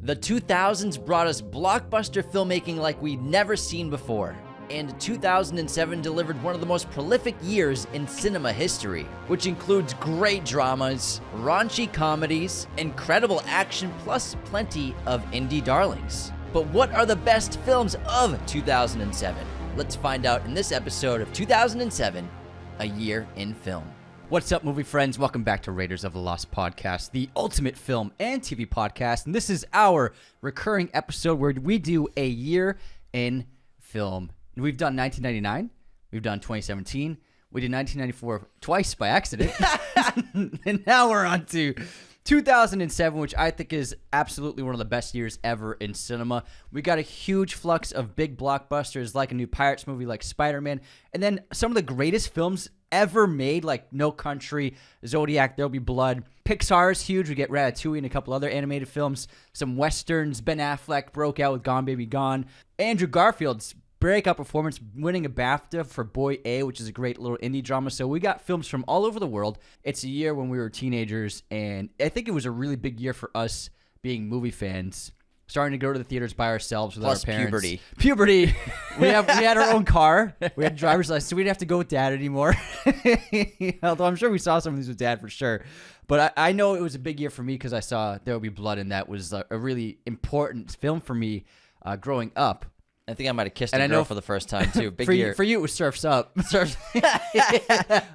The 2000s brought us blockbuster filmmaking like we'd never seen before. And 2007 delivered one of the most prolific years in cinema history, which includes great dramas, raunchy comedies, incredible action, plus plenty of indie darlings. But what are the best films of 2007? Let's find out in this episode of 2007, A Year in Film. What's up, movie friends? Welcome back to Raiders of the Lost podcast, the ultimate film and TV podcast. And this is our recurring episode where we do a year in film. We've done 1999. We've done 2017. We did 1994 twice by accident. And now we're on to 2007, which I think is absolutely one of the best years ever in cinema. We got a huge flux of big blockbusters like a new Pirates movie like Spider-Man. And then some of the greatest films ever made, like No Country, Zodiac, There'll Be Blood. Pixar is huge. We get Ratatouille and a couple other animated films. Some westerns. Ben Affleck broke out with Gone Baby Gone. Andrew Garfield's breakout performance, winning a BAFTA for Boy A, which is a great little indie drama. So we got films from all over the world. It's a year when we were teenagers, and I think it was a really big year for us being movie fans. Starting to go to the theaters by ourselves with Plus our parents. puberty. We had our own car. We had a driver's license, so we didn't have to go with Dad anymore. Although I'm sure we saw some of these with Dad for sure. But I know it was a big year for me because I saw There Will Be Blood, and that was a really important film for me growing up. I think I might have kissed a girl for the first time, too. Big year. For you, it was Surf's Up.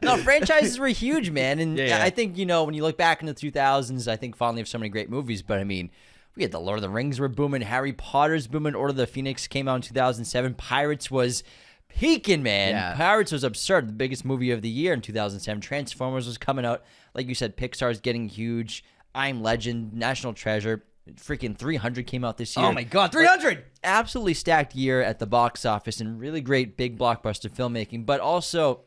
No, franchises were huge, man. And Yeah. I think, when you look back in the 2000s, I think fondly of so many great movies. But, I mean, we had The Lord of the Rings were booming. Harry Potter's booming. Order of the Phoenix came out in 2007. Pirates was peaking, man. Yeah. Pirates was absurd. The biggest movie of the year in 2007. Transformers was coming out. Like you said, Pixar's getting huge. I'm Legend, National Treasure. Freaking 300 came out this year. Oh my God, 300! Absolutely stacked year at the box office and really great big blockbuster filmmaking, but also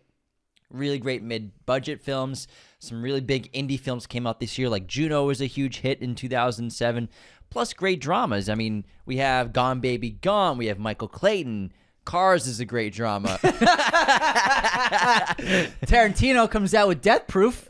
really great mid-budget films. Some really big indie films came out this year, like Juno was a huge hit in 2007, plus great dramas. I mean, we have Gone Baby Gone, we have Michael Clayton. Cars is a great drama. Tarantino comes out with Death Proof.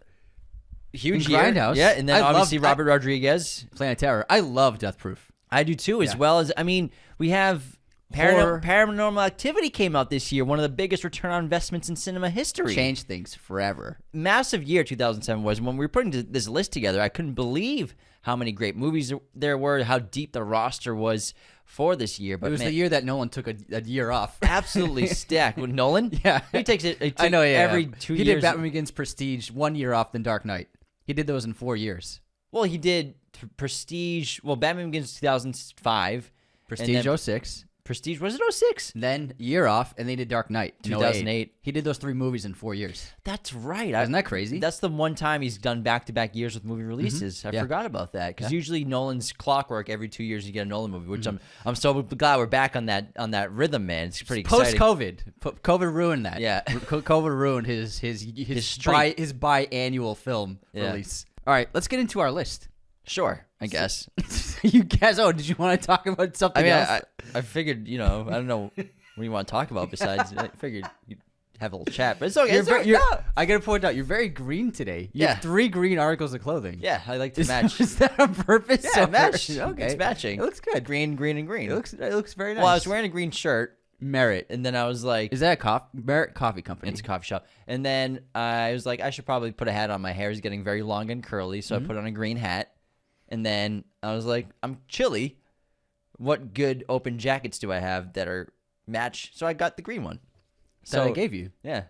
Huge Grindhouse. Yeah, and then obviously Robert Rodriguez. Planet Terror. I love Death Proof. I do too, as well as, I mean, we have Paranormal Activity came out this year, one of the biggest return on investments in cinema history. Changed things forever. Massive year 2007 was. When we were putting this list together, I couldn't believe how many great movies there were, how deep the roster was for this year. But it was the year that Nolan took a year off. Absolutely stacked. With Nolan? Yeah. He takes it I know, yeah. every 2 years. He did Batman Begins Prestige 1 year off than Dark Knight. He did those in 4 years. Well, he did Prestige. Well, Batman Begins 2005. Prestige 06. Prestige, was it 06? Then a year off, and they did Dark Knight. 2008. He did those 3 movies in 4 years. That's right. Isn't that crazy? That's the one time he's done back-to-back years with movie releases. I forgot about that because usually Nolan's clockwork every 2 years you get a Nolan movie, which I'm so glad we're back on that rhythm, man. It's pretty exciting. Post-COVID, COVID ruined that. Yeah, COVID ruined his biannual film release. All right, let's get into our list. Sure, I guess. You guess? Oh, did you want to talk about something else? I figured, I don't know what you want to talk about besides. I figured you'd have a little chat, but it's okay. I gotta point out, you're very green today. You have 3 green articles of clothing. Yeah, I like to match. Is that on purpose? Yeah, match. Okay, it's matching. It looks good. Green, and green. It looks very nice. Well, I was wearing a green shirt. Merit. And then I was like... Is that a Merit Coffee Company? It's a coffee shop. And then I was like, I should probably put a hat on. My hair is getting very long and curly, so I put on a green hat. And then I was like, I'm chilly. What good open jackets do I have that are match? So I got the green one. That I gave you. Yeah.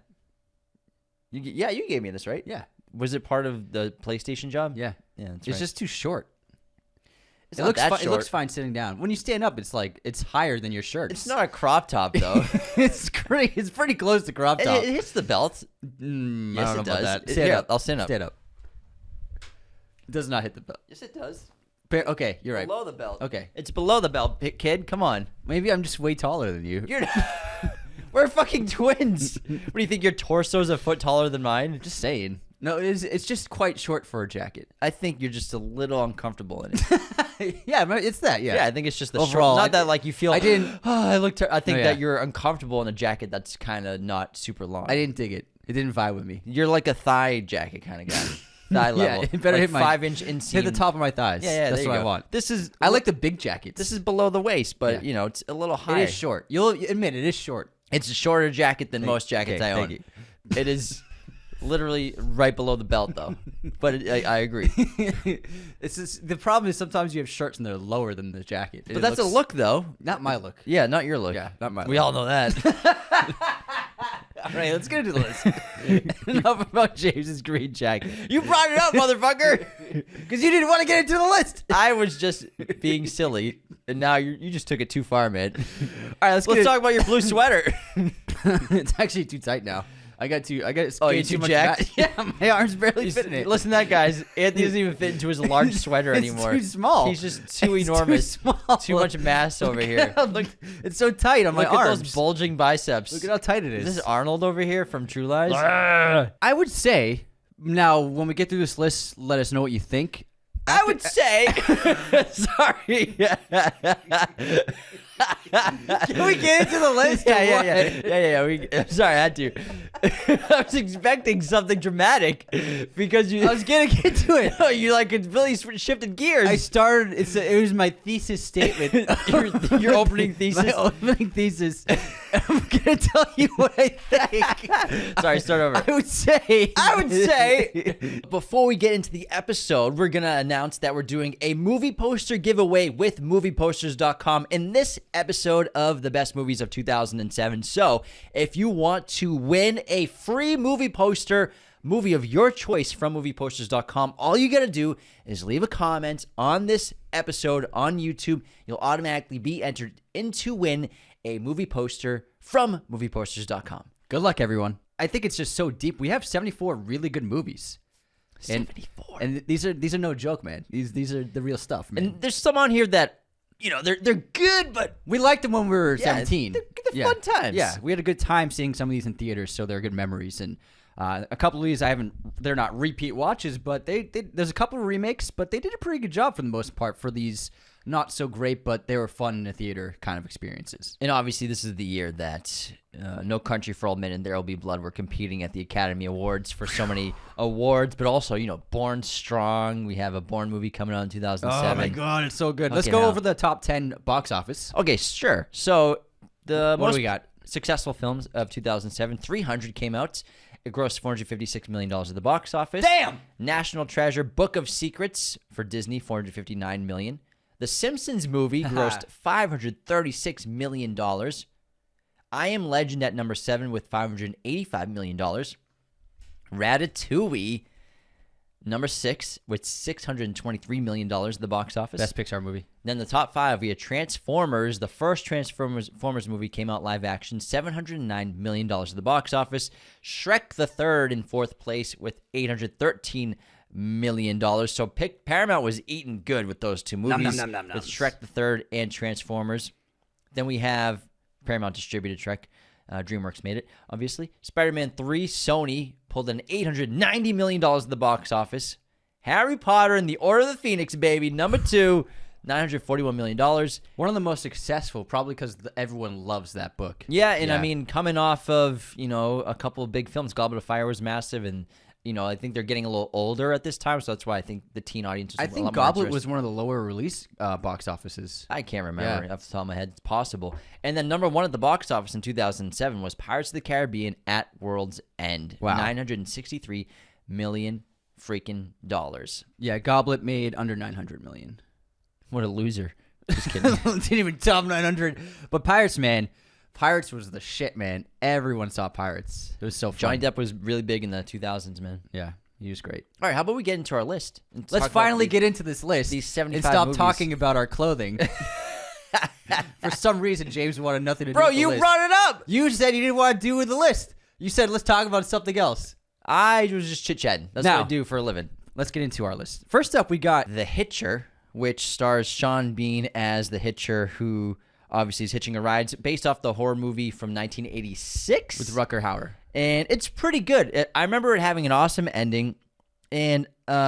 You gave me this, right? Yeah. Was it part of the PlayStation job? Yeah. Yeah, that's It's just too short. It looks fine sitting down. When you stand up, it's like it's higher than your shirt. It's not a crop top though. It's great. It's pretty close to crop top. It hits the belt. Yes, I don't know it about does. that. Stand up. I'll stand up. Stand up. It does not hit the belt. Yes, it does. Okay, you're right. Below the belt. Okay. It's below the belt, kid. Come on. Maybe I'm just way taller than you. You're. We're fucking twins. What do you think? Your torso's a foot taller than mine? Just saying. No, it's just quite short for a jacket. I think you're just a little uncomfortable in it. Yeah, it's that. Yeah. Yeah, I think it's just the overall. Short, not that like you feel. I didn't. I think that you're uncomfortable in a jacket that's kind of not super long. I didn't dig it. It didn't vibe with me. You're like a thigh jacket kind of guy. thigh level. it better like hit my 5-inch inseam. Hit the top of my thighs. Yeah, that's there what you I go. want. This is I like the big jackets. This is below the waist, but Yeah. it's a little high. It is short. You'll admit it is short. It's a shorter jacket than most jackets I thank own. you. It is literally right below the belt, though. But I agree. The problem is sometimes you have shirts and they're lower than the jacket. But that's a look, though. Not my look. Yeah, not your look. Yeah, not my We look. all know that. All right, let's get into the list. Enough about James's green jacket. You brought it up, motherfucker. Because you didn't want to get into the list. I was just being silly, and now you just took it too far, man. All right, let's talk about your blue sweater. It's actually too tight now. I got Oh, you're too much jacked? fat. Yeah, my arms barely fit in it. Listen to that, guys. Anthony doesn't even fit into his large sweater It's anymore. too small. He's just too It's enormous. Too small. Too much mass over here. Look, it's so tight on my Look at arms. those bulging biceps. Look at how tight it is. Is this Arnold over here from True Lies? I would say, now, when we get through this list, let us know what you think. I would say. Sorry. Can we get into the list? Yeah. Sorry, I had to. I was expecting something dramatic because you. I was getting into it. No, you like it really shifted gears. I started. It was my thesis statement. your opening thesis. My opening thesis. I'm gonna tell you what I think. Sorry, start over. I would say. Before we get into the episode, we're gonna announce that we're doing a movie poster giveaway with movieposters.com in this episode of the best movies of 2007. So if you want to win a free movie poster, movie of your choice from movieposters.com, all you gotta do is leave a comment on this episode on YouTube. You'll automatically be entered in to win a movie poster from movieposters.com. Good luck, everyone. I think it's just so deep. We have 74 really good movies. 74. And these are no joke, man. These are the real stuff, man. And there's some on here that, they're good, but We liked them when we were 17. they're fun times. Yeah, we had a good time seeing some of these in theaters, so they're good memories. And a couple of these they're not repeat watches, but there's a couple of remakes, but they did a pretty good job for the most part for these not so great, but they were fun in a theater kind of experiences. And obviously, this is the year that No Country for Old Men and There Will Be Blood were competing at the Academy Awards for so many awards, but also, Born Strong. We have a Bourne movie coming out in 2007. Oh my God, it's so good. Let's Fucking go hell. over the top 10 box office. Okay, sure. So, the What do most we got? successful films of 2007, 300 came out. It grossed $456 million at the box office. Damn! National Treasure, Book of Secrets for Disney, $459 million. The Simpsons movie grossed $536 million. I Am Legend at number 7 with $585 million. Ratatouille, number 6 with $623 million at the box office. Best Pixar movie. Then the top 5, we had Transformers. The first Transformers movie came out live action, $709 million at the box office. Shrek the Third in 4th place with $813 million. So Paramount was eating good with those two movies, with Shrek the Third and Transformers. Then we have Paramount distributed Shrek. DreamWorks made it, obviously. Spider-Man 3, Sony pulled in $890 million at the box office. Harry Potter and the Order of the Phoenix, baby, number 2, $941 million. One of the most successful, probably because everyone loves that book. Yeah, and I mean, coming off of, a couple of big films, Goblet of Fire was massive, and, I think they're getting a little older at this time, so that's why I think the teen audience was I a think lot more Goblet interested. was one of the lower release box offices. I can't remember off the top of my head. It's possible. And then number 1 at the box office in 2007 was Pirates of the Caribbean at World's End. Wow. $963 million freaking dollars. Yeah, Goblet made under 900 million. What a loser. Just kidding. Didn't even top 900. But Pirates, man. Pirates was the shit, man. Everyone saw Pirates. It was so fun. Johnny Depp was really big in the 2000s, man. Yeah, he was great. All right, how about we get into our list? And Let's talk finally about get into this list these 75 and stop movies. talking about our clothing. For some reason, James wanted nothing to do Bro, with the you list. brought it up. You said you didn't want to do with the list. You said, let's talk about something else. I was just chit-chatting. That's Now- what I do for a living. Let's get into our list. First up, we got The Hitcher, which stars Sean Bean as the Hitcher, who obviously is hitching a ride. It's based off the horror movie from 1986. with Rucker Hauer. And it's pretty good. I remember it having an awesome ending. And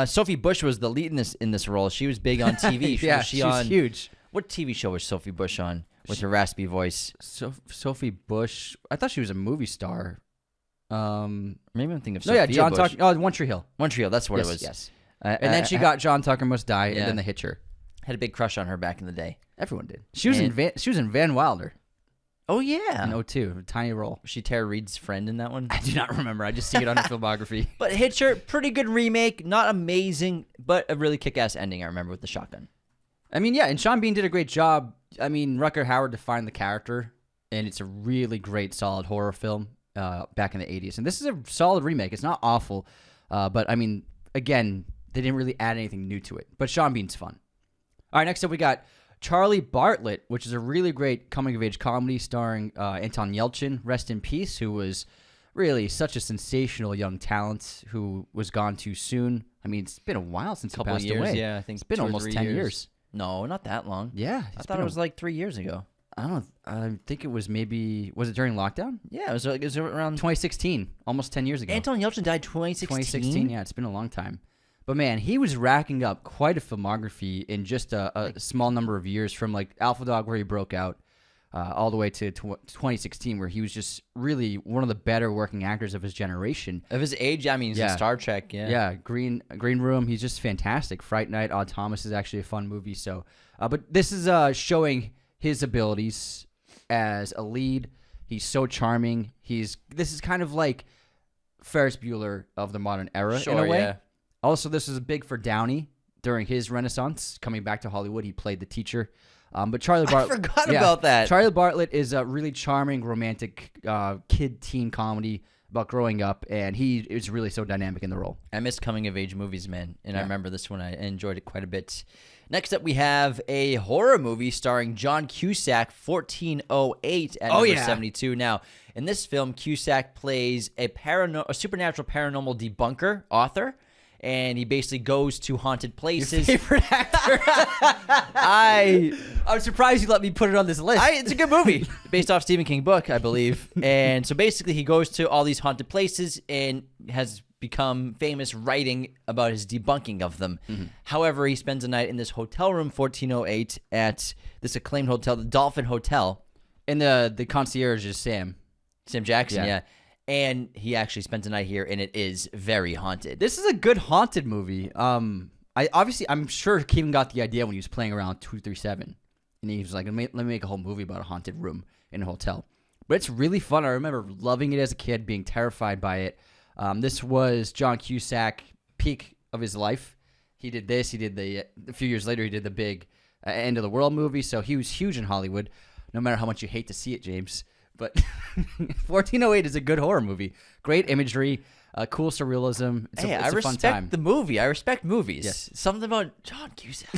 Sophie Bush was the lead in this role. She was big on TV. Yeah, was she she's on, huge. What TV show was Sophie Bush on with her raspy voice? Sophie Bush. I thought she was a movie star. Maybe I'm thinking of No, yeah, Sophia John Bush. Tucker. Oh, One Tree Hill. One Tree Hill, that's what Yes, it was. yes. And then she got John Tucker Must Die, and Yeah. then The Hitcher. Had a big crush on her back in the day. Everyone did. She was in Van Wilder Oh, yeah. in 02, a tiny role. Was she Tara Reid's friend in that one? I do not remember. I just see it on her filmography. But Hitcher, pretty good remake. Not amazing, but a really kick-ass ending, I remember, with the shotgun. I mean, yeah, and Sean Bean did a great job. I mean, Rutger Hauer defined the character, and it's a really great, solid horror film back in the 80s. And this is a solid remake. It's not awful, but, I mean, again, they didn't really add anything new to it. But Sean Bean's fun. All right, next up we got Charlie Bartlett, which is a really great coming-of-age comedy starring Anton Yelchin, rest in peace, who was really such a sensational young talent who was gone too soon. I mean, it's been a while since he passed away. Yeah, I think it's been 2 or almost 3 10 years. No, not that long. Yeah. I thought it was like 3 years ago. I think it was was it during lockdown? Yeah, it was around 2016, almost 10 years ago. Anton Yelchin died 2016. Yeah, it's been a long time. But man, he was racking up quite a filmography in just a small number of years, from like Alpha Dog, where he broke out, all the way to 2016, where he was just really one of the better working actors of his generation. Of his age, I mean, he's in Star Trek, yeah. Yeah, Green Room, he's just fantastic. Fright Night, Odd Thomas is actually a fun movie. So, but this is showing his abilities as a lead. He's so charming. This is kind of like Ferris Bueller of the modern era in a way. Yeah. Also, this is big for Downey during his renaissance, coming back to Hollywood. He played the teacher. But Charlie Bartlett... I forgot about that. Charlie Bartlett is a really charming, romantic kid-teen comedy about growing up, and he is really so dynamic in the role. I miss coming-of-age movies, man, and I remember this one. I enjoyed it quite a bit. Next up, we have a horror movie starring John Cusack, 1408 at number 72. Now, in this film, Cusack plays a supernatural paranormal debunker, author, and he basically goes to haunted places. Your favorite actor. I'm surprised you let me put it on this list. It's a good movie, based off Stephen King book, I believe. And so basically, he goes to all these haunted places and has become famous writing about his debunking of them. Mm-hmm. However, he spends a night in this hotel room, 1408, at this acclaimed hotel, the Dolphin Hotel. And the concierge is Sam Jackson, yeah. And he actually spends a night here, and it is very haunted. This is a good haunted movie. I'm sure Kevin got the idea when he was playing around 237, and he was like, let me make a whole movie about a haunted room in a hotel. But it's really fun. I remember loving it as a kid, being terrified by it. This was John Cusack peak of his life. He did this. He did a few years later, he did the big End of the World movie. So he was huge in Hollywood, no matter how much you hate to see it, James. But 1408 is a good horror movie. Great imagery, cool surrealism. It's a fun time. I respect the movie. I respect movies. Yes. Something about John Cusack.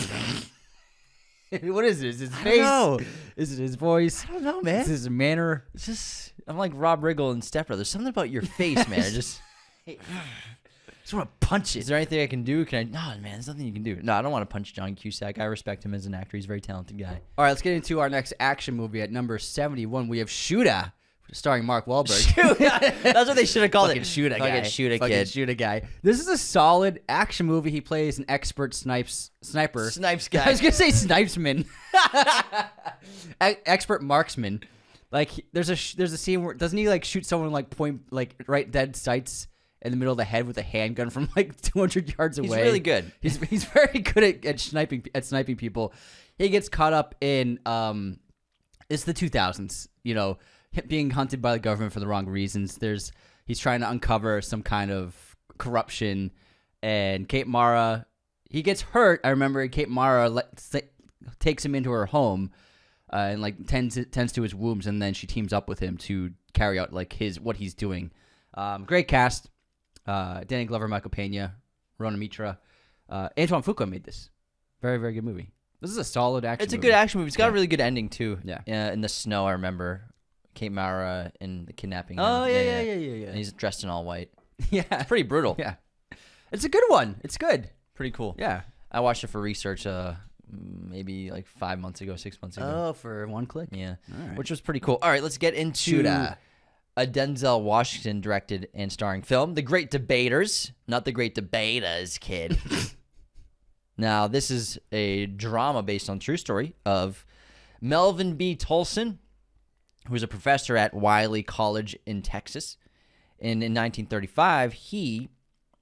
What is it? Is it his face? I don't know. Is it his voice? I don't know, man. Is it his manner? It's just, I'm like Rob Riggle in Step Brothers. Something about your face, man. I just want to punch it. Is there anything I can do? No, man, there's nothing you can do. No, I don't want to punch John Cusack. I respect him as an actor. He's a very talented guy. All right, let's get into our next action movie at number 71. We have Shooter, starring Mark Wahlberg. Shooter. That's what they should have called Fucking it. Shooter guy. Fucking Shooter Fucking kid. Shooter guy. This is a solid action movie. He plays an expert sniper. Snipes guy. I was going to say snipesman. Expert marksman. Like, there's a scene where, doesn't he, like, shoot someone, like, right dead sights in the middle of the head with a handgun from, like, 200 yards away? He's really good. He's very good at sniping people. He gets caught up in, it's the 2000s, you know, being hunted by the government for the wrong reasons. He's trying to uncover some kind of corruption, and Kate Mara, he gets hurt. I remember Kate Mara takes him into her home, and like tends to his wounds, and then she teams up with him to carry out like what he's doing. Great cast: Danny Glover, Michael Pena, Rona Mitra, Antoine Fuqua made this. Very, very good movie. This is a solid action. It's a good action movie. It's got a really good ending too. Yeah. In the snow, I remember Kate Mara and the kidnapping. Oh yeah. And he's dressed in all white. Yeah, it's pretty brutal. Yeah, it's a good one. It's good. Pretty cool. Yeah, I watched it for research. Maybe like 5 months ago, 6 months ago. Oh, for one click. Yeah, right. Which was pretty cool. All right, let's get into a Denzel Washington directed and starring film, The Great Debaters, not The Great Debaters, kid. Now, this is a drama based on true story of Melvin B. Tolson, who's a professor at Wiley College in Texas. And in 1935, he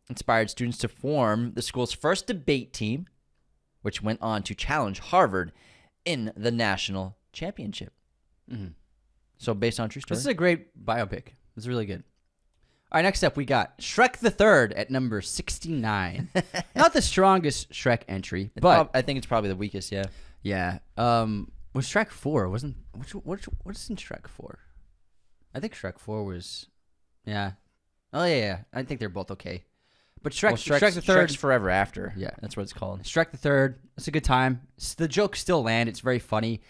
inspired students to form the school's first debate team, which went on to challenge Harvard in the national championship. Mhm. So based on true story. This is a great biopic. It's really good. All right, next up we got Shrek the Third at number 69. Not the strongest Shrek entry, but I think it's probably the weakest, yeah. yeah. Was Shrek 4? What's in Shrek 4? I think Shrek 4 was, yeah. Oh yeah. I think they're both okay. But Shrek the Third, Shrek's Forever After. Yeah. That's what it's called. Shrek the Third. It's a good time. The jokes still land. It's very funny.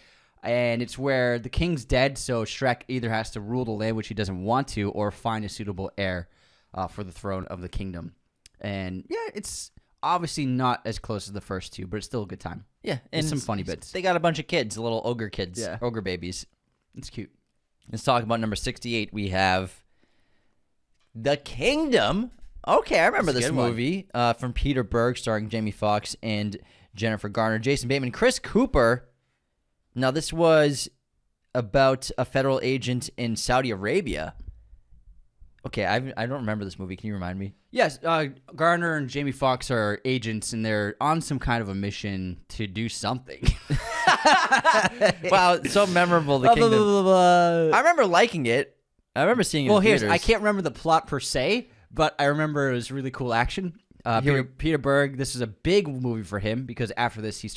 And it's where the king's dead, so Shrek either has to rule the land, which he doesn't want to, or find a suitable heir for the throne of the kingdom. And yeah, it's obviously not as close as the first two, but it's still a good time. Yeah. And some funny bits. They got a bunch of kids, little ogre kids, Yeah. ogre babies. It's cute. Let's talk about number 68. We have The Kingdom. Okay, I remember That's a this good one. movie from Peter Berg, starring Jamie Foxx and Jennifer Garner, Jason Bateman, Chris Cooper. Now, this was about a federal agent in Saudi Arabia. Okay, I don't remember this movie. Can you remind me? Yes, Garner and Jamie Foxx are agents, and they're on some kind of a mission to do something. Wow, it's so memorable, The Kingdom. I remember liking it. I remember seeing it in theaters. I can't remember the plot per se, but I remember it was really cool action. Peter Berg, this is a big movie for him because after this he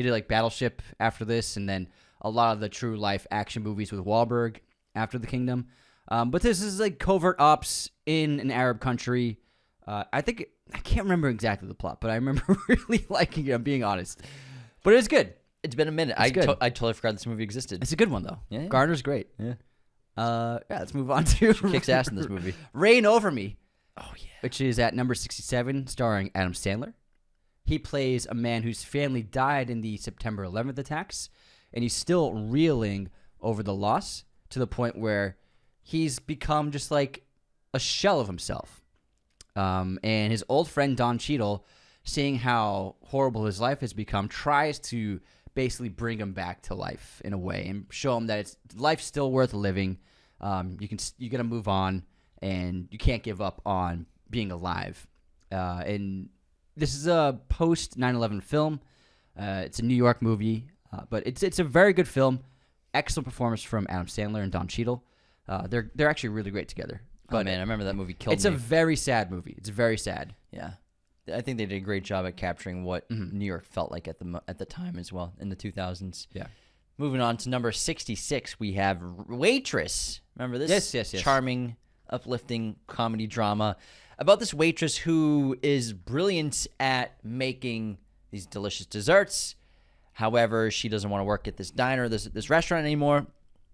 did like Battleship after this, and then a lot of the true life action movies with Wahlberg after The Kingdom. But this is like covert ops in an Arab country. I can't remember exactly the plot, but I remember really liking it, I'm being honest. But it was good. It's been a minute. I totally forgot this movie existed. It's a good one though. Yeah. Garner's great. Yeah. Let's move on to She kicks ass in this movie. Reign Over Me. Oh, yeah. Which is at number 67, starring Adam Sandler. He plays a man whose family died in the September 11th attacks, and he's still reeling over the loss to the point where he's become just like a shell of himself. And his old friend Don Cheadle, seeing how horrible his life has become, tries to basically bring him back to life in a way and show him that life's still worth living. You got to move on, and you can't give up on being alive. And this is a post 9/11 film. It's a New York movie, but it's a very good film. Excellent performance from Adam Sandler and Don Cheadle. They're actually really great together. But man, I remember that movie killed me. It's a very sad movie. It's very sad. Yeah. I think they did a great job at capturing what New York felt like at the time as well, in the 2000s. Yeah. Moving on to number 66, we have Waitress. Remember this? Yes. Charming, uplifting comedy drama about this waitress who is brilliant at making these delicious desserts. However, she doesn't want to work at this diner, this restaurant anymore.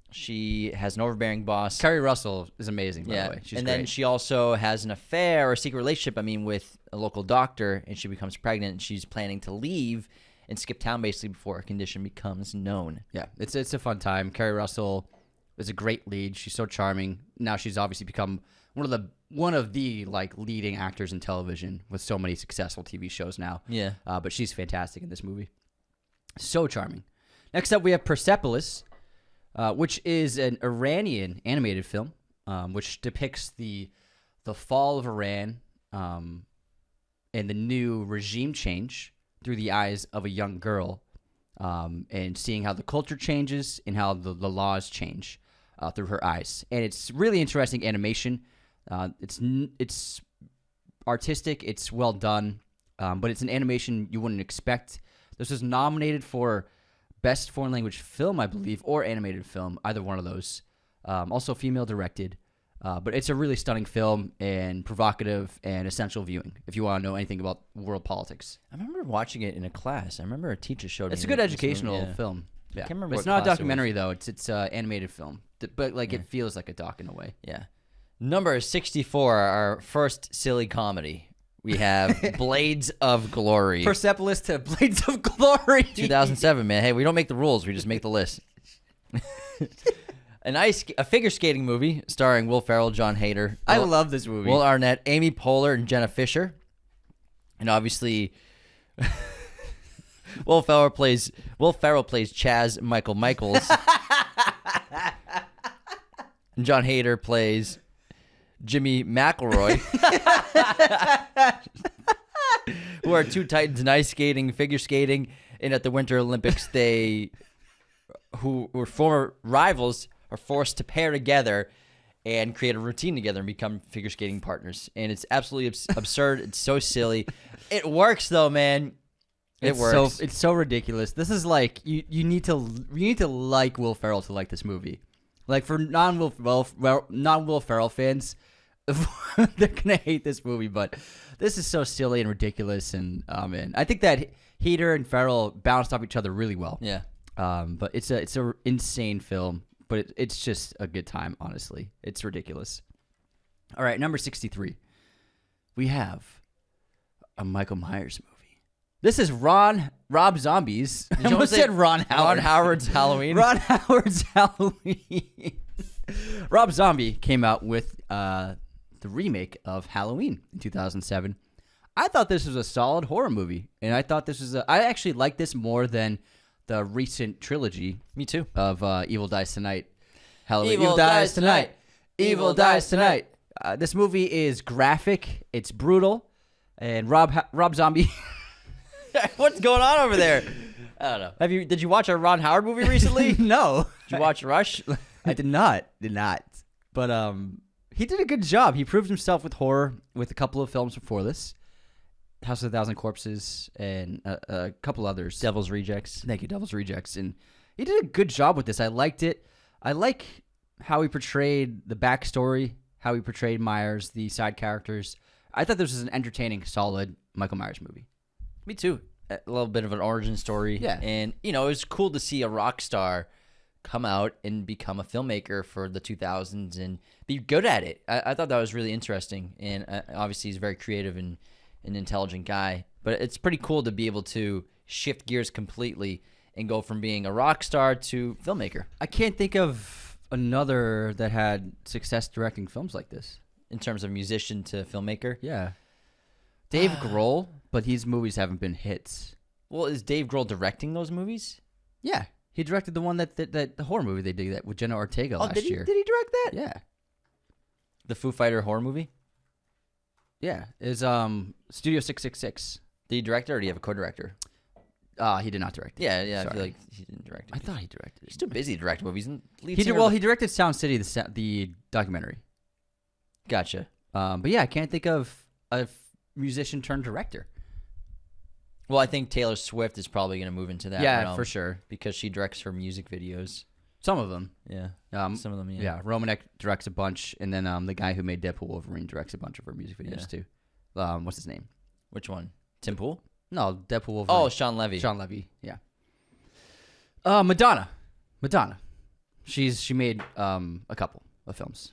She has an overbearing boss. Kerry Russell is amazing, by the way. She's and great. then she also has an affair or a secret relationship, with a local doctor, and she becomes pregnant, and she's planning to leave and skip town basically before her condition becomes known. Yeah, it's a fun time. Kerry Russell is a great lead. She's so charming. Now she's obviously become one of the like leading actors in television with so many successful TV shows now. Yeah. But she's fantastic in this movie. So charming. Next up, we have Persepolis, which is an Iranian animated film, which depicts the fall of Iran and the new regime change through the eyes of a young girl, and seeing how the culture changes and how the laws change through her eyes. And it's really interesting animation. It's artistic. It's well done, but it's an animation you wouldn't expect. This was nominated for Best Foreign Language Film, I believe, or Animated Film, either one of those. Also female directed. But it's a really stunning film and provocative and essential viewing if you want to know anything about world politics. I remember watching it in a class. I remember a teacher showed me. It's a good educational film. Yeah. I can't remember But it's what not a class it documentary, though. It's an animated film. But it feels like a doc in a way. Yeah. Number 64, our first silly comedy. We have Blades of Glory. Persepolis to Blades of Glory. 2007, man. Hey, we don't make the rules. We just make the list. A figure skating movie starring Will Ferrell, John Hader. I love this movie. Will Arnett, Amy Poehler, and Jenna Fisher. And obviously, Will Ferrell plays Chaz Michael Michaels. And John Hader plays Jimmy McElroy, who are two titans in ice skating, figure skating, and at the Winter Olympics, who were former rivals, are forced to pair together and create a routine together and become figure skating partners. And it's absolutely absurd. It's so silly. It works though, man. It works. It's so ridiculous. This is like you need to like Will Ferrell to like this movie. Like for non-Will Ferrell fans, they're gonna hate this movie. But this is so silly and ridiculous. And man, I think that Heater and Ferrell bounced off each other really well. Yeah. But it's a insane film. But it's just a good time, honestly. It's ridiculous. All right, number 63. We have a Michael Myers movie. This is Rob Zombie's. I almost said Ron Howard. Ron Howard's Halloween. Ron Howard's Halloween. Rob Zombie came out with the remake of Halloween in 2007. I thought this was a solid horror movie, and I thought this was I actually like this more than the recent trilogy. Me too. Of Evil Dies Tonight. Halloween. Evil Dies Tonight. Evil Dies Tonight. This movie is graphic. It's brutal. And Rob Zombie. What's going on over there? I don't know. Did you watch a Ron Howard movie recently? No. Did you watch Rush? I did not. But he did a good job. He proved himself with horror with a couple of films before this. House of a Thousand Corpses and a couple others. Devil's Rejects. Thank you, Devil's Rejects. And he did a good job with this. I liked it. I like how he portrayed the backstory, how he portrayed Myers, the side characters. I thought this was an entertaining, solid Michael Myers movie. Me too. A little bit of an origin story. Yeah. And, it was cool to see a rock star come out and become a filmmaker for the 2000s and be good at it. I thought that was really interesting. And obviously he's very creative and an intelligent guy. But it's pretty cool to be able to shift gears completely and go from being a rock star to filmmaker. I can't think of another that had success directing films like this. In terms of musician to filmmaker? Yeah. Dave Grohl, but his movies haven't been hits. Well, is Dave Grohl directing those movies? Yeah. He directed the one that the horror movie they did that with Jenna Ortega last year. Did he direct that? Yeah. The Foo Fighter horror movie? Yeah. It's Studio 666. Did he direct it or did he have a co-director? He did not direct it. Yeah, Sorry. I feel like he didn't direct it. I thought he directed it. He's too busy to direct movies. And He directed Sound City, the documentary. Gotcha. But yeah, I can't think of a musician turned director. Well, I think Taylor Swift is probably going to move into that realm for sure. because she directs her music videos. Some of them. Yeah. Some of them, yeah. Yeah, Romanek directs a bunch, and then the guy who made Deadpool Wolverine directs a bunch of her music videos too. What's his name? Which one? Tim Pool? No, Deadpool Wolverine. Oh, Sean Levy. Sean Levy, yeah. Madonna. She made a couple of films.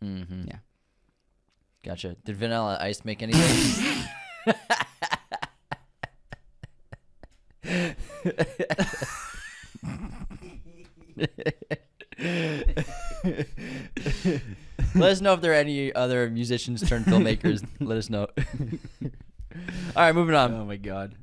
Mm-hmm. Yeah. Gotcha. Did Vanilla Ice make anything? Let us know if there are any other musicians turned filmmakers. Let us know. All right, moving on. Oh my God.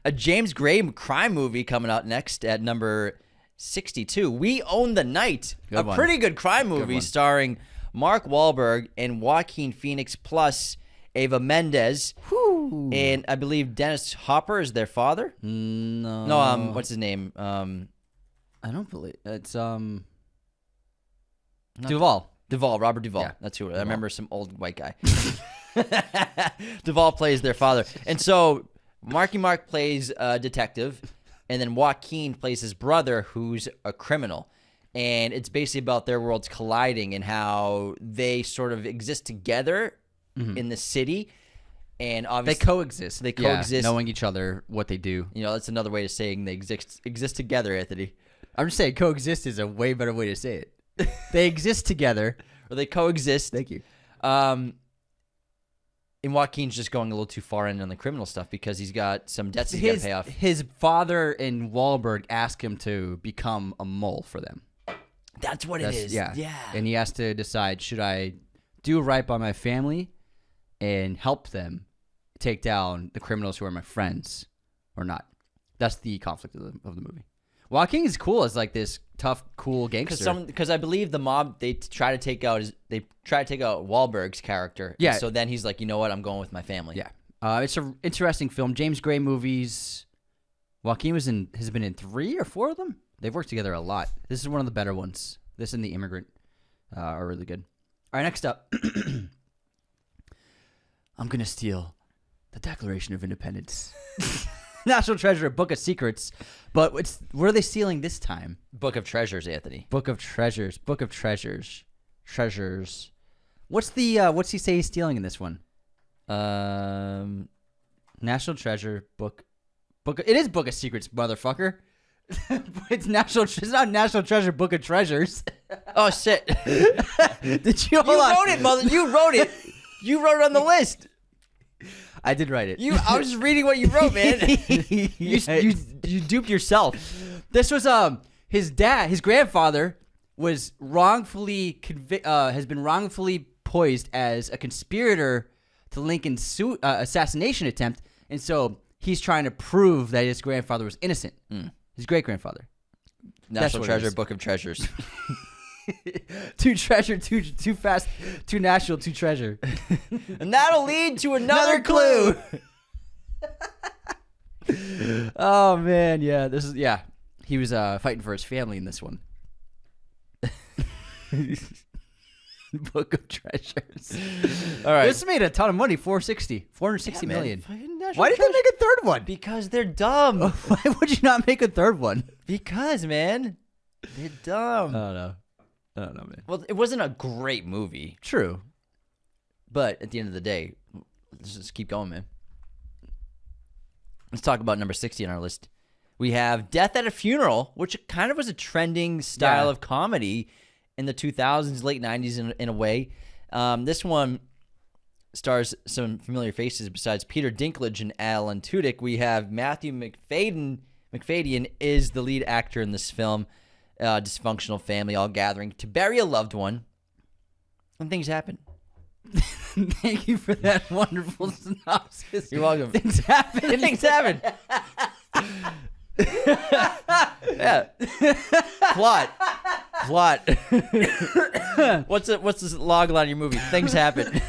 A James Gray crime movie coming out next at number 62. We Own the Night. Good one. Pretty good crime movie one. starring Mark Wahlberg and Joaquin Phoenix plus Eva Mendes. Whew. And I believe Dennis Hopper is their father. No. No, what's his name? I don't believe it's Duvall, Robert Duvall. Yeah, That's who. I remember some old white guy. Duvall plays their father, and so Marky Mark plays a detective, and then Joaquin plays his brother, who's a criminal. And it's basically about their worlds colliding and how they sort of exist together in the city. And obviously they coexist. Yeah, knowing each other, what they do. That's another way of saying they exist together, Anthony. I'm just saying coexist is a way better way to say it. They exist together. Or they coexist. Thank you. And Joaquin's just going a little too far in on the criminal stuff because he's got some debts he's got to pay off. His father and Wahlberg ask him to become a mole for them. That's what it is. Yeah. And he has to decide, should I do right by my family and help them take down the criminals who are my friends or not? That's the conflict of the movie. Joaquin is cool as like this tough, cool gangster. Because I believe the mob they try to take out Wahlberg's character. Yeah. And so then he's like, you know what? I'm going with my family. Yeah. It's an interesting film. James Gray movies. Joaquin has been in 3 or 4 of them. They've worked together a lot. This is one of the better ones. This and The Immigrant are really good. All right, next up. I'm gonna steal the Declaration of Independence. National Treasure, Book of Secrets. But what are they stealing this time? Book of Treasures, Anthony. Book of Treasures. Book of Treasures. Treasures. What's he say he's stealing in this one? National Treasure, Book. It is Book of Secrets, motherfucker. It's not National Treasure, Book of Treasures. Oh shit! Did you? You wrote it, mother. You wrote it. You wrote it on the list. I did write it. I was just reading what you wrote, man. you duped yourself. This was his grandfather was wrongfully has been wrongfully poised as a conspirator to Lincoln's assassination attempt, and so he's trying to prove that his grandfather was innocent. His great grandfather. National Treasure, Book of Treasures. Too treasure, too fast, too national, too treasure. And that'll lead to another clue. Oh man, yeah. He was fighting for his family in this one. Book of Treasures. All right. This made a ton of money, 460 million. Why did they make a third one? Because they're dumb. Why would you not make a third one? Because, man, they're dumb. I don't know, man. Well, it wasn't a great movie. True. But at the end of the day, let's just keep going, man. Let's talk about number 60 on our list. We have Death at a Funeral, which kind of was a trending style of comedy in the 2000s, late 90s in a way. This one stars some familiar faces besides Peter Dinklage and Alan Tudyk. We have Matthew McFadyen is the lead actor in this film. Dysfunctional family all gathering to bury a loved one, and things happen. Thank you for that wonderful synopsis. You're welcome. Things happen. Things happen. Yeah. Plot. What's the log line of your movie? Things happen.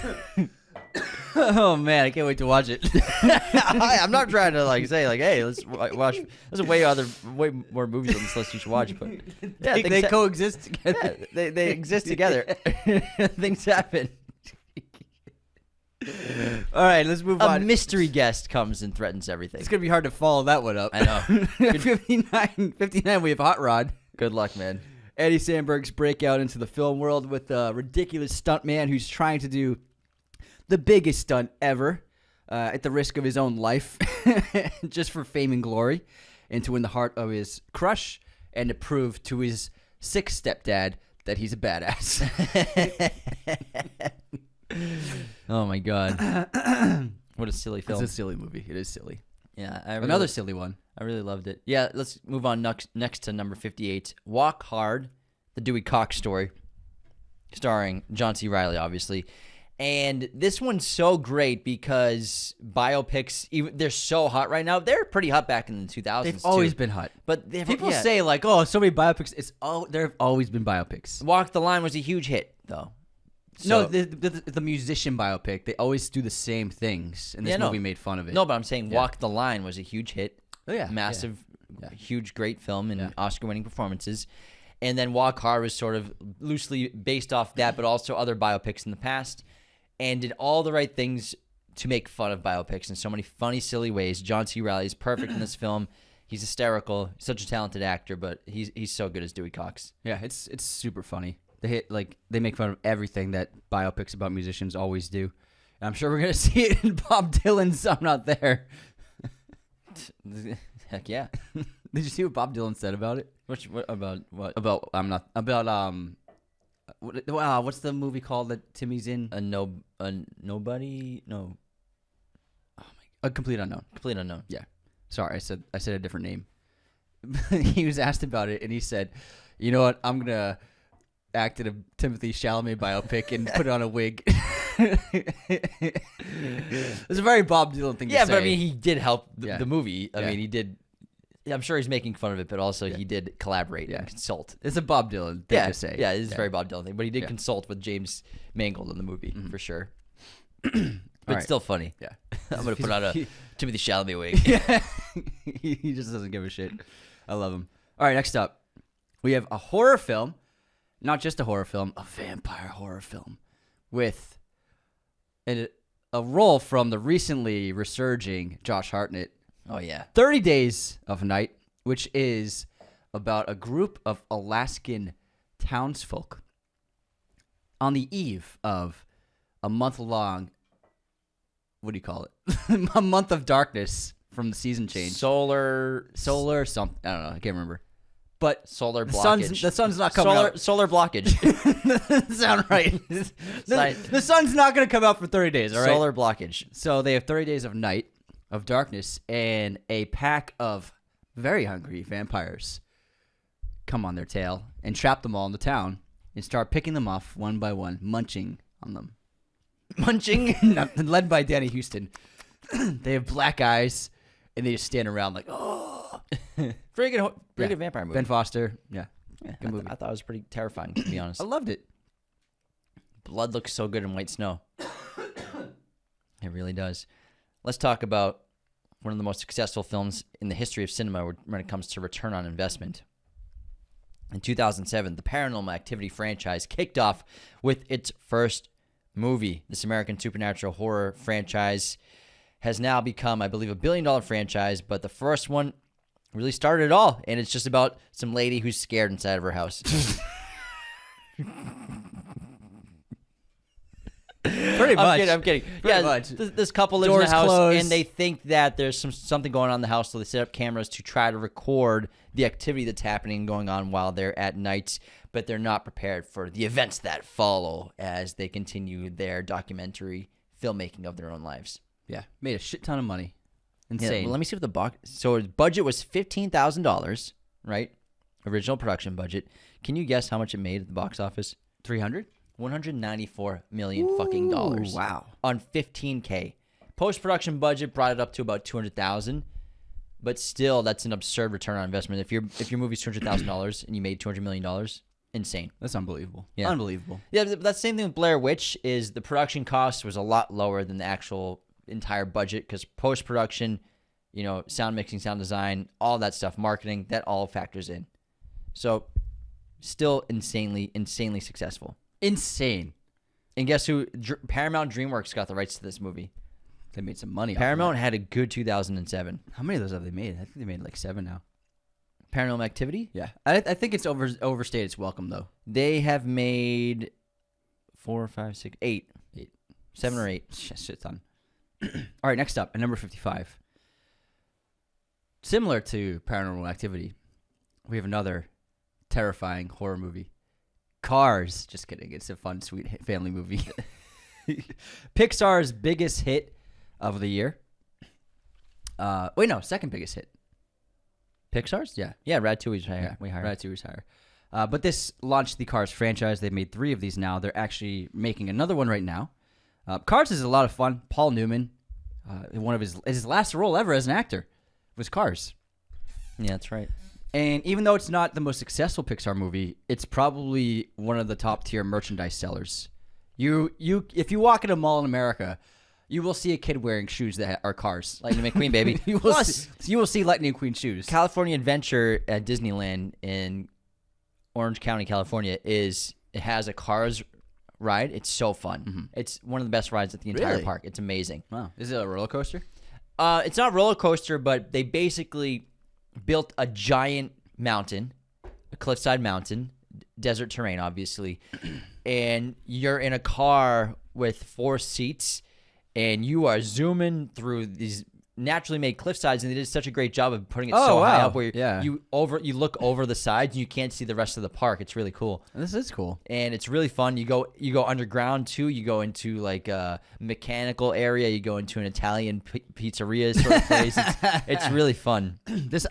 Oh man, I can't wait to watch it. I'm not trying to say hey, let's watch. There's way more movies on this list you should watch, but yeah, they coexist together. Yeah, they exist together. Things happen. All right, let's move on. A mystery guest comes and threatens everything. It's gonna be hard to follow that one up. I know. 59. We have Hot Rod. Good luck, man. Eddie Samberg's breakout into the film world with a ridiculous stuntman who's trying to do the biggest stunt ever at the risk of his own life just for fame and glory, and to win the heart of his crush and to prove to his sick stepdad that he's a badass. Oh my god. What a silly film. It's a silly movie. It is silly. Yeah. Another silly one. I really loved it. Yeah, let's move on next to number 58. Walk Hard, the Dewey Cox story, starring John C. Reilly, obviously. And this one's so great because biopics, they're so hot right now. They're pretty hot back in the 2000s. They've always been hot. But people say so many biopics. There have always been biopics. Walk the Line was a huge hit, though. So, no, the musician biopic, they always do the same things, and this movie made fun of it. No, but I'm saying Walk the Line was a huge hit. Oh, yeah. Massive, huge, great film and Oscar-winning performances. And then Walk Hard was sort of loosely based off that, but also other biopics in the past, and did all the right things to make fun of biopics in so many funny, silly ways. John C. Reilly is perfect in this film. He's hysterical, such a talented actor, but he's so good as Dewey Cox. Yeah, it's super funny. They make fun of everything that biopics about musicians always do. And I'm sure we're gonna see it in Bob Dylan's "I'm Not There." Heck yeah! Did you see what Bob Dylan said about it? What about what? About I'm not about what's the movie called that Timmy's in? A nobody? No. Oh my! A Complete Unknown. Complete Unknown. Yeah. Sorry, I said a different name. He was asked about it, and he said, "You know what? I'm gonna act in a Timothy Chalamet biopic and put on a wig." It's a very Bob Dylan thing to say. Yeah, but I mean, he did help the movie. I mean, he did. I'm sure he's making fun of it, but also he did collaborate and consult. It's a Bob Dylan thing to say. Yeah, it is a very Bob Dylan thing. But he did consult with James Mangold in the movie, for sure. But it's still funny. Yeah. I'm going to put on a Timothy Chalamet wig. Yeah. He just doesn't give a shit. I love him. All right, next up. We have a horror film. Not just a horror film, a vampire horror film. With a role from the recently resurging Josh Hartnett. Oh, yeah. 30 Days of Night, which is about a group of Alaskan townsfolk on the eve of a month-long, what do you call it? A month of darkness from the season change. Solar something. I don't know. I can't remember. But solar blockage. The sun's not coming out. Solar blockage. Sound right. The sun's not going to come out for 30 days, all right? Solar blockage. So they have 30 days of night, of darkness, and a pack of very hungry vampires come on their tail and trap them all in the town and start picking them off one by one, munching on them. Munching? Led by Danny Houston. They have black eyes, and they just stand around like, oh. Very good vampire movie. Ben Foster. Yeah. Good movie. I thought it was pretty terrifying, to be honest. I loved it. Blood looks so good in White Snow. It really does. Let's talk about one of the most successful films in the history of cinema when it comes to return on investment. In 2007, the Paranormal Activity franchise kicked off with its first movie. This American supernatural horror franchise has now become, I believe, $1 billion franchise, but the first one really started it all, and it's just about some lady who's scared inside of her house. Pretty much. I'm kidding. Pretty much. This couple lives Doors in a house, closed. and they think that there's something going on in the house, so they set up cameras to try to record the activity that's happening and going on while they're at night, but they're not prepared for the events that follow as they continue their documentary filmmaking of their own lives. Yeah. Made a shit ton of money. Insane. Yeah, well, let me see what the box. So his budget was $15,000, right? Original production budget. Can you guess how much it made at the box office? 300? $194 million fucking dollars. Wow. On $15K. Post-production budget brought it up to about $200,000, but still, that's an absurd return on investment. If your movie's $200,000 and you made $200 million, insane. That's unbelievable. Yeah. Unbelievable. Yeah, but that's the same thing with Blair Witch. Is the production cost was a lot lower than the actual entire budget because post-production, sound mixing, sound design, all that stuff, marketing, that all factors in. So, still insanely successful. Insane. And guess who? Paramount DreamWorks got the rights to this movie. They made some money. Paramount had a good 2007. How many of those have they made? I think they made like 7 now. Paranormal Activity? Yeah. I think it's overstayed its welcome, though. They have made 4, 5, 6, 8. 7 or 8. Shit ton. All right, next up, at number 55. Similar to Paranormal Activity, we have another terrifying horror movie. Cars. Just kidding. It's a fun, sweet family movie. Pixar's biggest hit of the year. Second biggest hit. Pixar's? Yeah. Yeah, Ratatouille's higher. Yeah, Way higher. Ratatouille's higher. But this launched the Cars franchise. They've made 3 of these now. They're actually making another one right now. Cars is a lot of fun. Paul Newman, one of his last role ever as an actor was Cars. Yeah, that's right. And even though it's not the most successful Pixar movie, it's probably one of the top tier merchandise sellers. If you walk in a mall in America, you will see a kid wearing shoes that are Cars. Lightning McQueen, baby. you will see Lightning McQueen shoes. California Adventure at Disneyland in Orange County, California, it has a Cars ride. It's so fun. Mm-hmm. It's one of the best rides at the entire park. It's amazing. Wow. Is it a roller coaster? It's not a roller coaster, but they basically built a giant mountain, a cliffside mountain, desert terrain, obviously, and you're in a car with 4 seats, and you are zooming through these naturally made cliff sides, and they did such a great job of putting it high up where you look over the sides and you can't see the rest of the park. It's really cool. This is cool. And it's really fun. You go underground too. You go into like a mechanical area. You go into an Italian pizzeria sort of place. It's really fun.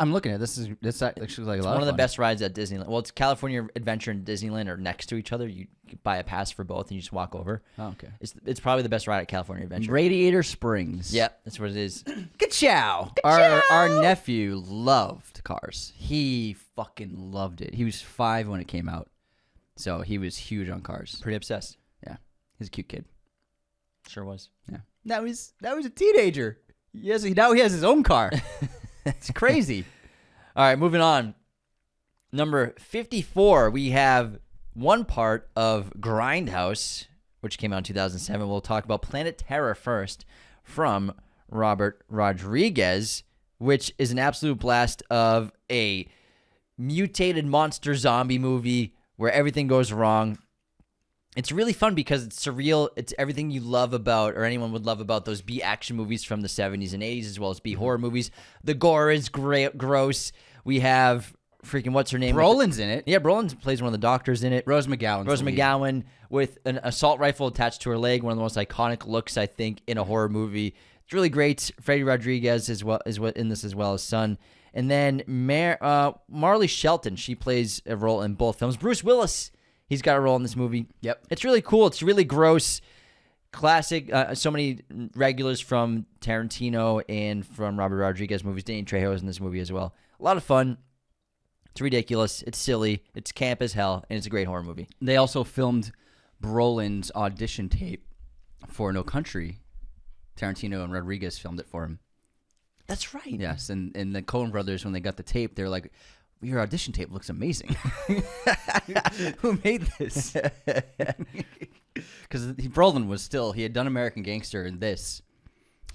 I'm looking at this actually like a lot one of the fun. best rides at Disneyland. Well, it's California Adventure and Disneyland are next to each other. You buy a pass for both and you just walk over. Oh, okay. It's probably the best ride at California Adventure. Radiator Springs. Yep, that's what it is. Ka-chow. Our nephew loved with cars. He fucking loved it. He was 5 when it came out, so he was huge on cars. Pretty obsessed. Yeah, he's a cute kid. Sure was. Yeah, that was a teenager. Now he has his own car. It's crazy. All right, moving on. Number 54, we have one part of Grindhouse, which came out in 2007. We'll talk about Planet Terror first from Robert Rodriguez, which is an absolute blast of a mutated monster zombie movie where everything goes wrong. It's really fun because it's surreal. It's everything you love about, or anyone would love about, those B action movies from the 70s and 80s, as well as B horror movies. The gore is great, gross. We have freaking, what's her name? Brolin's in it. Yeah, Brolin plays one of the doctors in it. Rose McGowan with an assault rifle attached to her leg. One of the most iconic looks, I think, in a horror movie. It's really great. Freddie Rodriguez is in this as well as son. And then Marley Shelton, she plays a role in both films. Bruce Willis, he's got a role in this movie. Yep. It's really cool. It's really gross. Classic. So many regulars from Tarantino and from Robert Rodriguez movies. Danny Trejo's in this movie as well. A lot of fun. It's ridiculous. It's silly. It's camp as hell. And it's a great horror movie. They also filmed Brolin's audition tape for No Country. Tarantino and Rodriguez filmed it for him. That's right. Yes, and the Coen brothers, when they got the tape, they were like, your audition tape looks amazing. Who made this? Because Brolin he had done American Gangster in this,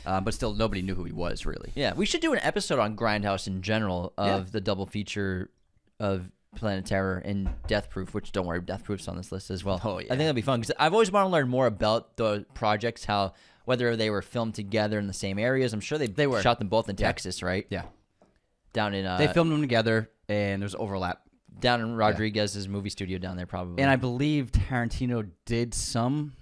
but still nobody knew who he was, really. Yeah, we should do an episode on Grindhouse in general of the double feature of Planet Terror and Death Proof, which, don't worry, Death Proof's on this list as well. Oh, yeah. I think that'd be fun, because I've always wanted to learn more about the projects, whether they were filmed together in the same areas. I'm sure they were. Shot them both in Texas, right? Yeah. Down in... they filmed them together, and there's overlap. Down in Rodriguez's movie studio down there, probably. And I believe Tarantino did some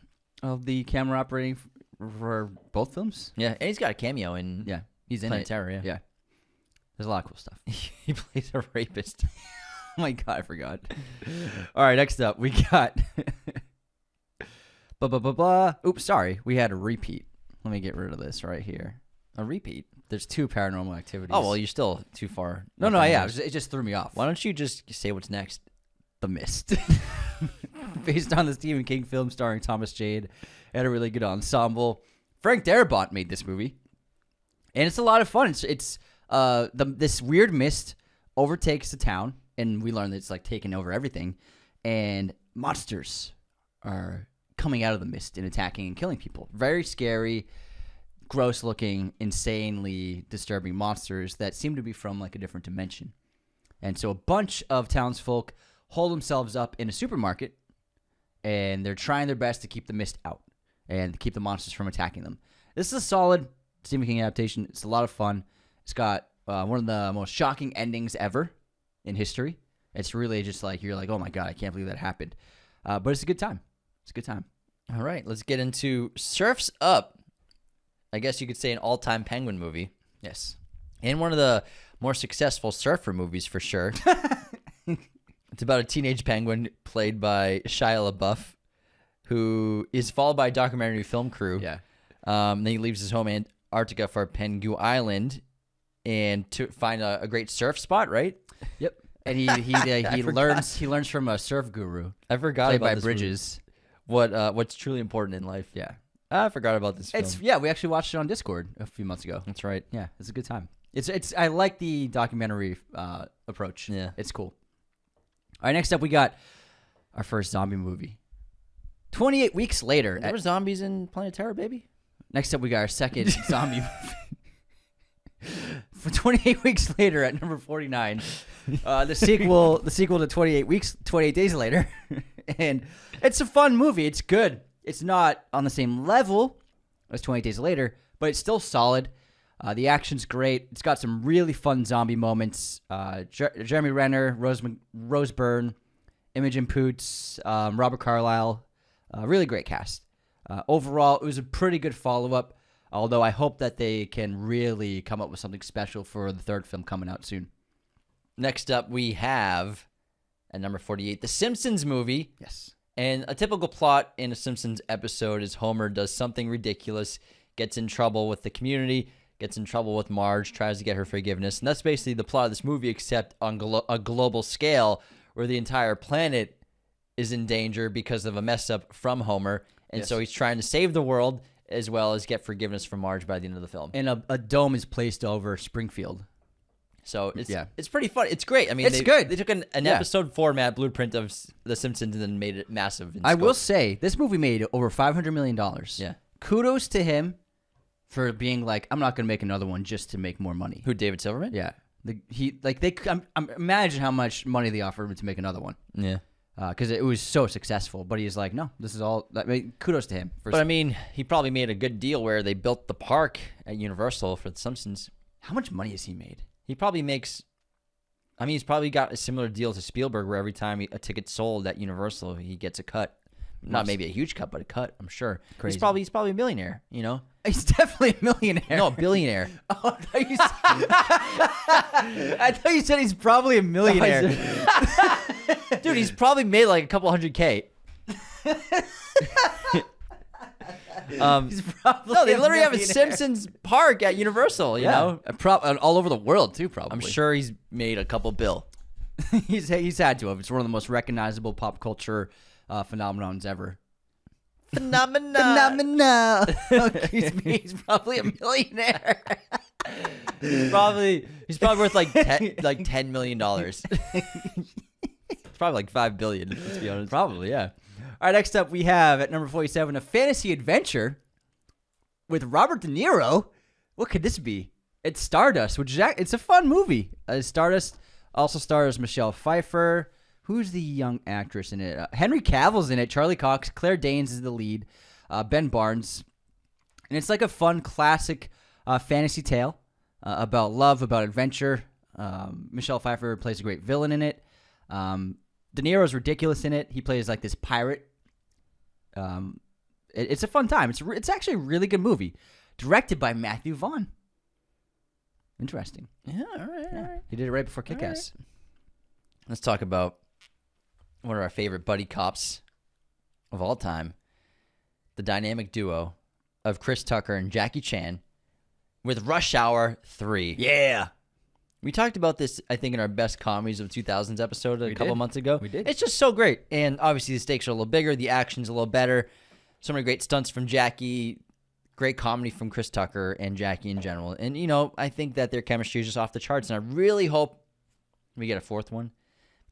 of the camera operating for both films. Yeah, and he's got a cameo in he's in Planet it. Terror, yeah. There's a lot of cool stuff. He plays a rapist. Oh my God, I forgot. All right, next up, we got... blah, blah, blah, blah. Oops, sorry. We had a repeat. Let me get rid of this right here. A repeat? There's 2 Paranormal Activities. Oh, well, you're still too far. No, it just threw me off. Why don't you just say what's next? The Mist. Based on the Stephen King film starring Thomas Jane. Had a really good ensemble. Frank Darabont made this movie. And it's a lot of fun. It's this weird mist overtakes the town, and we learn that it's like taking over everything. And monsters are coming out of the mist and attacking and killing people. Very scary, gross-looking, insanely disturbing monsters that seem to be from like a different dimension. And so a bunch of townsfolk hold themselves up in a supermarket, and they're trying their best to keep the mist out and keep the monsters from attacking them. This is a solid Stephen King adaptation. It's a lot of fun. It's got one of the most shocking endings ever in history. It's really just like, you're like, oh my God, I can't believe that happened. But it's a good time. It's a good time. All right, let's get into Surf's Up. I guess you could say an all-time Penguin movie. Yes. And one of the more successful surfer movies, for sure. It's about a teenage penguin played by Shia LaBeouf, who is followed by a documentary film crew. Yeah. Then he leaves his home Antarctica for Pengu Island and to find a great surf spot, right? Yep. And he learns from a surf guru. I forgot played about by this Bridges. Movie. What's truly important in life. Yeah. I forgot about this film. We actually watched it on Discord a few months ago. That's right. Yeah, it's a good time. I like the documentary approach. Yeah. It's cool. All right, next up we got our first zombie movie. 28 weeks later. There were zombies in Planet Terror, baby. Next up we got our second zombie movie. For 28 weeks later at number 49, the sequel to 28 Days Later. And it's a fun movie. It's good. It's not on the same level as 28 Days Later, but it's still solid. The action's great. It's got some really fun zombie moments. Jeremy Renner, Rose Byrne, Imogen Poots, Robert Carlyle. Really great cast. Overall, it was a pretty good follow-up, although I hope that they can really come up with something special for the third film coming out soon. Next up, we have, at number 48, The Simpsons Movie. Yes. And a typical plot in a Simpsons episode is Homer does something ridiculous, gets in trouble with the community, gets in trouble with Marge, tries to get her forgiveness. And that's basically the plot of this movie, except on a global scale where the entire planet is in danger because of a mess up from Homer. And so he's trying to save the world as well as get forgiveness from Marge by the end of the film. And a dome is placed over Springfield. So it's pretty fun. It's great. I mean, it's good. They took an episode format blueprint of The Simpsons and then made it massive. I will say, this movie made over $500 million. Yeah. Kudos to him for being like, I'm not going to make another one just to make more money. Who, David Silverman? Yeah. Imagine how much money they offered him to make another one. Yeah. Because it was so successful. But he's like, no, this is all. I mean, kudos to him. But I mean, he probably made a good deal where they built the park at Universal for The Simpsons. How much money has he made? He probably makes. I mean, he's probably got a similar deal to Spielberg, where every time a ticket's sold at Universal, he gets a cut. Not maybe a huge cut, but a cut. I'm sure. Crazy. He's probably a millionaire. You know. He's definitely a millionaire. No, a billionaire. Oh, I thought you said he's probably a millionaire. Dude, he's probably made like a couple $100K. He's probably no, they literally have a Simpsons park at Universal, you know? All over the world, too, probably. I'm sure he's made a couple bill. he's had to have. It's one of the most recognizable pop culture phenomenons ever. Phenomena. He's probably a millionaire. He's probably worth like $10 million. It's probably like $5 billion, let's be honest. Probably, yeah. All right, next up we have at number 47 a fantasy adventure with Robert De Niro. What could this be? It's Stardust, which is it's a fun movie. Stardust also stars Michelle Pfeiffer. Who's the young actress in it? Henry Cavill's in it. Charlie Cox. Claire Danes is the lead. Ben Barnes. And it's like a fun, classic fantasy tale about love, about adventure. Michelle Pfeiffer plays a great villain in it. De Niro's ridiculous in it. He plays like this pirate. It's a fun time. It's actually a really good movie. Directed by Matthew Vaughn. Interesting. Yeah, all right. He did it right before Kick-Ass. Right. Let's talk about one of our favorite buddy cops of all time. The dynamic duo of Chris Tucker and Jackie Chan with Rush Hour 3. Yeah. We talked about this, I think, in our Best Comedies of 2000s episode a couple months ago. We did. It's just so great. And obviously the stakes are a little bigger. The action's a little better. So many great stunts from Jackie. Great comedy from Chris Tucker and Jackie in general. And, you know, I think that their chemistry is just off the charts. And I really hope we get a fourth one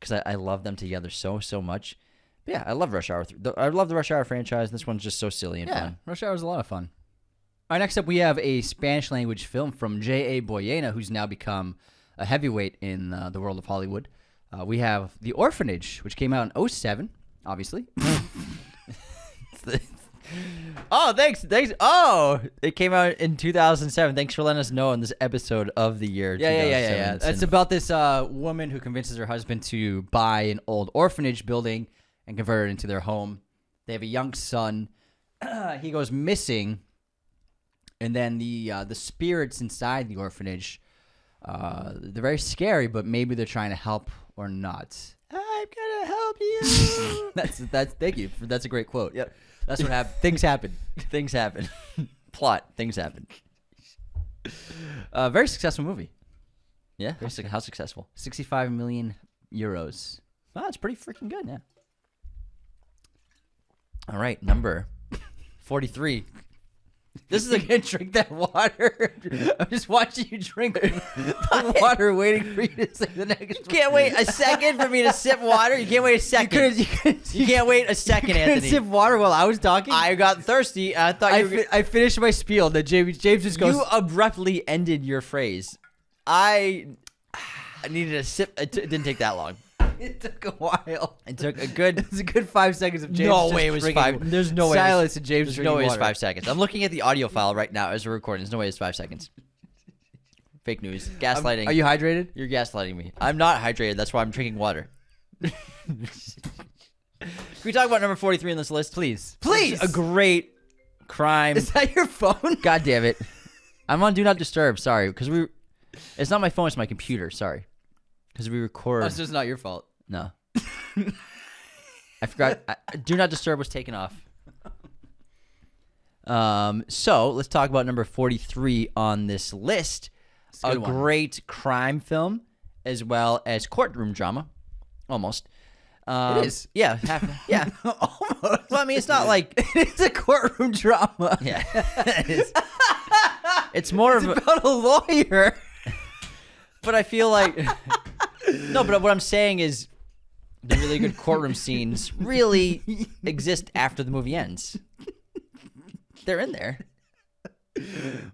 because I love them together so much. But yeah, I love Rush Hour. I love the Rush Hour franchise. This one's just so silly and fun. Rush Hour is a lot of fun. All right, next up we have a Spanish-language film from J.A. Boyena, who's now become a heavyweight in the world of Hollywood. We have The Orphanage, which came out in 2007, obviously. Oh, thanks. Oh, it came out in 2007. Thanks for letting us know in this episode of the year. Yeah. It's about this woman who convinces her husband to buy an old orphanage building and convert it into their home. They have a young son. He goes missing, and then the spirits inside the orphanage, they're very scary, but maybe they're trying to help or not. I'm gonna help you. That's thank you. That's a great quote. Yep. That's what happened. Things happen. Things happen. Plot. Things happen. Very successful movie. Yeah. How successful? 65 million euros. Wow, it's pretty freaking good. Yeah. All right, number 43. This is again, drink that water. I'm just watching you drink the water, waiting for you to say the next. You can't wait a second for me to sip water. You can't wait a second. You can't wait a second, Anthony. Sip water while I was talking. I got thirsty. I thought I finished my spiel. That James just goes. You abruptly ended your phrase. I needed a sip. It didn't take that long. It took a while. It took a good. It's a good 5 seconds of James. No way it was 5. There's no way. Silence and James. There's no way it's 5 seconds. I'm looking at the audio file right now as we're recording. There's no way it's 5 seconds. Fake news. Gaslighting. Are you hydrated? You're gaslighting me. I'm not hydrated. That's why I'm drinking water. Can we talk about number 43 on this list, please? Please. A great crime. Is that your phone? God damn it! I'm on Do Not Disturb. Sorry, because it's not my phone. It's my computer. Sorry. Because we record. Oh, it's just not your fault. No. I forgot. Do Not Disturb was taken off. So let's talk about number 43 on this list. A great crime film as well as courtroom drama. Almost. It is. Yeah. Yeah. Almost. Well, I mean, it's not like... It's a courtroom drama. Yeah. It is. It's more of about a lawyer. But I feel like... No, but what I'm saying is the really good courtroom scenes really exist after the movie ends. They're in there.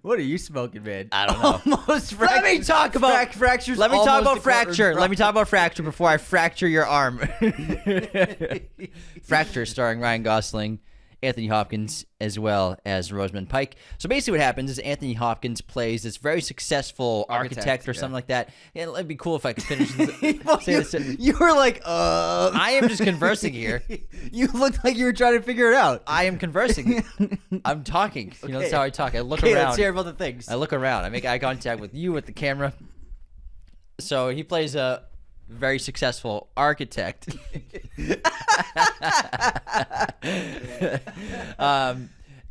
What are you smoking, man? I don't know. Almost Let me talk about fractures. Let me talk about almost a fracture. courtroom Let me talk about fracture before I fracture your arm. Fracture, starring Ryan Gosling, Anthony Hopkins, as well as Rosamund Pike. So basically what happens is Anthony Hopkins plays this very successful architect or something like that. Yeah, it'd be cool if I could finish this. You were like, I am just conversing here. You looked like you were trying to figure it out. I am conversing. I'm talking. You know, that's how I talk. I look Okay, around. let's hear about the things. I look around. I make eye contact with you, with the camera. So he plays a very successful architect.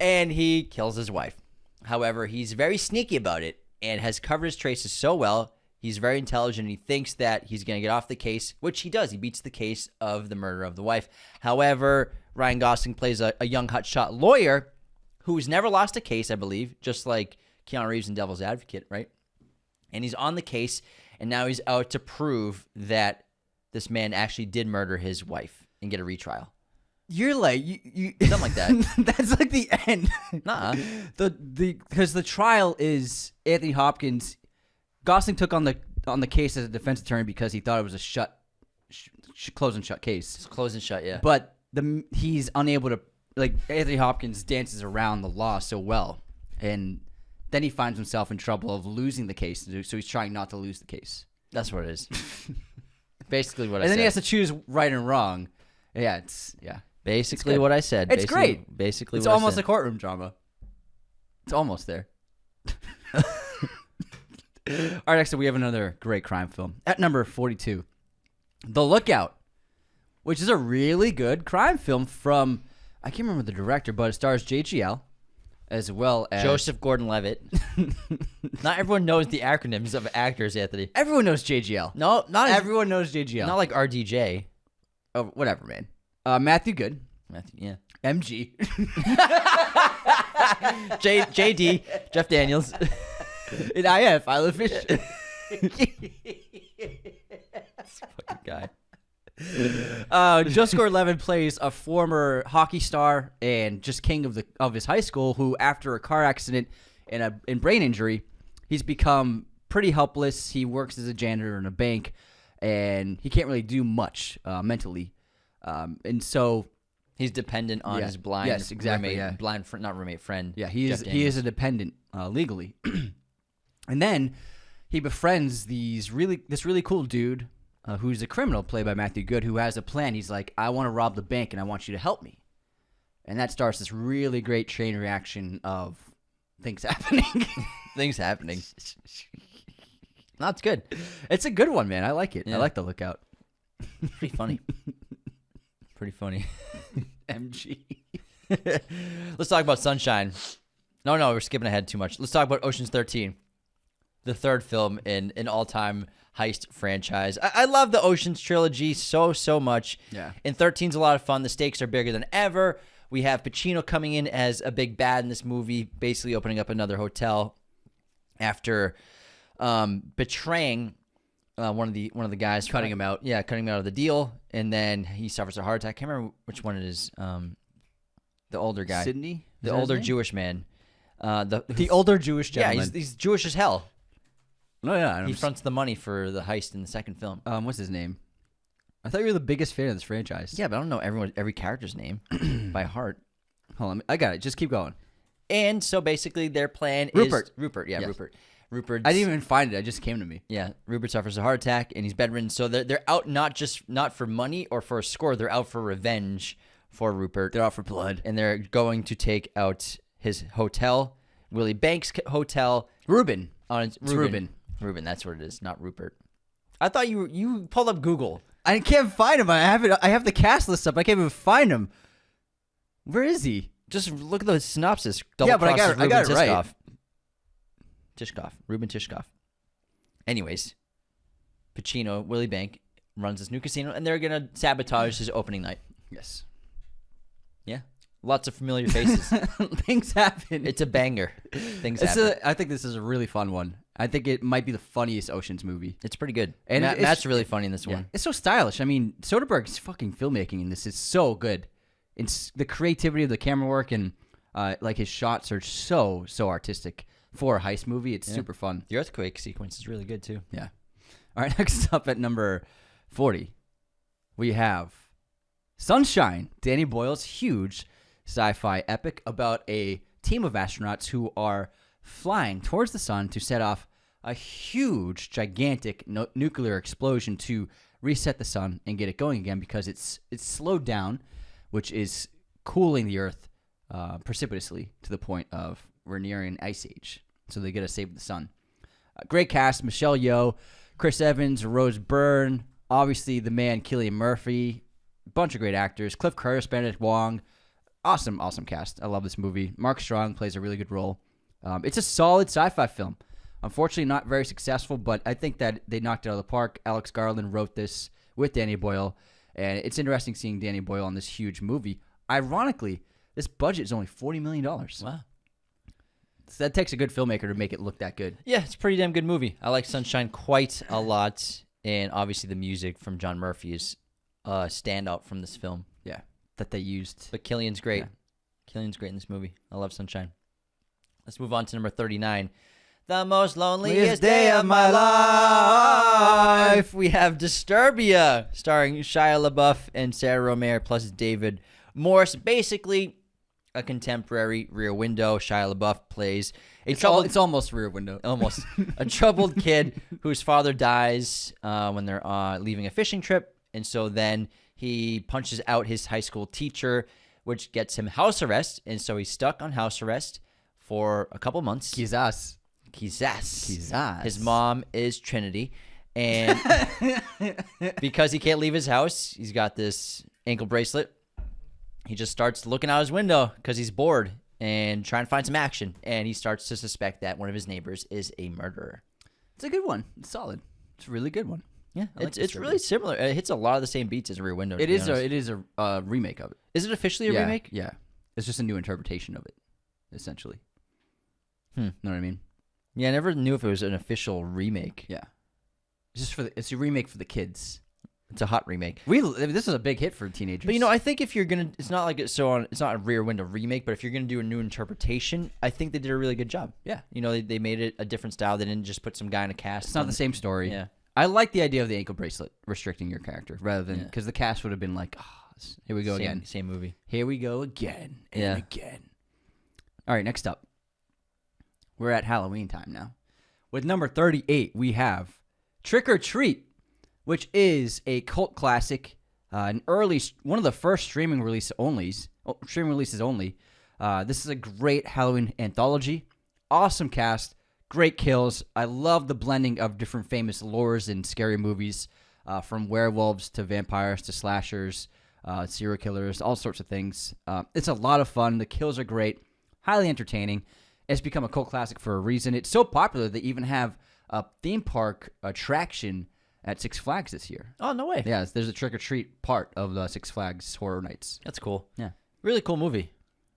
And he kills his wife. However, he's very sneaky about it and has covered his traces so well. He's very intelligent. And he thinks that he's going to get off the case, which he does. He beats the case of the murder of the wife. However, Ryan Gosling plays a young hotshot lawyer who's never lost a case, I believe, just like Keanu Reeves in Devil's Advocate, right? And he's on the case, and now he's out to prove that this man actually did murder his wife and get a retrial. You're like you Something like that. That's like the end. Nah. Because the trial is Anthony Hopkins. Gosling took on the case as a defense attorney because he thought it was a close and shut case. It's closed and shut, yeah. But he's unable to, like, Anthony Hopkins dances around the law so well, and then he finds himself in trouble of losing the case, so he's trying not to lose the case. That's what it is. Basically what I said. And then he has to choose right and wrong. Yeah, Basically what I said. It's great. Basically it's what almost I said. a courtroom drama. It's almost there. All right, next up we have another great crime film. At number 42, The Lookout, which is a really good crime film from, I can't remember the director, but it stars JGL as well as Joseph Gordon-Levitt. Not everyone knows the acronyms of actors, Anthony. Everyone knows JGL. No, not everyone knows JGL. Not like RDJ. Oh, whatever, man. Matthew Good. Yeah. MG. JD. Jeff Daniels. In IF, Isla Fish. This fucking guy. Joseph Gordon-Levitt plays a former hockey star and just king of his high school who, after a car accident and brain injury, he's become pretty helpless. He works as a janitor in a bank, and he can't really do much mentally. And so he's dependent on his blind friend. Yeah, he is a dependent legally. And then he befriends this really cool dude who's a criminal played by Matthew Good, who has a plan. He's like, I want to rob the bank and I want you to help me. And that starts this really great chain reaction of things happening. Things happening. That's good. It's a good one, man. I like it. Yeah. I like The Lookout. Pretty funny. Pretty funny. MG. Let's talk about Sunshine. No, we're skipping ahead too much. Let's talk about Ocean's 13, the third film in an all-time heist franchise. I love the Ocean's trilogy so much. Yeah. And 13's a lot of fun. The stakes are bigger than ever. We have Pacino coming in as a big bad in this movie, basically opening up another hotel after betraying one of the guys, cutting him out. Yeah, cutting him out of the deal, and then he suffers a heart attack. I can't remember which one it is. The older guy, Sydney, the older Jewish man, the older Jewish gentleman. Yeah, he's Jewish as hell. No, yeah, He fronts the money for the heist in the second film. What's his name? I thought you were the biggest fan of this franchise. Yeah, but I don't know every character's name by heart. Hold on, I got it. Just keep going. And so basically, their plan Rupert. is Rupert. Yeah, Yes. Rupert. Rupert. I didn't even find it. It just came to me. Yeah, Rupert suffers a heart attack and he's bedridden. So they're out not for money or for a score. They're out for revenge for Rupert. They're out for blood. And they're going to take out his hotel, Willie Banks' hotel. Reuben. It's Reuben. Reuben, that's what it is, not Rupert. I thought you pulled up Google. I can't find him. I have the cast list up. I can't even find him. Where is he? Just look at the synopsis. Yeah, but I got it right. Ruben Tishkoff. Anyways, Pacino, Willie Bank, runs this new casino, and they're going to sabotage his opening night. Yes. Yeah. Lots of familiar faces. Things happen. It's a banger. Things happen. I think this is a really fun one. I think it might be the funniest Ocean's movie. It's pretty good. And Matt's really funny in this one. It's so stylish. I mean, Soderbergh's fucking filmmaking in this is so good. It's the creativity of the camera work and like his shots are so artistic for a heist movie. It's super fun. The earthquake sequence is really good too. Yeah. All right, next up at number 40, we have Sunshine, Danny Boyle's huge sci-fi epic about a team of astronauts who are flying towards the sun to set off a huge, gigantic nuclear explosion to reset the sun and get it going again because it's slowed down, which is cooling the Earth precipitously to the point of we're nearing an ice age. So they got to save the sun. Great cast: Michelle Yeoh, Chris Evans, Rose Byrne, obviously the man Cillian Murphy, a bunch of great actors. Cliff Curtis, Benedict Wong. Awesome cast. I love this movie. Mark Strong plays a really good role. It's a solid sci-fi film. Unfortunately, not very successful, but I think that they knocked it out of the park. Alex Garland wrote this with Danny Boyle, and it's interesting seeing Danny Boyle on this huge movie. Ironically, this budget is only $40 million. Wow. So that takes a good filmmaker to make it look that good. Yeah, it's a pretty damn good movie. I like Sunshine quite a lot, and obviously the music from John Murphy is a standout from this film. Yeah, that they used. But Cillian's great. Yeah. Cillian's great in this movie. I love Sunshine. Let's move on to number 39. The most loneliest day of my life. We have Disturbia, starring Shia LaBeouf and Sarah Romero, plus David Morse. Basically, a contemporary Rear Window. Shia LaBeouf plays it's almost Rear Window. Almost. A troubled kid whose father dies when they're leaving a fishing trip. And so then he punches out his high school teacher, which gets him house arrest. And so he's stuck on house arrest for a couple months. Quizás. His mom is Trinity. And because he can't leave his house, he's got this ankle bracelet. He just starts looking out his window because he's bored and trying to find some action. And he starts to suspect that one of his neighbors is a murderer. It's a good one. It's solid. It's a really good one. Yeah, it's really similar. It hits a lot of the same beats as Rear Window. It is a remake of it. Is it officially a remake? Yeah. It's just a new interpretation of it, essentially. Know what I mean? Yeah, I never knew if it was an official remake. Yeah. It's a remake for the kids. It's a hot remake. This is a big hit for teenagers. But I think if you're gonna, it's not like it's not a Rear Window remake. But if you're gonna do a new interpretation, I think they did a really good job. Yeah, they made it a different style. They didn't just put some guy in a cast. It's not the same story. Yeah, I like the idea of the ankle bracelet restricting your character rather than because the cast would have been like, here we go again, same movie. Here we go again and again. All right, next up, we're at Halloween time now. With number 38, we have Trick or Treat, which is a cult classic, one of the first streaming releases only. This is a great Halloween anthology. Awesome cast, great kills. I love the blending of different famous lores in scary movies, from werewolves to vampires to slashers, serial killers, all sorts of things. It's a lot of fun. The kills are great, highly entertaining. It's become a cult classic for a reason. It's so popular they even have a theme park attraction at Six Flags this year. Oh, no way. Yeah, there's a trick-or-treat part of the Six Flags Horror Nights. That's cool. Yeah. Really cool movie.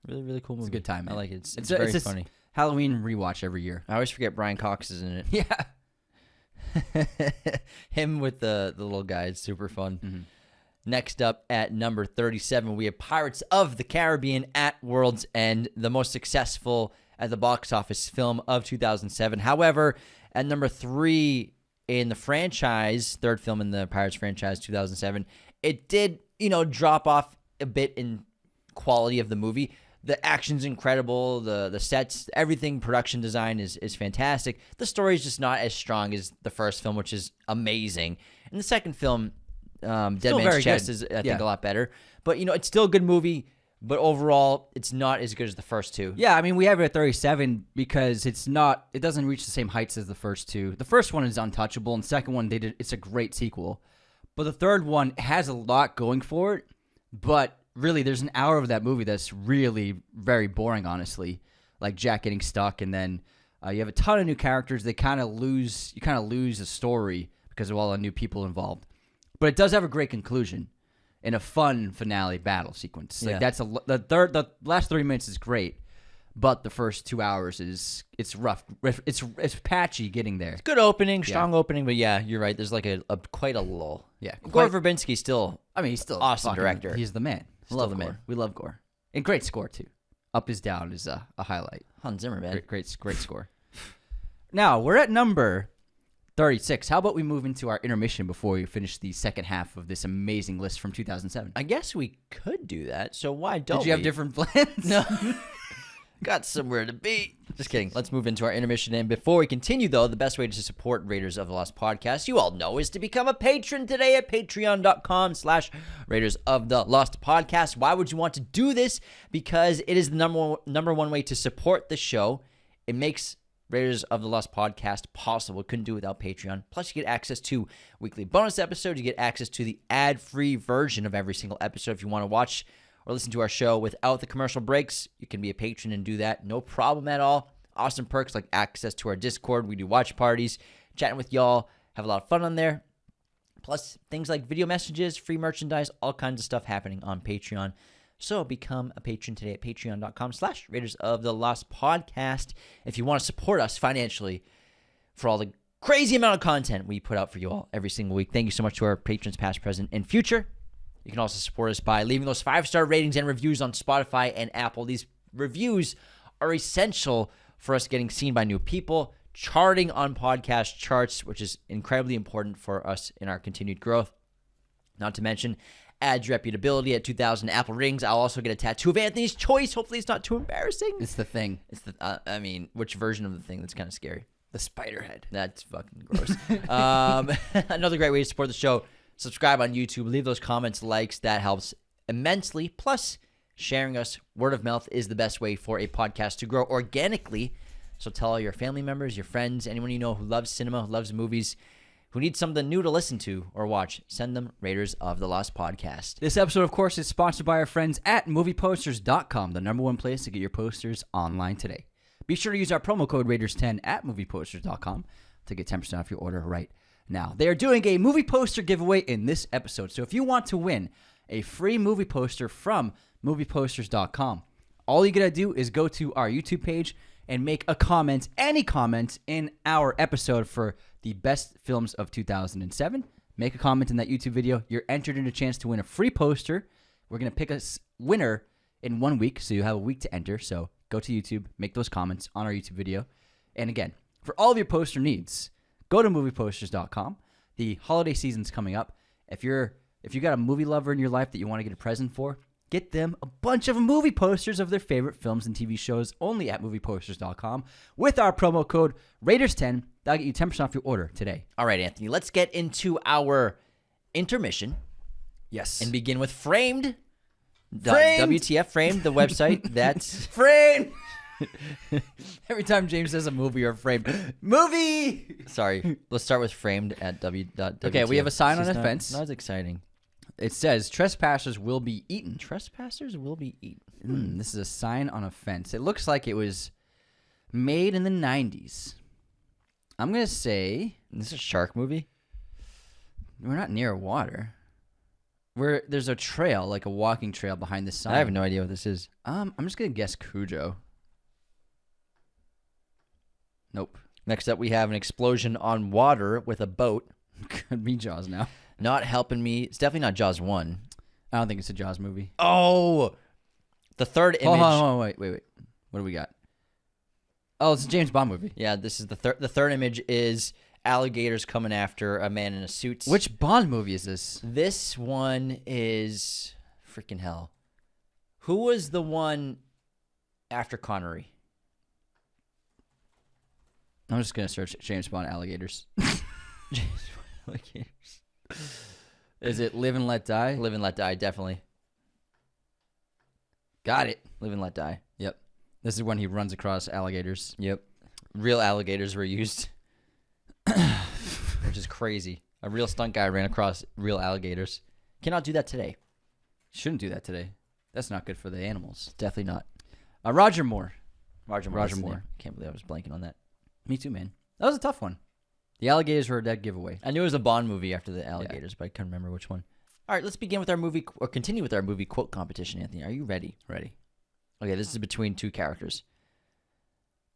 Really, really cool movie. It's a good time, man. I like it. It's very funny. Halloween rewatch every year. I always forget Brian Cox is in it. Yeah. Him with the little guy is super fun. Mm-hmm. Next up at number 37, we have Pirates of the Caribbean at World's End, the most successful at the box office film of 2007. However, at number 3 in the franchise, third film in the Pirates franchise, 2007, it did, drop off a bit in quality of the movie. The action's incredible, the sets, everything, production design is fantastic. The story is just not as strong as the first film, which is amazing. And the second film, Dead Man's Chest, is, I think, a lot better. But, it's still a good movie. But overall, it's not as good as the first two. Yeah, I mean, we have it at 37 because it doesn't reach the same heights as the first two. The first one is untouchable, and the second one, it's a great sequel. But the third one has a lot going for it, but really, there's an hour of that movie that's really very boring, honestly. Like Jack getting stuck, and then you have a ton of new characters. You kind of lose the story because of all the new people involved. But it does have a great conclusion and a fun finale battle sequence. Like the last 30 minutes is great, but the first 2 hours it's rough. It's patchy getting there. Good opening, strong opening, but yeah, you're right. There's like a quite a lull. Yeah, Gore Verbinski's still. I mean, he's still awesome director. He's the man. Love the man. We love Gore. And great score too. Up is Down is a highlight. Hans Zimmer, man. Great score. Now we're at number 36. How about we move into our intermission before we finish the second half of this amazing list from 2007? I guess we could do that. So why don't we? Did you have different plans? No. Got somewhere to be. Just kidding. Let's move into our intermission. And before we continue, though, the best way to support Raiders of the Lost Podcast, you all know, is to become a patron today at patreon.com/Raiders of the Lost Podcast. Why would you want to do this? Because it is the number one way to support the show. It makes Raiders of the Lost Podcast possible. Couldn't do it without Patreon. Plus, you get access to weekly bonus episodes. You get access to the ad-free version of every single episode. If you want to watch or listen to our show without the commercial breaks, you can be a patron and do that. No problem at all. Awesome perks like access to our Discord. We do watch parties, chatting with y'all, have a lot of fun on there. Plus, things like video messages, free merchandise, all kinds of stuff happening on Patreon. So become a patron today at patreon.com/Raiders of the Lost Podcast if you want to support us financially for all the crazy amount of content we put out for you all every single week. Thank you so much to our patrons past, present, and future. You can also support us by leaving those 5-star ratings and reviews on Spotify and Apple. These reviews are essential for us getting seen by new people, charting on podcast charts, which is incredibly important for us in our continued growth. Not to mention, adds reputability at 2,000 Apple ratings. I'll also get a tattoo of Anthony's choice. Hopefully it's not too embarrassing. It's the thing. It's the, which version of the thing? That's kind of scary. The spider head. That's fucking gross. Another great way to support the show, subscribe on YouTube, leave those comments, likes. That helps immensely. Plus, sharing us, word of mouth is the best way for a podcast to grow organically. So tell all your family members, your friends, anyone you know who loves cinema, who loves movies, who needs something new to listen to or watch, send them Raiders of the Lost Podcast. This episode, of course, is sponsored by our friends at movieposters.com, the #1 place to get your posters online today. Be sure to use our promo code Raiders10 at movieposters.com to get 10% off your order right now. They are doing a movie poster giveaway in this episode. So if you want to win a free movie poster from movieposters.com, all you got to do is go to our YouTube page and make a comment, any comment in our episode for the best films of 2007. Make a comment in that YouTube video. You're entered in a chance to win a free poster. We're going to pick a winner in 1 week, so you have a week to enter. So go to YouTube, make those comments on our YouTube video. And again, for all of your poster needs, go to movieposters.com. The holiday season's coming up. If you got a movie lover in your life that you want to get a present for, get them a bunch of movie posters of their favorite films and TV shows only at movieposters.com with our promo code Raiders10. That'll get you 10% off your order today. All right, Anthony, let's get into our intermission. Yes. And begin with Framed. Framed. WTF Framed, the website. That's Framed. Every time James says a movie or Framed. Movie! Sorry. Let's start with Framed at WTF. Okay, we have a sign on a fence. Not as exciting. It says, trespassers will be eaten. Trespassers will be eaten. This is a sign on a fence. It looks like it was made in the 90s. I'm going to say... This is a shark movie? We're not near water. There's a trail, like a walking trail behind this sign. I have no idea what this is. I'm just going to guess Cujo. Nope. Next up, we have an explosion on water with a boat. Could be Jaws now. Not helping me. It's definitely not Jaws 1. I don't think it's a Jaws movie. Oh! The third image. Oh, wait. What do we got? Oh, it's a James Bond movie. Yeah, this is the third image is alligators coming after a man in a suit. Which Bond movie is this? This one is freaking hell. Who was the one after Connery? I'm just going to search James Bond alligators. James Bond alligators. Is it Live and Let Die? Live and Let Die, definitely. Got it. Live and Let Die. Yep. This is when he runs across alligators. Yep. Real alligators were used. Which is crazy. A real stunt guy ran across real alligators. Cannot do that today. Shouldn't do that today. That's not good for the animals. Definitely not. Roger Moore. Roger Roger Moore. Moore. Can't believe I was blanking on that. Me too, man. That was a tough one. The alligators were a dead giveaway. I knew it was a Bond movie after the alligators, but I couldn't remember which one. All right, let's begin with our movie, or continue with our movie quote competition, Anthony. Are you ready? Ready. Okay, this is between two characters.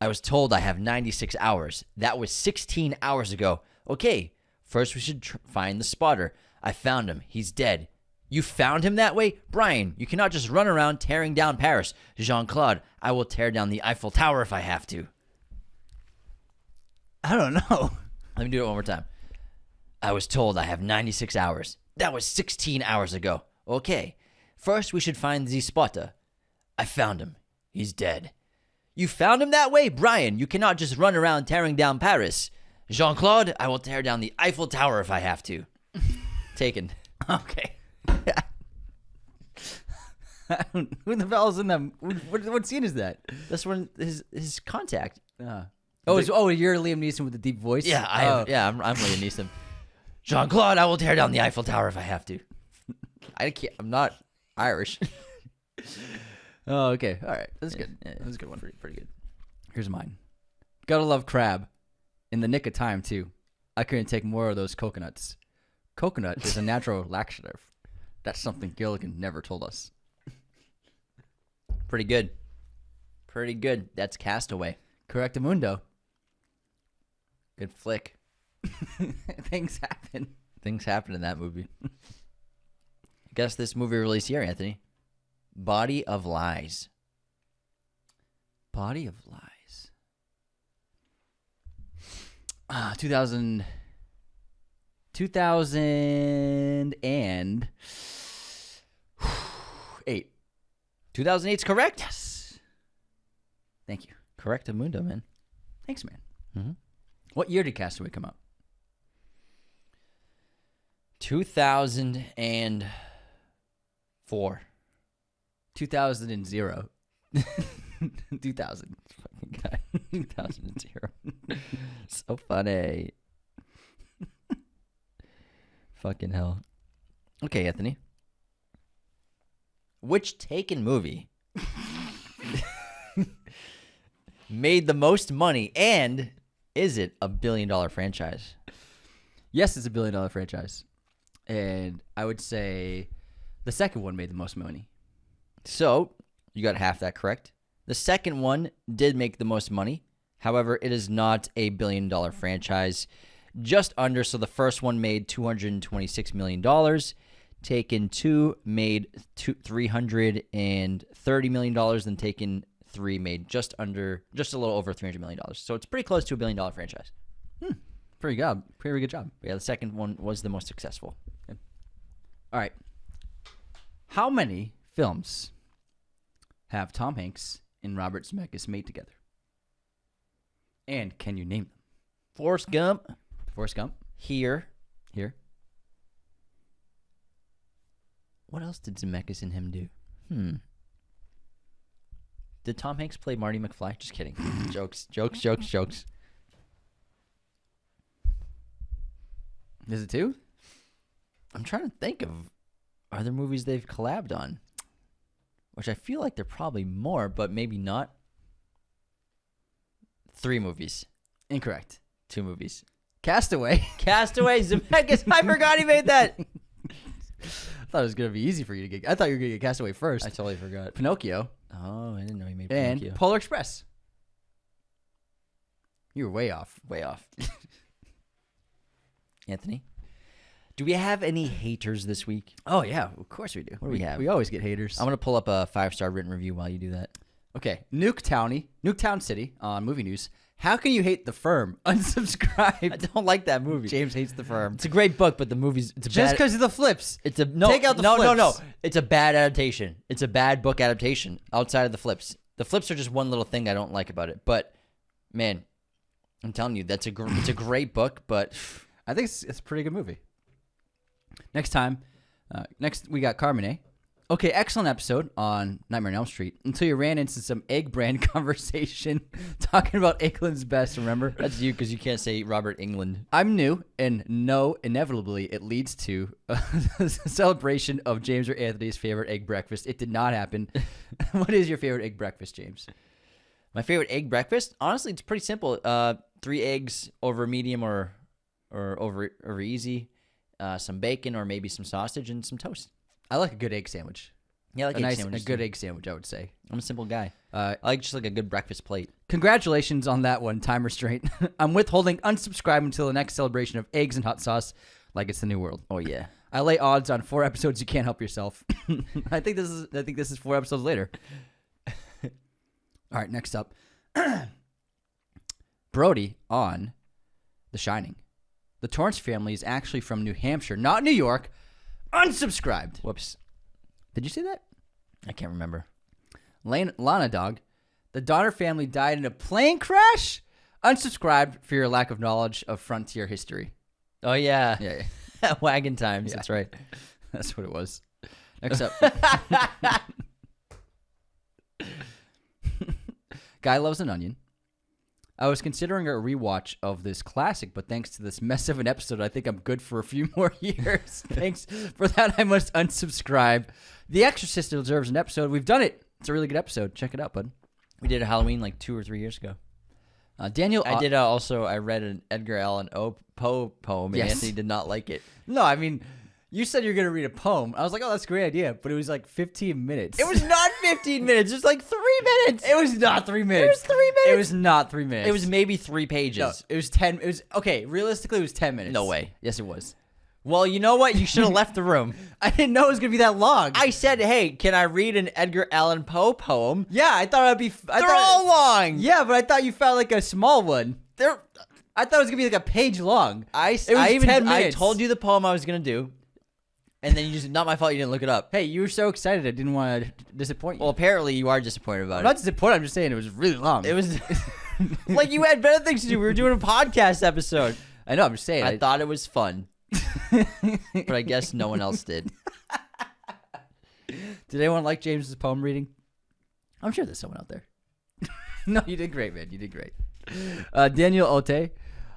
I was told I have 96 hours. That was 16 hours ago. Okay, first we should find the spotter. I found him. He's dead. You found him that way? Brian, you cannot just run around tearing down Paris. Jean-Claude, I will tear down the Eiffel Tower if I have to. I don't know. Let me do it one more time. I was told I have 96 hours. That was 16 hours ago. Okay, first we should find the spotter. I found him. He's dead. You found him that way? Brian, you cannot just run around tearing down Paris. Jean-Claude, I will tear down the Eiffel Tower if I have to. Taken. Okay. Who the hell is in them? What scene is that? That's when his contact. You're Liam Neeson with the deep voice? Yeah, I'm Liam Neeson. Jean-Claude, I will tear down the Eiffel Tower if I have to. I'm not Irish. Oh, okay. All right. That's good. Yeah, that's a good one. Pretty good. Here's mine. Gotta love crab. In the nick of time, too. I couldn't take more of those coconuts. Coconut is a natural laxative. That's something Gilligan never told us. Pretty good. Pretty good. That's Castaway. Correctamundo. Good flick. Things happen. Things happen in that movie. Guess this movie released here, Anthony. Body of Lies. Body of Lies. 2008. 2008's correct? Yes. Thank you. Correctamundo, man. Thanks, man. Mm-hmm. What year did Castaway come out? 2004. 2000. 2000. Fucking guy. 2000. So funny. Fucking hell. Okay, Anthony. Which Taken movie made the most money, and is it a billion-dollar franchise? Yes, it's a billion-dollar franchise. And I would say the second one made the most money. So, you got half that correct. The second one did make the most money. However, it is not a billion-dollar franchise. Just under, so the first one made $226 million. Taken 2 made $330 million. Then Taken 3 made just a little over $300 million. So it's pretty close to a billion-dollar franchise. Pretty good job. Yeah, the second one was the most successful. All right. How many films have Tom Hanks and Robert Zemeckis made together? And can you name them? Forrest Gump. Forrest Gump. Here. What else did Zemeckis and him do? Did Tom Hanks play Marty McFly? Just kidding. Jokes. Is it 2? I'm trying to think of other movies they've collabed on, which I feel like they're probably more, but maybe not. 3 movies. Incorrect. 2 movies. Castaway. Zemeckis. I forgot he made that. I thought it was going to be easy for you to get. I thought you were going to get Castaway first. I totally forgot. Pinocchio. Oh, I didn't know he made and Pinocchio. Polar Express. You were way off. Way off. Anthony, do we have any haters this week? Oh, yeah. Of course we do. What do we have? We always get haters. I'm going to pull up a 5-star written review while you do that. Okay. Nuketown City on Movie News. How can you hate The Firm? Unsubscribe. I don't like that movie. James hates The Firm. It's a great book, but the movie's just because of the flips. Take out the flips. No. It's a bad adaptation. It's a bad book adaptation outside of the flips. The flips are just one little thing I don't like about it. But man, I'm telling you, it's a great book. But I think it's a pretty good movie. Next we got Carmine Okay, excellent episode on Nightmare on Elm Street until you ran into some egg brand conversation talking about England's best, remember? That's you because you can't say Robert England. I'm new, and inevitably it leads to a celebration of James or Anthony's favorite egg breakfast. It did not happen. What is your favorite egg breakfast, James? My favorite egg breakfast? Honestly, it's pretty simple. 3 eggs over medium or over easy, some bacon or maybe some sausage and some toast. I like a good egg sandwich. Yeah, I like A good egg sandwich, I would say. I'm a simple guy. I like just like a good breakfast plate. Congratulations on that one, time restraint. I'm withholding unsubscribe until the next celebration of eggs and hot sauce, like it's the new world. Oh yeah. I lay odds on 4 episodes. You can't help yourself. I think this is 4 episodes later. All right, next up, Brody on The Shining. The Torrance family is actually from New Hampshire, not New York. Unsubscribed. Whoops. Did you see that? I can't remember. Lana Dog. The Donner family died in a plane crash. Unsubscribed for your lack of knowledge of frontier history. Oh yeah. Yeah. Wagon times. Yeah. That's right. That's what it was. Next up. Guy Loves an Onion. I was considering a rewatch of this classic, but thanks to this mess of an episode, I think I'm good for a few more years. Thanks for that. I must unsubscribe. The Exorcist deserves an episode. We've done it. It's a really good episode. Check it out, bud. We did a Halloween like 2 or 3 years ago. Daniel, I did also. I read an Edgar Allan Poe poem, and Yes. Anthony did not like it. No, I mean, you said you're going to read a poem. I was like, oh, that's a great idea. But it was like 15 minutes. It was not 15 minutes. It was like 3 minutes. It was not 3 minutes. It was 3 minutes. It was not 3 minutes. It was maybe 3 pages. No, it was 10. It was okay. Realistically, it was 10 minutes. No way. Yes, it was. Well, you know what? You should have left the room. I didn't know it was gonna be that long. I said, hey, can I read an Edgar Allan Poe poem? Yeah, I thought it'd be. They're all long. Yeah, but I thought you found like a small one. They're. I thought it was gonna be like a page long. It was 10 I minutes. told you the poem I was gonna do, and then you just not my fault. You didn't look it up. Hey, you were so excited. I didn't want to disappoint you. Well, apparently you are disappointed about I'm it. not disappointed. I'm just saying it was really long. It was like you had better things to do. We were doing a podcast episode. I know. I'm just saying. I thought it was fun, but I guess no one else did. Did anyone like James's poem reading? I'm sure there's someone out there. No, you did great, man. You did great. Daniel Ote.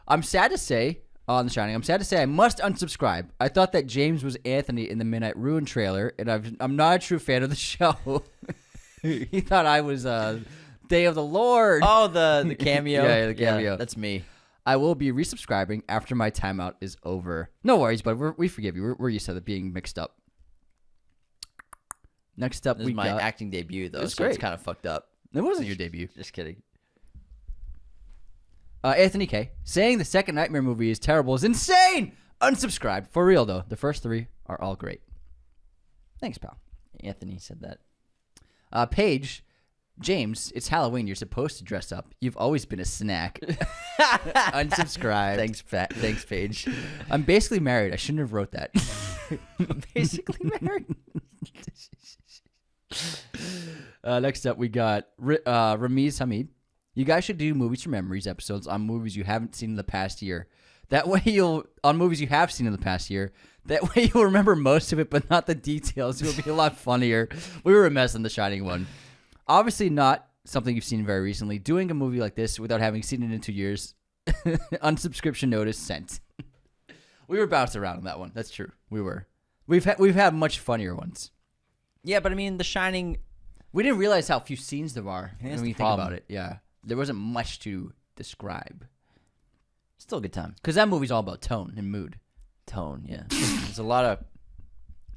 I'm sad to say, on The Shining, I must unsubscribe. I thought that James was Anthony in the Midnight Ruin trailer, and I'm not a true fan of the show. He thought I was Day of the Lord. Oh, the cameo. Yeah, the cameo. That's me. I will be resubscribing after my timeout is over. No worries, bud. We forgive you. We're used to it being mixed up. Next up, This we is my got... acting debut, though, It's so it's great. kind of fucked up. It wasn't your debut. Just kidding. Anthony K. Saying the second Nightmare movie is terrible is insane! Unsubscribed. For real, though. The first 3 are all great. Thanks, pal. Anthony said that. Paige, James, it's Halloween. You're supposed to dress up. You've always been a snack. Unsubscribed. Thanks, Paige. I'm basically married. I shouldn't have wrote that. Basically married. Next up, we got Ramiz Hamid. You guys should do Movies from Memories episodes on movies you haven't seen in the past year. That way on movies you have seen in the past year. That way you'll remember most of it, but not the details. It'll be a lot funnier. We were a mess on The Shining one. Obviously not something you've seen very recently. Doing a movie like this without having seen it in 2 years. Unsubscription notice sent. We were bounced around on that one. That's true. We were. We've had much funnier ones. Yeah, but I mean, The Shining. We didn't realize how few scenes there are when the you think problem. about it. Yeah. There wasn't much to describe. Still a good time. Because that movie's all about tone and mood. Tone, yeah. There's a lot of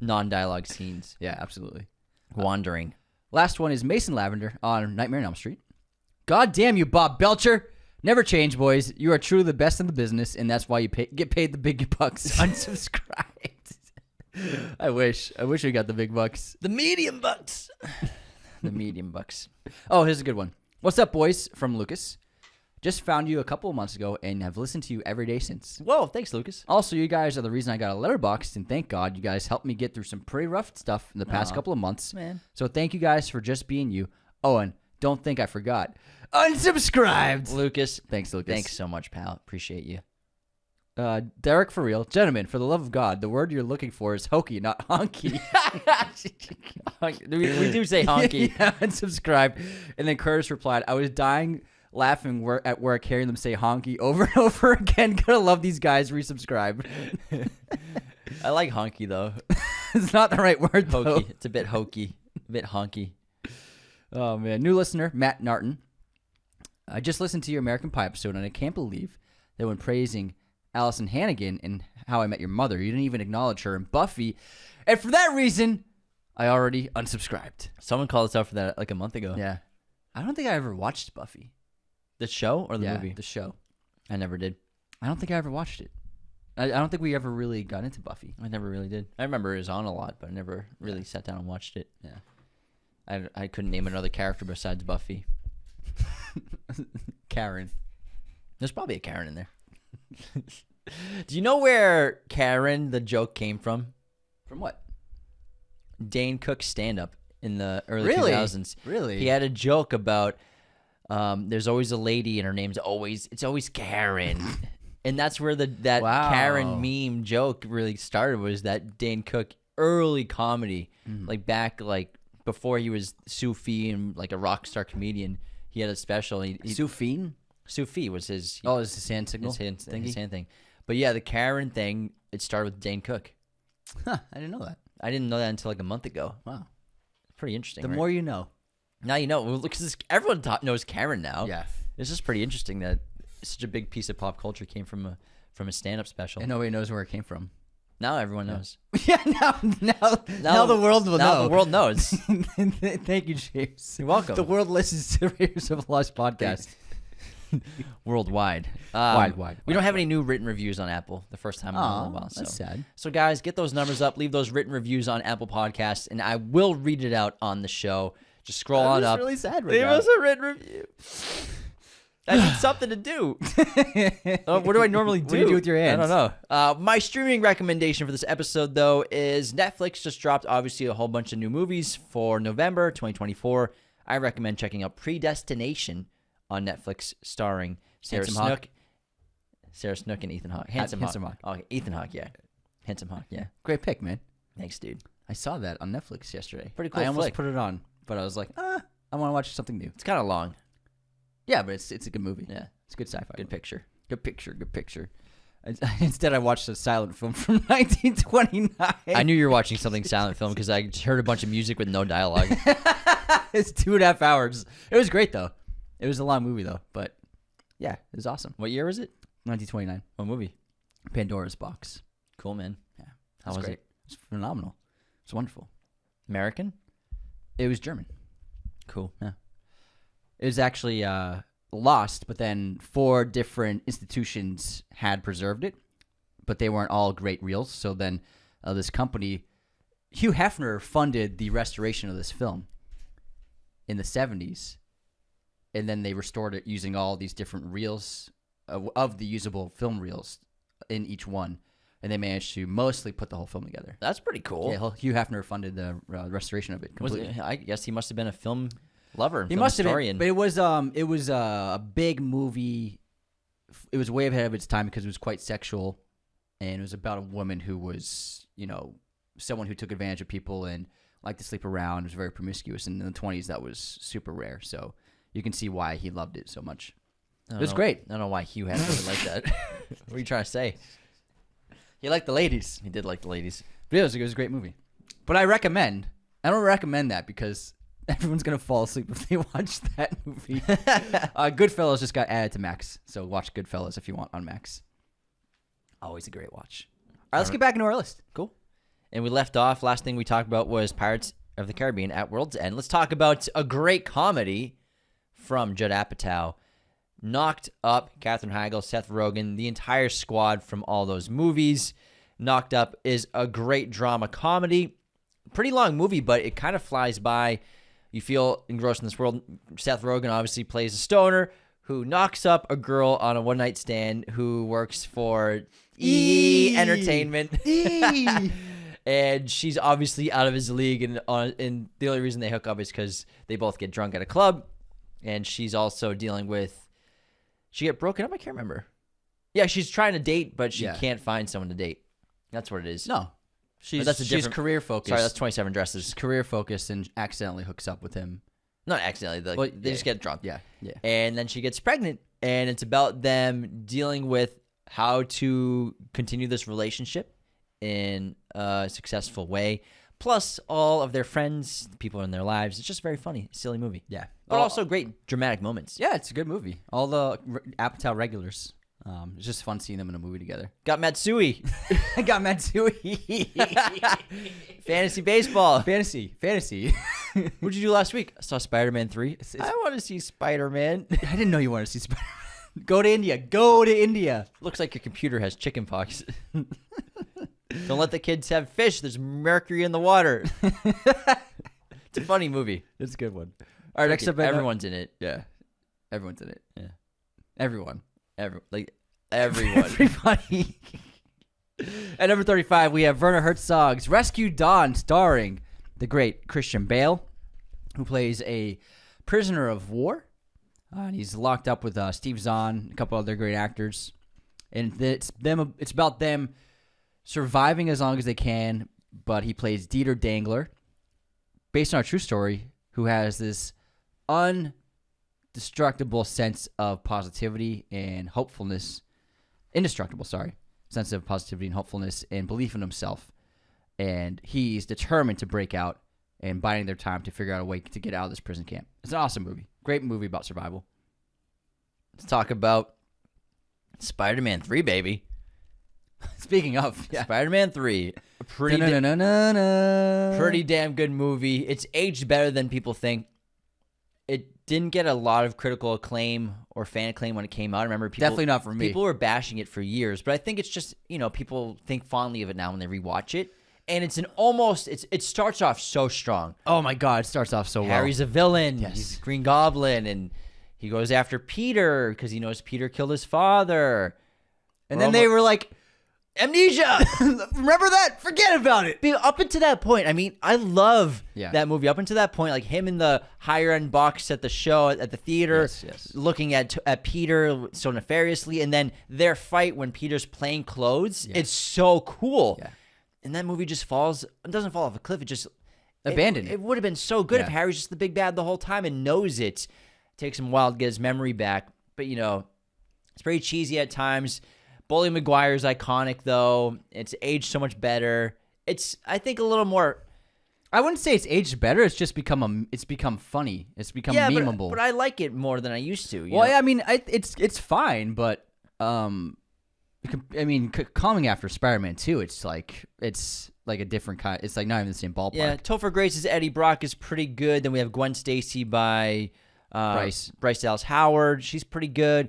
non-dialogue scenes. Yeah, absolutely. Wandering. Last one is Mason Lavender on Nightmare on Elm Street. God damn you, Bob Belcher. Never change, boys. You are truly the best in the business, and that's why you get paid the big bucks. Unsubscribed. I wish we got the big bucks. The medium bucks. The medium bucks. Oh, here's a good one. What's up, boys? From Lucas. Just found you a couple of months ago and have listened to you every day since. Whoa, thanks, Lucas. Also, you guys are the reason I got a letterboxd, and thank God you guys helped me get through some pretty rough stuff in the past couple of months. Man. So thank you guys for just being you. Oh, and don't think I forgot. Unsubscribed! Lucas. Thanks, Lucas. Thanks so much, pal. Appreciate you. Derek, for real. Gentlemen, for the love of God, the word you're looking for is hokey, not honky. we do say honky. Yeah, and subscribe. And then Curtis replied, I was dying laughing at work hearing them say honky over and over again. Gonna love these guys. Resubscribe. I like honky, though. It's not the right word, though. Hokey. It's a bit hokey. A bit honky. Oh, man. New listener, Matt Narton. I just listened to your American Pie episode, and I can't believe that when praising Allison Hannigan in How I Met Your Mother, you didn't even acknowledge her in Buffy. And for that reason, I already unsubscribed. Someone called us out for that like a month ago. Yeah. I don't think I ever watched Buffy. The show or the movie? The show. I never did. I don't think I ever watched it. I don't think we ever really got into Buffy. I never really did. I remember it was on a lot, but I never really sat down and watched it. Yeah. I couldn't name another character besides Buffy. Karen. There's probably a Karen in there. Do you know where Karen, the joke, came from? From what? Dane Cook's stand-up in the early 2000s. Really? He had a joke about there's always a lady and her name's always Karen. And that's where that Karen meme joke really started, was that Dane Cook early comedy, like back before he was Sufi and like a rock star comedian. He had a special. Sufine? Sufi was his. Oh, it's his hand signal? His hand thing. But yeah, the Karen thing, it started with Dane Cook. Huh, I didn't know that. I didn't know that until like a month ago. Wow. Pretty interesting. The more you know. Now you know. Well, because everyone knows Karen now. Yeah. It's just pretty interesting that such a big piece of pop culture came from a stand-up special. And nobody knows where it came from. Now everyone knows. Yeah, now the world will know. Now the world knows. Thank you, James. You're welcome. The world listens to Raiders of the Lost podcast. Worldwide. Wide. We don't have any new written reviews on Apple. The first time in a little while. That's sad. So guys, get those numbers up. Leave those written reviews on Apple Podcasts, and I will read it out on the show. Just scroll on up. It's really sad right Leave now. us a written review. I need something to do. What do I normally do? What do you do with your hands? I don't know. My streaming recommendation for this episode, though, is Netflix just dropped, obviously, a whole bunch of new movies for November 2024. I recommend checking out Predestination on Netflix, starring Sarah Snook and Ethan Hawke. Handsome Hawke. Okay, Ethan Hawke, yeah. Handsome Hawke, yeah. Great pick, man. Thanks, dude. I saw that on Netflix yesterday. Pretty cool I almost flick. put it on, but I was like, I want to watch something new. It's kind of long. Yeah, but it's a good movie. Yeah. It's a good sci-fi. Good picture. Good picture. Instead, I watched a silent film from 1929. I knew you were watching something silent film because I heard a bunch of music with no dialogue. It's 2.5 hours. It was great, though. It was a long movie, though. But, yeah, it was awesome. What year was it? 1929. What movie? Pandora's Box. Cool, man. Yeah. How was great. it? It was phenomenal. It was wonderful. American? It was German. Cool. Yeah. It was actually lost, but then 4 different institutions had preserved it, but they weren't all great reels. So then this company, Hugh Hefner, funded the restoration of this film in the 70s, and then they restored it using all these different reels of the usable film reels in each one, and they managed to mostly put the whole film together. That's pretty cool. Yeah, Hugh Hefner funded the restoration of it completely. I guess he must have been a film lover. He must have been, but it was a big movie. It was way ahead of its time because it was quite sexual, and it was about a woman who was, someone who took advantage of people and liked to sleep around. It was very promiscuous, and in the 20s that was super rare. So you can see why he loved it so much. It was great. I don't know why Hugh had to like that. What are you trying to say? He liked the ladies. He did like the ladies. But it was a great movie. But I don't recommend that because everyone's going to fall asleep if they watch that movie. Goodfellas just got added to Max, so watch Goodfellas if you want on Max. Always a great watch. All right, let's get back into our list. Cool. And we left off, last thing we talked about was Pirates of the Caribbean at World's End. Let's talk about a great comedy from Judd Apatow. Knocked Up, Katherine Heigl, Seth Rogen, the entire squad from all those movies. Knocked Up is a great drama comedy. Pretty long movie, but it kind of flies by. You feel engrossed in this world. Seth Rogen obviously plays a stoner who knocks up a girl on a one-night stand who works for Entertainment. And she's obviously out of his league, and the only reason they hook up is because they both get drunk at a club, and she's also dealing with... She get broken up? I can't remember. Yeah, she's trying to date, but she Yeah. can't find someone to date. That's what it is. No. She's that's a different career focused. Sorry, that's 27 Dresses. She's career focused and accidentally hooks up with him. Not accidentally. Well, they just get drunk. Yeah. And then she gets pregnant, and it's about them dealing with how to continue this relationship in a successful way. Plus, all of their friends, people in their lives. It's just a very funny, silly movie. Yeah. But also great dramatic moments. Yeah, it's a good movie. All the Apatow regulars. It's just fun seeing them in a movie together. Got Matsui. I got Matsui. Fantasy baseball. Fantasy. What'd you do last week? I saw Spider-Man 3. I want to see Spider-Man. I didn't know you wanted to see Spider-Man. Go to India. Looks like your computer has chicken pox. Don't let the kids have fish. There's mercury in the water. It's a funny movie. It's a good one. All right, next up. Everyone's in it. Yeah. Everyone's in it. Yeah. Everyone. Everyone. Everybody. At number 35, we have Werner Herzog's Rescue Dawn, starring the great Christian Bale, who plays a prisoner of war. And he's locked up with Steve Zahn, a couple other great actors. And it's about them surviving as long as they can, but he plays Dieter Dangler, based on a true story, who has this indestructible sense of positivity and hopefulness. Sense of positivity and hopefulness and belief in himself. And he's determined to break out and biding their time to figure out a way to get out of this prison camp. It's an awesome movie. Great movie about survival. Let's talk about Spider-Man 3, baby. Speaking of, Spider-Man 3. Pretty damn good movie. It's aged better than people think. It didn't get a lot of critical acclaim or fan acclaim when it came out. I remember people, definitely not for me. People were bashing it for years, but I think it's just, people think fondly of it now when they rewatch it. And it starts off so strong. Oh my God, it starts off so well. Harry's a villain. Yes. He's Green Goblin, and he goes after Peter because he knows Peter killed his father. And then they were like, amnesia. Remember that? Forget about it. Up until that point, I mean, I love Yeah. that movie. Up until that point, like him in the higher end box at the show at the theater, Yes. looking at Peter so nefariously, and then their fight when Peter's playing clothes. Yeah. It's so cool. Yeah. And that movie just doesn't fall off a cliff. It just Abandoned it. It would have been so good if Yeah. Harry's just the big bad the whole time and knows it. Takes him a while to get his memory back, but it's very cheesy at times. Bully Maguire's iconic, though. It's aged so much better. It's, I think, a little more. I wouldn't say it's aged better. It's just become funny. It's become memeable. But I like it more than I used to. Well, yeah, I mean, it's fine, but coming after Spider-Man 2, it's like a different kind. It's like not even the same ballpark. Yeah, Topher Grace's Eddie Brock is pretty good. Then we have Gwen Stacy by Bryce Dallas Howard. She's pretty good.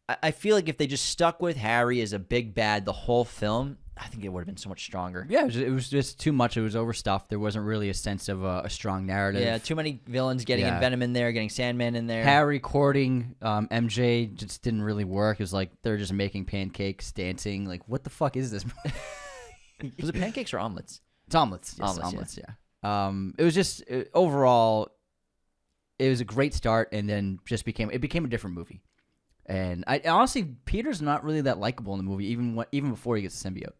I feel like if they just stuck with Harry as a big bad the whole film, I think it would have been so much stronger. Yeah, it was just too much. It was overstuffed. There wasn't really a sense of a strong narrative. Yeah, too many villains getting Venom in there, getting Sandman in there. Harry courting MJ just didn't really work. It was like they're just making pancakes, dancing. Like, what the fuck is this? Was it pancakes or omelets? It's omelets. Yes, Omelets, yeah. It was just overall, it was a great start, and then just became a different movie. And I honestly, Peter's not really that likable in the movie, even before he gets the symbiote.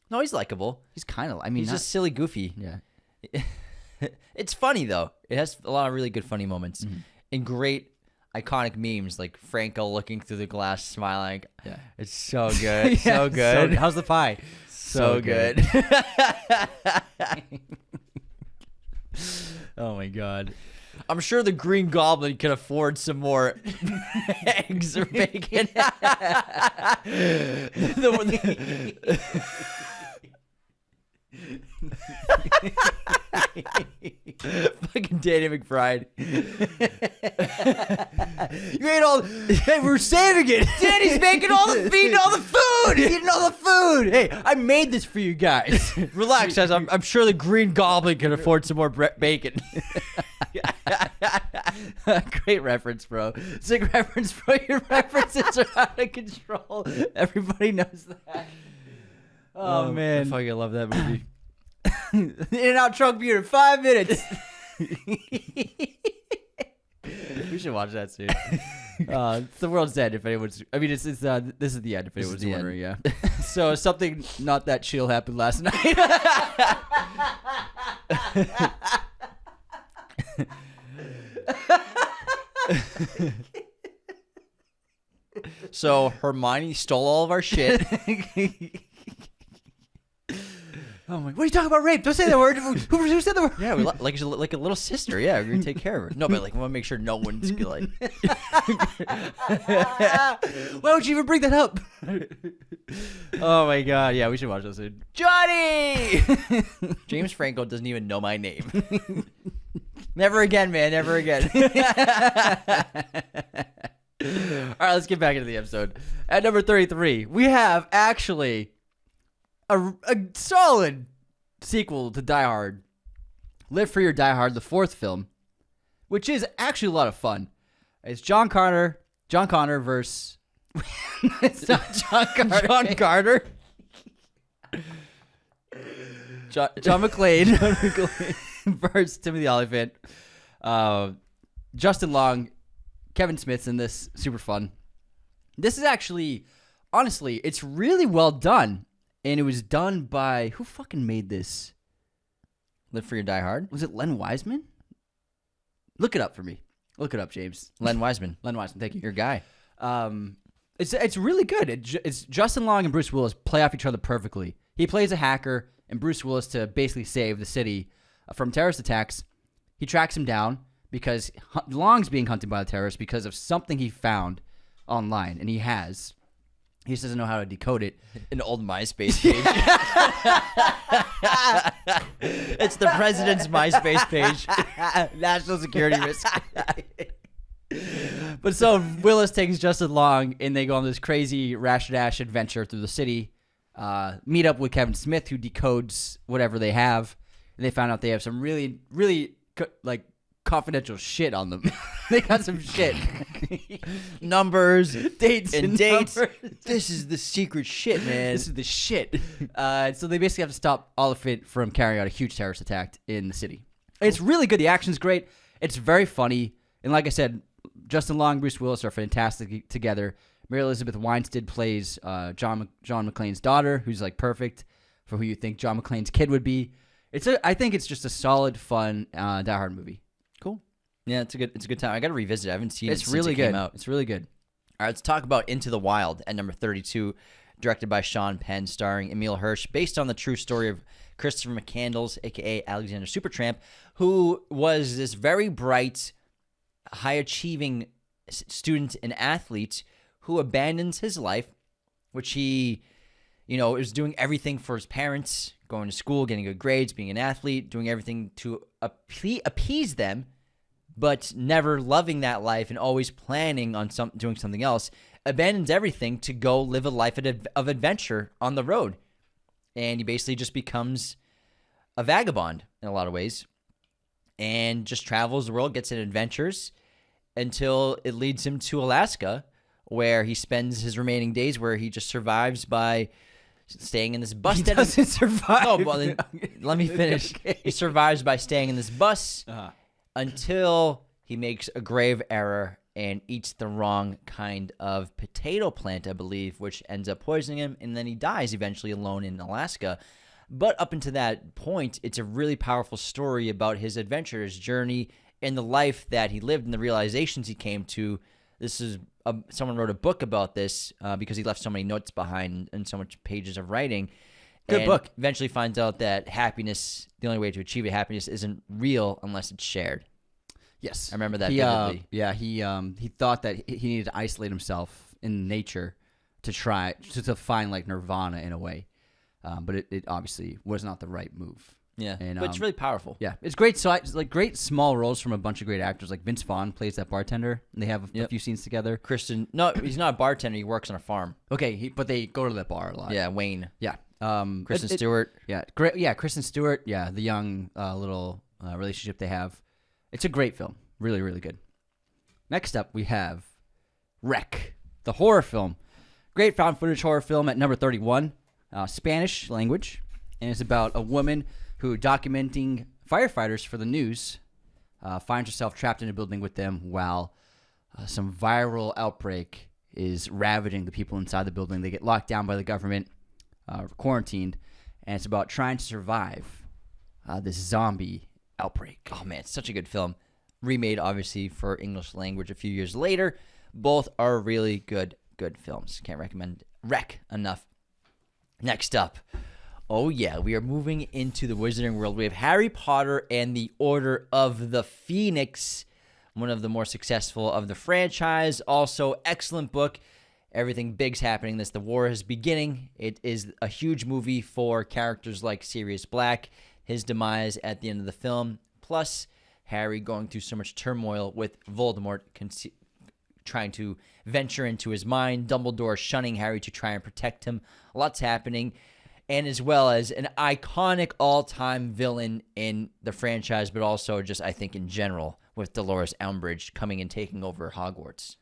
No, he's likable. He's kind of. He's just silly, goofy. Yeah. It's funny though. It has a lot of really good funny moments and great iconic memes like Franco looking through the glass, smiling. Yeah, it's so good. So good. How's the pie? So good. Oh my God. I'm sure the Green Goblin can afford some more eggs or bacon. Fucking Danny McBride. You ate all. Hey, we're saving it. Danny's making feeding all the food. Eating all the food. Hey, I made this for you guys. Relax, guys. I'm sure the Green Goblin can afford some more bacon. Great reference, bro. It's a reference, bro. Your references are out of control. Everybody knows that. Oh man, I fucking love that movie. In-N-Out Truck Beer in 5 minutes. We should watch that soon. It's the world's end. If anyone's, I mean, this is the end. If anyone's wondering, yeah. So something not that chill happened last night. So Hermione stole all of our shit. Oh my! What are you talking about? Rape? Don't say that word. Who said the word? Yeah, we like a little sister. Yeah, we're gonna take care of her. No, but like we want to make sure no one's like. Why would you even bring that up? Oh my god! Yeah, we should watch this soon. Johnny. James Franco doesn't even know my name. Never again, man. Never again. All right, let's get back into the episode. At number 33, we have actually a solid sequel to Die Hard. Live Free or Die Hard, the fourth film, which is actually a lot of fun. It's John Connor versus... It's not John Carter. John Carter. John McClane versus Timothy Olyphant. Justin Long, Kevin Smith's in this. Super fun. This is actually, honestly, it's really well done. And it was done by, who fucking made this? Live Free or Die Hard? Was it Len Wiseman? Look it up for me. Look it up, James. Len Wiseman. Len Wiseman, thank you. Your guy. It's really good. It's Justin Long and Bruce Willis play off each other perfectly. He plays a hacker, and Bruce Willis, to basically save the city from terrorist attacks, he tracks him down because Long's being hunted by the terrorists because of something he found online, and he just doesn't know how to decode it. An old MySpace page. It's the president's MySpace page. National security risk. But so Willis takes Justin Long, and they go on this crazy rash-dash adventure through the city. Meet up with Kevin Smith, who decodes whatever they have. And they found out they have some really, really confidential shit on them. They got some shit. Numbers, dates. This is the secret shit, man. This is the shit. So they basically have to stop Oliphant from carrying out a huge terrorist attack in the city. It's really good. The action's great. It's very funny. And like I said, Justin Long and Bruce Willis are fantastic together. Mary Elizabeth Winstead plays John McClane's daughter, who's like perfect for who you think John McClane's kid would be. I think it's just a solid, fun Die Hard movie. Cool. Yeah, it's a good time. I got to revisit it. I haven't seen it since really it good. came out. It's really good. All right, let's talk about Into the Wild at number 32, directed by Sean Penn, starring Emile Hirsch, based on the true story of Christopher McCandless, a.k.a. Alexander Supertramp, who was this very bright, high-achieving student and athlete who abandons his life, which he, is doing everything for his parents, going to school, getting good grades, being an athlete, doing everything to appease them, but never loving that life and always planning on doing something else, abandons everything to go live a life of adventure on the road. And he basically just becomes a vagabond in a lot of ways and just travels the world, gets in adventures until it leads him to Alaska, where he spends his remaining days, where he just survives by staying in this bus. He doesn't survive. No, well, then, let me finish. Okay. He survives by staying in this bus until he makes a grave error and eats the wrong kind of potato plant, I believe, which ends up poisoning him, and then he dies eventually alone in Alaska. But up until that point, it's a really powerful story about his adventure, his journey, and the life that he lived and the realizations he came to. This is someone wrote a book about this because he left so many notes behind and so much pages of writing. Good book. Eventually finds out that happiness, the only way to achieve it, happiness isn't real unless it's shared. Yes. I remember that vividly. He thought that he needed to isolate himself in nature to try to find like nirvana in a way. But it obviously was not the right move. Yeah, and, but it's really powerful. Yeah, it's great. So great small roles from a bunch of great actors. Like Vince Vaughn plays that bartender, and they have a few scenes together. No, he's not a bartender. He works on a farm. Okay, but they go to that bar a lot. Yeah, Wayne. Yeah, Kristen Stewart. Yeah, great. Yeah, Kristen Stewart. Yeah, the young little relationship they have. It's a great film. Really, really good. Next up, we have Wreck, the horror film. Great found footage horror film at number 31, Spanish language, and it's about a woman who, documenting firefighters for the news, finds herself trapped in a building with them while some viral outbreak is ravaging the people inside the building. They get locked down by the government, quarantined, and it's about trying to survive this zombie outbreak. Oh man, it's such a good film. Remade obviously for English language a few years later. Both are really good films. Can't recommend enough. Next up, oh yeah, we are moving into the Wizarding world. We have Harry Potter and the Order of the Phoenix, one of the more successful of the franchise. Also, excellent book. Everything big's happening. The war is beginning. It is a huge movie for characters like Sirius Black, his demise at the end of the film, plus Harry going through so much turmoil with Voldemort trying to venture into his mind, Dumbledore shunning Harry to try and protect him. Lots happening. And as well as an iconic all-time villain in the franchise, but also just, I think, in general, with Dolores Umbridge coming and taking over Hogwarts.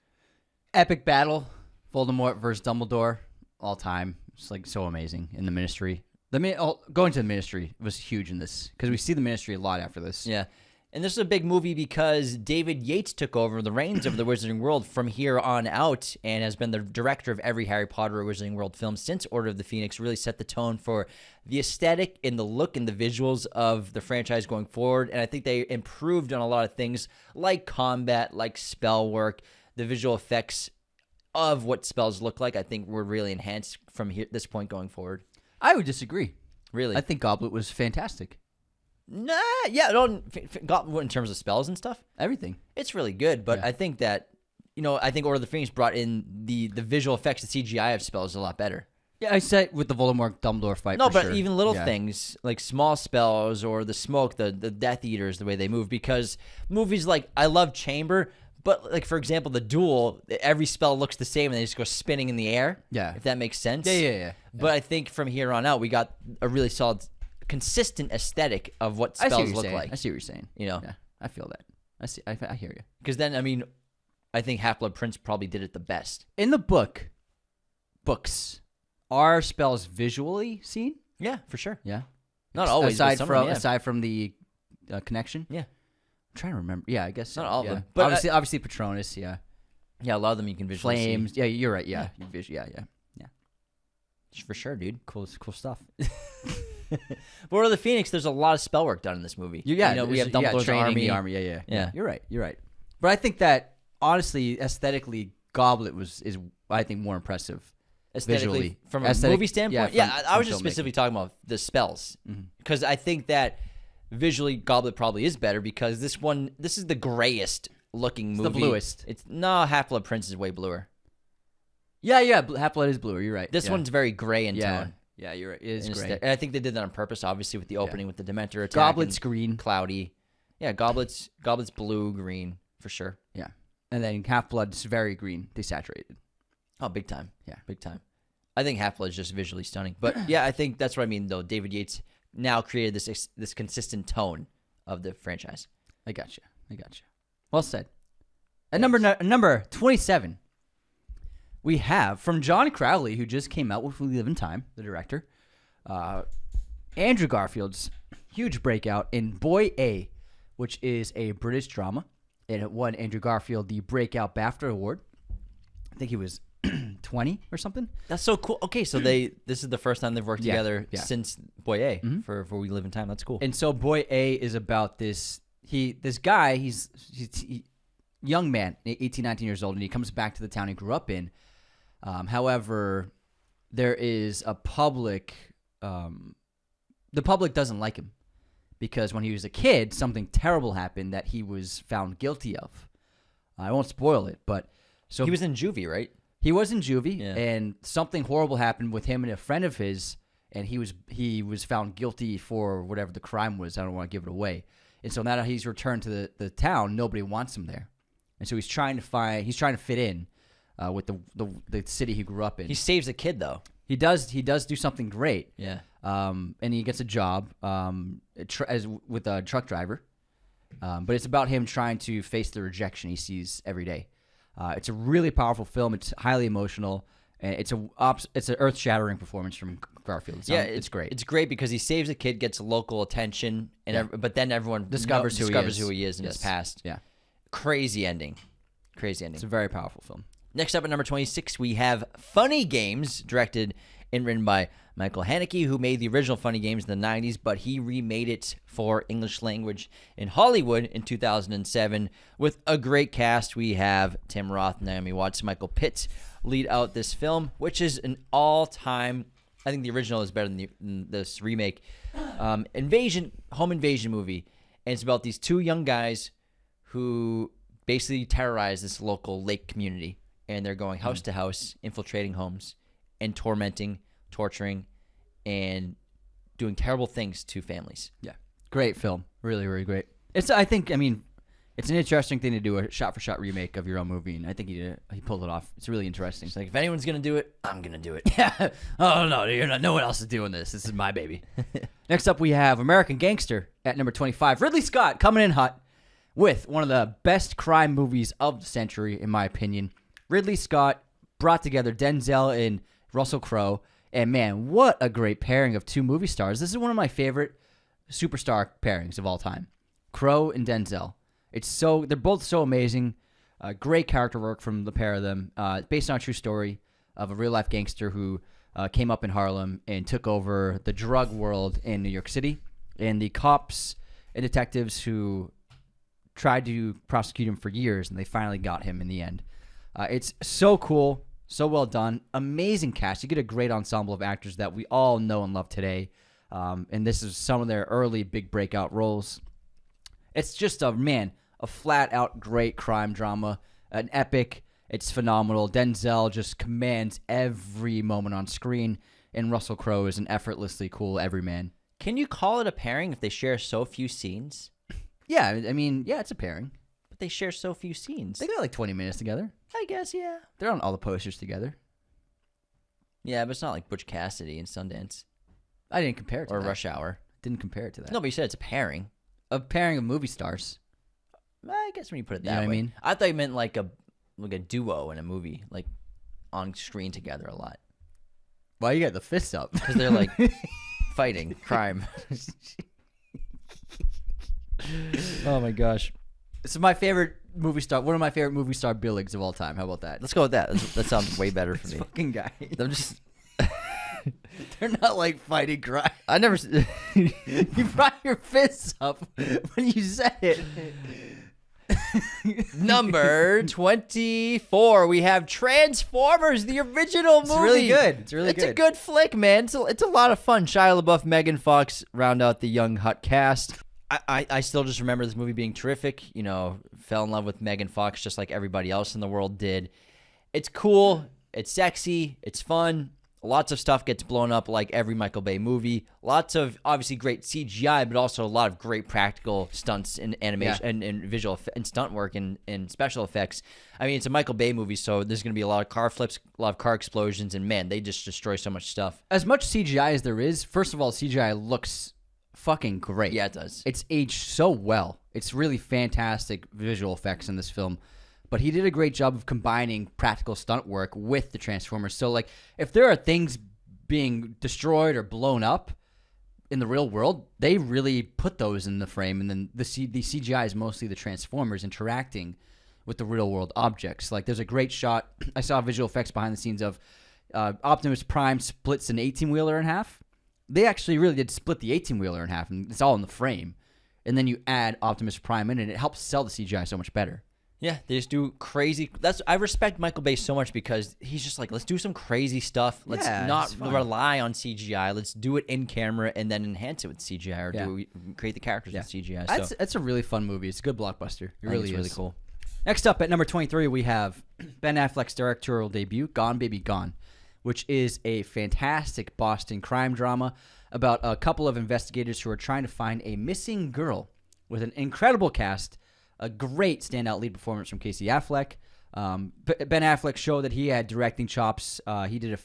Epic battle, Voldemort versus Dumbledore, all time. It's like so amazing in the Ministry. Going to the Ministry was huge in this, because we see the Ministry a lot after this. Yeah. And this is a big movie because David Yates took over the reins of the Wizarding World from here on out and has been the director of every Harry Potter or Wizarding World film since Order of the Phoenix. Really set the tone for the aesthetic and the look and the visuals of the franchise going forward. And I think they improved on a lot of things like combat, like spell work, the visual effects of what spells look like. I think were really enhanced from this point going forward. I would disagree. Really? I think Goblet was fantastic. Nah, yeah, no, in terms of spells and stuff, Everything. it's really good. But Yeah. I think that, I think Order of the Phoenix brought in the visual effects, the CGI of spells a lot better. Yeah, I said with the Voldemort Dumbledore fight. No, for but sure. even little Yeah. things like small spells or the smoke, the Death Eaters, the way they move. Because movies like, I love Chamber, but like, for example, the Duel, every spell looks the same and they just go spinning in the air. Yeah. If that makes sense. Yeah. But I think from here on out, we got a really solid, consistent aesthetic of what I see what spells you're look saying. like. I see what you're saying. Yeah. I feel that. I hear you. Because then, I think Half-Blood Prince probably did it the best. In the books, are spells visually seen? Yeah, for sure. Yeah. Not always, but Aside some from of them, yeah. aside from the connection. Yeah. I'm trying to remember. Yeah, I guess Not so. all of Yeah. them, but obviously Patronus. Yeah. Yeah, a lot of them you can visually Flames. see. Yeah, you're right. Yeah. Yeah. Yeah. For sure, dude. Cool stuff. But Order of the Phoenix, there's a lot of spell work done in this movie. we have Dumbledore's training army. the army. Yeah. Yeah. You're right. But I think that honestly, aesthetically, Goblet is I think more impressive. Aesthetically, Visually. from a movie standpoint. Yeah, I from was just filmmaking. specifically talking about the spells. Because I think that visually, Goblet probably is better because this is the grayest looking movie. the bluest. Half-Blood Prince is way bluer. Yeah. Half-Blood is bluer. You're right. This one's very gray in tone. Yeah, you're right. It is And great. and I think they did that on purpose, obviously, with the opening with the Dementor attack. Goblet's and green. cloudy. Yeah, Goblet's blue, green, for sure. Yeah. And then Half-Blood's very green, desaturated. Oh, big time. Yeah. Big time. I think Half-Blood is just visually stunning. But yeah, I think that's what I mean, though. David Yates now created this consistent tone of the franchise. I gotcha. Well said. At number 27, we have from John Crowley, who just came out with We Live in Time, the director, Andrew Garfield's huge breakout in Boy A, which is a British drama. It won Andrew Garfield the Breakout BAFTA Award. I think he was 20 or something. That's so cool. Okay, so this is the first time they've worked together yeah. since Boy A for We Live in Time. That's cool. And so Boy A is about this guy, he's young man, 18, 19 years old, and he comes back to the town he grew up in. However, there is a public, the public doesn't like him because when he was a kid, something terrible happened that he was found guilty of. I won't spoil it, but so he was in juvie, right? He was in juvie, Yeah. and something horrible happened with him and a friend of his, and he was found guilty for whatever the crime was. I don't want to give it away. And so now that he's returned to the town, nobody wants him there, and so he's trying to fit in with the city he grew up in. He saves a kid, though. He does do something great. Yeah. And he gets a job with a truck driver, but it's about him trying to face the rejection he sees every day. It's a really powerful film. It's highly emotional, and it's an earth-shattering performance from Garfield. It's great. It's great because he saves a kid, gets local attention, and but then everyone Discovers who he is in his past. Yeah. Crazy ending. Crazy ending. It's a very powerful film. Next up at number 26, we have Funny Games, directed and written by Michael Haneke, who made the original Funny Games in the 90s, but he remade it for English language in Hollywood in 2007 with a great cast. We have Tim Roth, Naomi Watts, Michael Pitt lead out this film, which is an all-time, I think the original is better than this remake, home invasion movie. And it's about these two young guys who basically terrorize this local lake community. And they're going house to house, infiltrating homes, and tormenting, torturing, and doing terrible things to families. Yeah. Great film. Really, really great. It's an interesting thing to do, a shot-for-shot remake of your own movie, and I think he pulled it off. It's really interesting. It's like, if anyone's going to do it, I'm going to do it. Yeah. Oh, no, no one else is doing this. This is my baby. Next up, we have American Gangster at number 25. Ridley Scott coming in hot with one of the best crime movies of the century, in my opinion. Ridley Scott brought together Denzel and Russell Crowe, and man, what a great pairing of two movie stars. This is one of my favorite superstar pairings of all time. Crowe and Denzel. They're both so amazing. Great character work from the pair of them. Based on a true story of a real-life gangster who came up in Harlem and took over the drug world in New York City, and the cops and detectives who tried to prosecute him for years, and they finally got him in the end. It's so cool, so well done. Amazing cast. You get a great ensemble of actors that we all know and love today. And this is some of their early big breakout roles. It's just a flat-out great crime drama, an epic. It's phenomenal. Denzel just commands every moment on screen, and Russell Crowe is an effortlessly cool everyman. Can you call it a pairing if they share so few scenes? Yeah, it's a pairing. But they share so few scenes. They got like 20 minutes together. I guess, yeah. They're on all the posters together. Yeah, but it's not like Butch Cassidy and Sundance. I didn't compare it to or that. Rush Hour. Didn't compare it to that. No, but you said it's a pairing. A pairing of movie stars. I guess when you put it You know that what I way. mean? I thought you meant like a duo in a movie, like on screen together a lot. Why you got the fists up? Because they're like fighting crime. Oh my gosh. This is my favorite movie star. One of my favorite movie star billings of all time. How about that? Let's go with that. That sounds way better for This me. fucking guy. I'm just. They're not like fighting crime. I never. You brought your fists up when you said it. Number 24, we have Transformers, the original movie. It's really good. It's really good. It's a good flick, man. It's a lot of fun. Shia LaBeouf, Megan Fox round out the young hot cast. I still just remember this movie being terrific. You know, fell in love with Megan Fox just like everybody else in the world did. It's cool. It's sexy. It's fun. Lots of stuff gets blown up like every Michael Bay movie. Lots of obviously great CGI, but also a lot of great practical stunts and animation and visual and stunt work and special effects. I mean, it's a Michael Bay movie, so there's going to be a lot of car flips, a lot of car explosions, and man, they just destroy so much stuff. As much CGI as there is, first of all, CGI looks fucking great. Yeah, it does. It's aged so well. It's really fantastic visual effects in this film. But he did a great job of combining practical stunt work with the Transformers. So, like, if there are things being destroyed or blown up in the real world, they really put those in the frame. And then the CGI is mostly the Transformers interacting with the real world objects. Like, there's a great shot. I saw visual effects behind the scenes of Optimus Prime splits an 18-wheeler in half. They actually really did split the 18-wheeler in half, and it's all in the frame. And then you add Optimus Prime in, and it helps sell the CGI so much better. Yeah, they just do crazy. I respect Michael Bay so much because he's just like, let's do some crazy stuff. Let's not rely on CGI. Let's do it in camera and then enhance it with CGI or create the characters with CGI. So That's a really fun movie. It's a good blockbuster. It really is. Really cool. Next up at number 23, we have Ben Affleck's directorial debut, Gone Baby Gone, which is a fantastic Boston crime drama about a couple of investigators who are trying to find a missing girl with an incredible cast. A great standout lead performance from Casey Affleck. Ben Affleck showed that he had directing chops. He did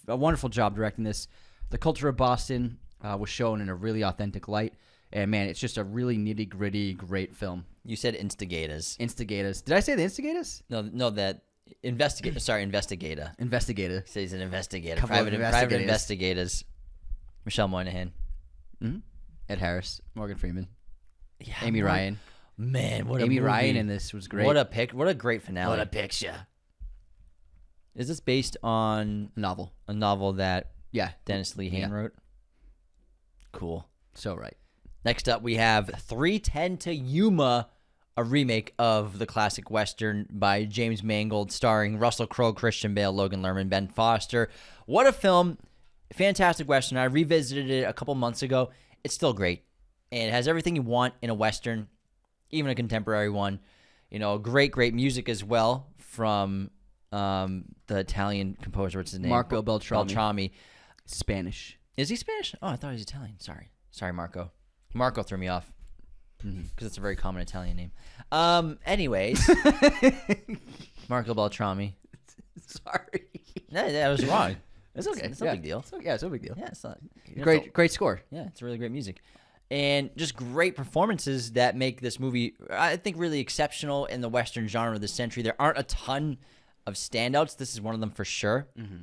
a wonderful job directing this. The culture of Boston was shown in a really authentic light. And, man, it's just a really nitty-gritty, great film. You said instigators. Instigators. Did I say the instigators? No, that investigator. Sorry, investigator. Investigator. So he's an investigator. Couple of Private investigators. Michelle Moynihan. Mm-hmm. Ed Harris. Morgan Freeman. Yeah, Amy Ryan. Man, what a Amy movie. Ryan in this was great. What a great finale. What a picture. Is this based on Novel. a novel that Yeah. Dennis Lee Hayne wrote? Cool. So right. Next up, we have 3:10 to Yuma, a remake of the classic Western by James Mangold, starring Russell Crowe, Christian Bale, Logan Lerman, Ben Foster. What a film. Fantastic Western. I revisited it a couple months ago. It's still great. And it has everything you want in a Western, even a contemporary one. You know, great music as well from the Italian composer. What's his name? Marco Beltrami. Beltrami. Spanish. Is he Spanish? Oh, I thought he was Italian. Sorry, Marco. Marco threw me off because it's a very common Italian name. Anyways, Marco Beltrami. Sorry. No, that was wrong. It's okay. It's no big deal. It's no big deal. Yeah, it's not. Great score. Yeah, it's really great music. And just great performances that make this movie, I think, really exceptional in the Western genre of the century. There aren't a ton of standouts. This is one of them for sure. Mm-hmm.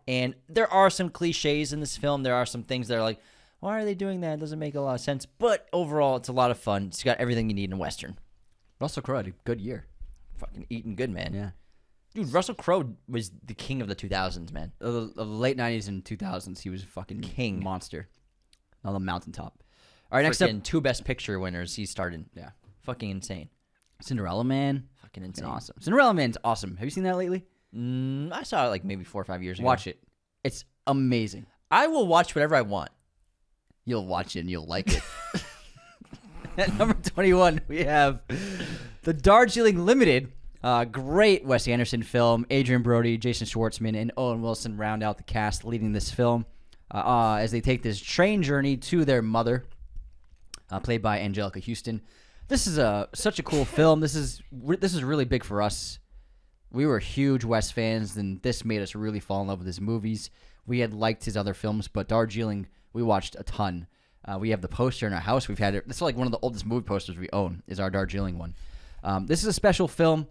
And there are some cliches in this film. There are some things that are like, why are they doing that? It doesn't make a lot of sense. But overall, it's a lot of fun. It's got everything you need in a Western. Russell Crowe had a good year. Fucking eating good, man. Yeah. Dude, Russell Crowe was the king of the 2000s, man. Of the late 90s and 2000s, he was a fucking King. monster on the mountaintop. All right, next up. Two Best Picture winners he started. Yeah. Fucking insane. Cinderella Man. Fucking insane. Awesome. Cinderella Man's awesome. Have you seen that lately? I saw it like maybe 4 or 5 years ago. Watch it. It's amazing. I will watch whatever I want. You'll watch it and you'll like it. At number 21, we have The Darjeeling Limited. Great Wes Anderson film. Adrian Brody, Jason Schwartzman, and Owen Wilson round out the cast leading this film as they take this train journey to their mother, played by Angelica Houston. This is such a cool film. This is really big for us. We were huge Wes fans, and this made us really fall in love with his movies. We had liked his other films, but Darjeeling, we watched a ton. We have the poster in our house. We've had it. This is like one of the oldest movie posters we own, is our Darjeeling one. This is a special film.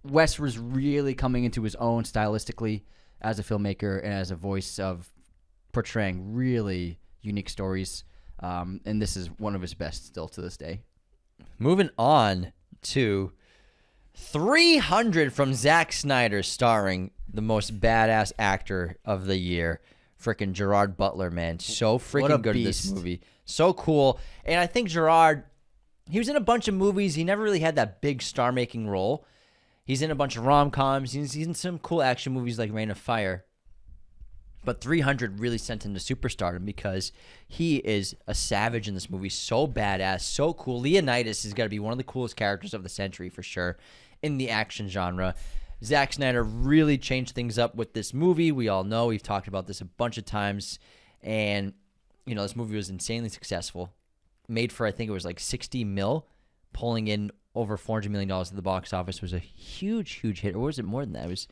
Wes was really coming into his own stylistically as a filmmaker and as a voice of portraying really unique stories. And this is one of his best still to this day. Moving on to 300 from Zack Snyder, starring the most badass actor of the year, freaking Gerard Butler, man. So freaking good in this movie. So cool. And I think Gerard, he was in a bunch of movies. He never really had that big star-making role. He's in a bunch of rom-coms. He's in some cool action movies like Reign of Fire. But 300 really sent him to superstardom because he is a savage in this movie. So badass, so cool. Leonidas has got to be one of the coolest characters of the century for sure in the action genre. Zack Snyder really changed things up with this movie. We all know. We've talked about this a bunch of times. And, you know, this movie was insanely successful. Made for, I think it was like 60 mil, pulling in over $400 million at the box office. Was a huge hit. Or was it more than that?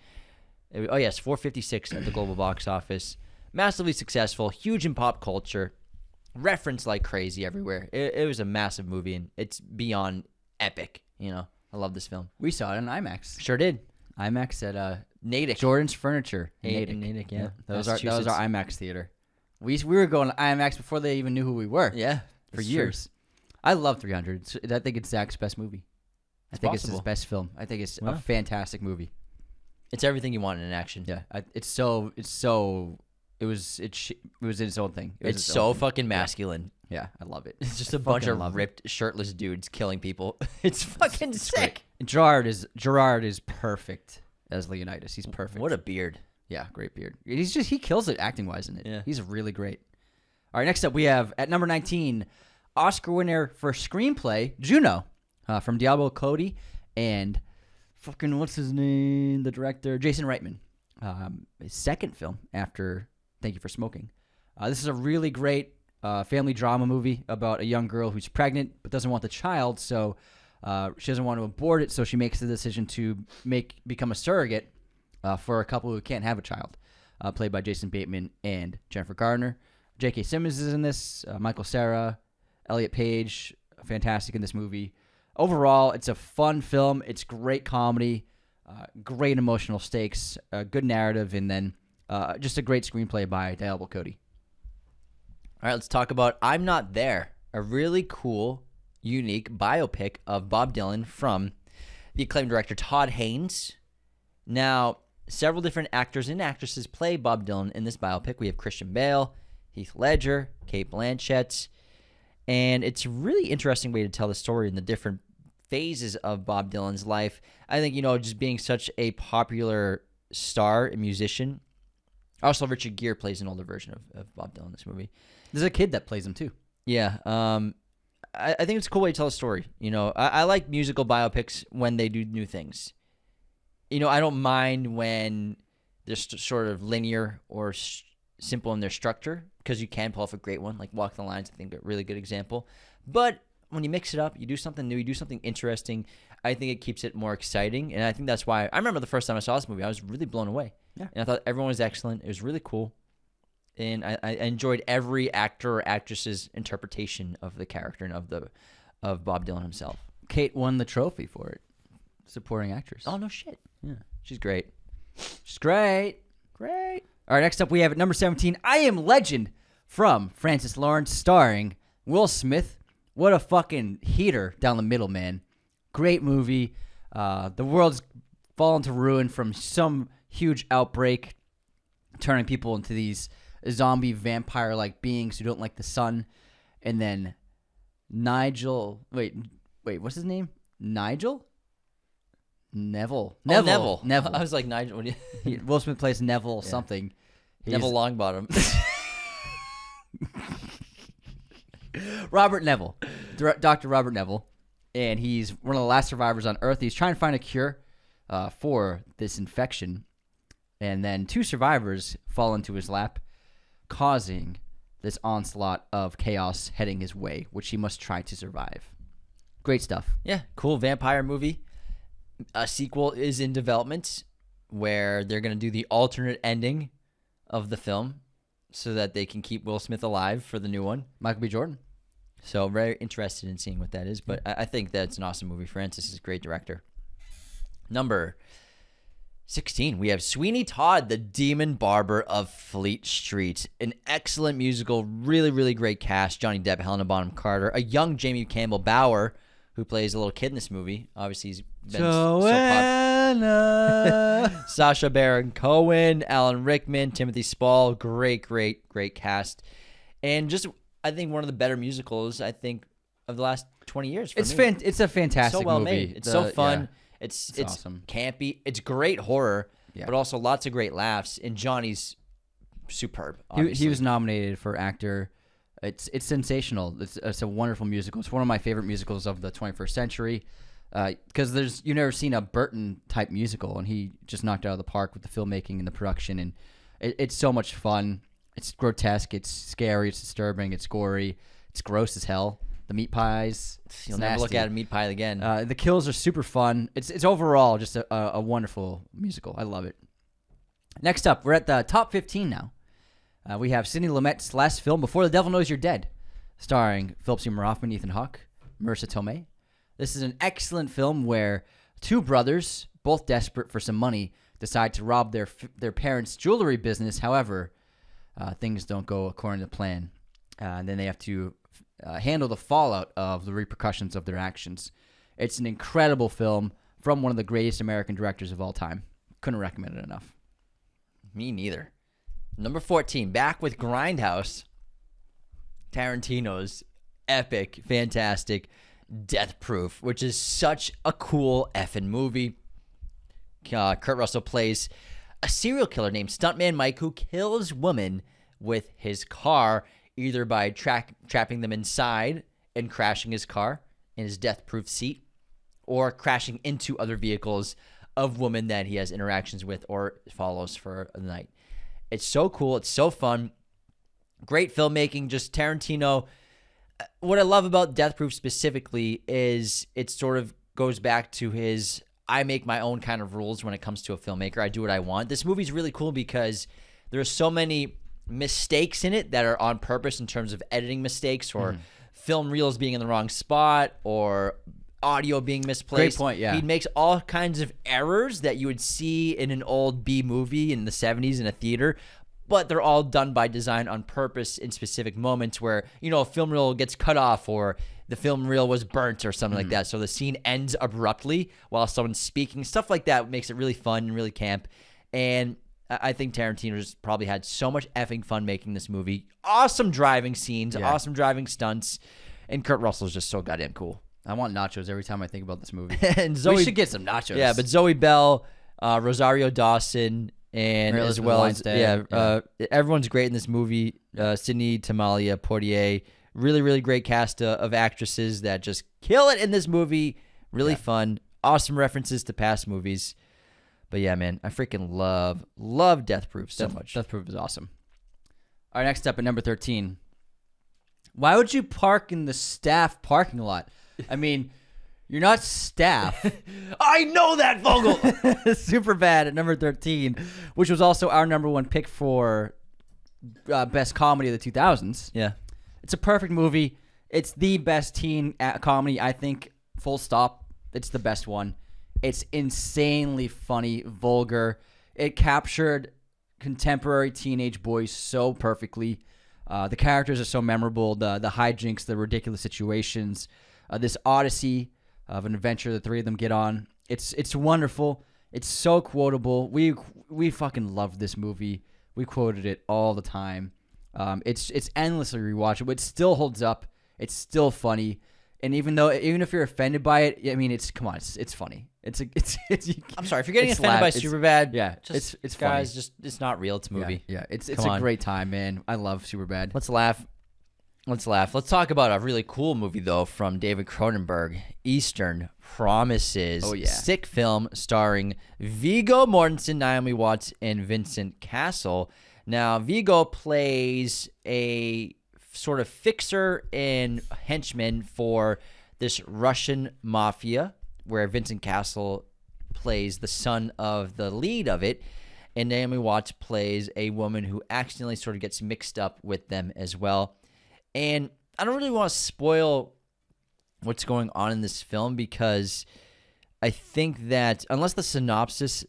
Oh, yes, 456 at the global box office. Massively successful, huge in pop culture, referenced like crazy everywhere. It was a massive movie, and it's beyond epic. You know, I love this film. We saw it in IMAX. Sure did. IMAX at Natick. Jordan's Furniture. In Natick, yeah. That was our IMAX theater. We were going to IMAX before they even knew who we were. Yeah, for years. True. I love 300. I think it's Zach's best movie. I think it's his best film. I think it's a fantastic movie. It's everything you want in action. Yeah, it was its own thing. It's so fucking masculine. Yeah, I love it. It's just a bunch of ripped, shirtless dudes killing people. It's fucking sick. And Gerard is perfect as Leonidas. He's perfect. What a beard. Yeah, great beard. He kills it acting wise in it. Yeah. He's really great. All right, next up we have at number 19, Oscar winner for screenplay, Juno, from Diablo Cody and fucking what's his name? The director, Jason Reitman. His second film after Thank You for Smoking. This is a really great family drama movie about a young girl who's pregnant but doesn't want the child, so she doesn't want to abort it, so she makes the decision to become a surrogate for a couple who can't have a child, played by Jason Bateman and Jennifer Garner. J.K. Simmons is in this, Michael Cera, Elliot Page, fantastic in this movie. Overall, it's a fun film. It's great comedy, great emotional stakes, good narrative, and then just a great screenplay by Diablo Cody. All right, let's talk about I'm Not There, a really cool unique biopic of Bob Dylan from the acclaimed director Todd Haynes. Now, several different actors and actresses play Bob Dylan in this biopic. We have Christian Bale, Heath Ledger, Cate Blanchett, and it's a really interesting way to tell the story in the different phases of Bob Dylan's life. I think, just being such a popular star and musician. Also, Richard Gere plays an older version of Bob Dylan in this movie. There's a kid that plays him too. Yeah. I think it's a cool way to tell a story. I like musical biopics when they do new things. I don't mind when they're sort of linear or simple in their structure, because you can pull off a great one, like Walk the Lines, I think, a really good example. But when you mix it up, you do something new, you do something interesting, I think it keeps it more exciting. And I think that's why I remember the first time I saw this movie, I was really blown away. Yeah. And I thought everyone was excellent. It was really cool. And I enjoyed every actor or actress's interpretation of the character and of Bob Dylan himself. Cate won the trophy for it. Supporting actress. Oh, no shit. Yeah. She's great. She's great. Great. All right, next up we have at number 17, I Am Legend from Francis Lawrence, starring Will Smith. What a fucking heater down the middle, man. Great movie. The world's fallen to ruin from some huge outbreak, turning people into these zombie vampire-like beings who don't like the sun. And then Nigel... Wait, what's his name? Nigel? Neville. Neville. I was like, Nigel. What do you... Will Smith plays Neville something. Neville Longbottom. Robert Neville. Dr. Robert Neville. And he's one of the last survivors on Earth. He's trying to find a cure for this infection. And then 2 survivors fall into his lap, causing this onslaught of chaos heading his way, which he must try to survive. Great stuff. Yeah, cool vampire movie. A sequel is in development where they're going to do the alternate ending of the film so that they can keep Will Smith alive for the new one. Michael B. Jordan. So very interested in seeing what that is, but I think that's an awesome movie. Francis is a great director. Number 16, we have Sweeney Todd, the Demon Barber of Fleet Street. An excellent musical, really, really great cast. Johnny Depp, Helena Bonham Carter, a young Jamie Campbell Bower, who plays a little kid in this movie. Obviously, he's been so popular. Sacha Baron Cohen, Alan Rickman, Timothy Spall. Great cast. And just, I think, one of the better musicals, I think, of the last 20 years for me. It's a fantastic so well movie. made. It's so fun. Yeah. It's awesome. Campy. It's great horror, Yeah. but also lots of great laughs. And Johnny's superb, obviously. He was nominated for actor. It's sensational. It's a wonderful musical. It's one of my favorite musicals of the 21st century because you've never seen a Burton type musical, and he just knocked it out of the park with the filmmaking and the production, and it's so much fun. It's grotesque. It's scary. It's disturbing. It's gory. It's gross as hell. The meat pies. You'll never look at a meat pie again. The kills are super fun. It's overall just a wonderful musical. I love it. Next up, we're at the top 15 now. We have Sidney Lumet's last film, Before the Devil Knows You're Dead, starring Philip Seymour Hoffman, Ethan Hawke, Marissa Tomei. This is an excellent film where 2 brothers, both desperate for some money, decide to rob their parents' jewelry business. However, things don't go according to plan. And then they have to handle the fallout of the repercussions of their actions. It's an incredible film from one of the greatest American directors of all time. Couldn't recommend it enough. Me neither. Number 14, back with Grindhouse. Tarantino's epic, fantastic Death Proof, which is such a cool effing movie. Kurt Russell plays a serial killer named Stuntman Mike who kills women with his car, either by trapping them inside and crashing his car in his death-proof seat, or crashing into other vehicles of women that he has interactions with or follows for the night. It's so cool. It's so fun. Great filmmaking. Just Tarantino. What I love about Death Proof specifically is it sort of goes back to his I make my own kind of rules when it comes to a filmmaker. I do what I want. This movie's really cool because there's so many mistakes in it that are on purpose in terms of editing mistakes or film reels being in the wrong spot or audio being misplaced. Great point, yeah. He makes all kinds of errors that you would see in an old B movie in the 70s in a theater, but they're all done by design on purpose in specific moments where, a film reel gets cut off or the film reel was burnt or something like that. So the scene ends abruptly while someone's speaking. Stuff like that makes it really fun and really camp. And I think Tarantino just probably had so much effing fun making this movie. Awesome driving scenes, awesome driving stunts, and Kurt Russell's just so goddamn cool. I want nachos every time I think about this movie. And Zoe, we should get some nachos. Yeah, but Zoe Bell, Rosario Dawson, and Mary as Elizabeth well Winstead, as everyone's great in this movie. Sydney Tamalia Portier, really, really great cast of actresses that just kill it in this movie. Really fun, awesome references to past movies. But yeah, man, I freaking love Death Proof so much. Death Proof is awesome. All right, next up at number 13. Why would you park in the staff parking lot? I mean, you're not staff. I know that, Vogel. Superbad at number 13, which was also our number one pick for best comedy of the 2000s. Yeah. It's a perfect movie. It's the best teen comedy, I think, full stop. It's the best one. It's insanely funny, vulgar. It captured contemporary teenage boys so perfectly. The characters are so memorable. The hijinks, the ridiculous situations, this odyssey of an adventure the three of them get on. It's wonderful. It's so quotable. We fucking love this movie. We quoted it all the time. It's endlessly rewatchable. It still holds up. It's still funny. And even if you're offended by it, I mean, it's funny. I'm sorry if you're getting offended by Superbad. Yeah, just, it's guys, funny. Just it's not real. It's a movie. Yeah, it's a great time, man. I love Superbad. Let's laugh. Let's talk about a really cool movie though from David Cronenberg, Eastern Promises. Oh yeah, sick film starring Viggo Mortensen, Naomi Watts, and Vincent Cassel. Now Viggo plays a sort of fixer and henchman for this Russian mafia, where Vincent Cassel plays the son of the lead of it, and Naomi Watts plays a woman who accidentally sort of gets mixed up with them as well. And I don't really want to spoil what's going on in this film because I think that unless the synopsis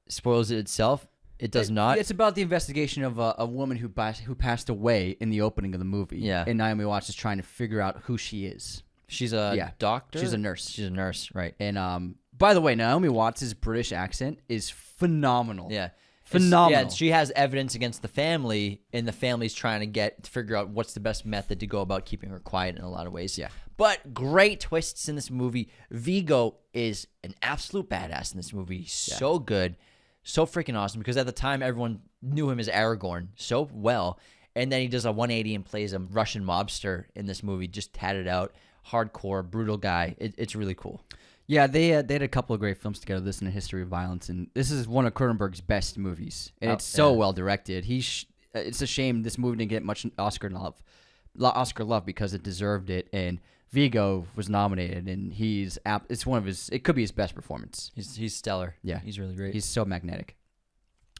spoils it itself, it does not. It's about the investigation of a woman who passed away in the opening of the movie. Yeah. And Naomi Watts is trying to figure out who she is. She's a doctor? She's a nurse. She's a nurse, right. And by the way, Naomi Watts' British accent is phenomenal. Yeah. Phenomenal. Yeah, she has evidence against the family, and the family's trying to figure out what's the best method to go about keeping her quiet in a lot of ways. Yeah. But great twists in this movie. Viggo is an absolute badass in this movie. So good. So freaking awesome, because at the time, everyone knew him as Aragorn so well. And then he does a 180 and plays a Russian mobster in this movie, just tatted out, hardcore, brutal guy. It's really cool. Yeah, they had a couple of great films together, this and A History of Violence, and this is one of Cronenberg's best movies. And it's so well directed. It's a shame this movie didn't get much Oscar love because it deserved it, and Viggo was nominated, and it could be his best performance. He's stellar. Yeah. He's really great. He's so magnetic.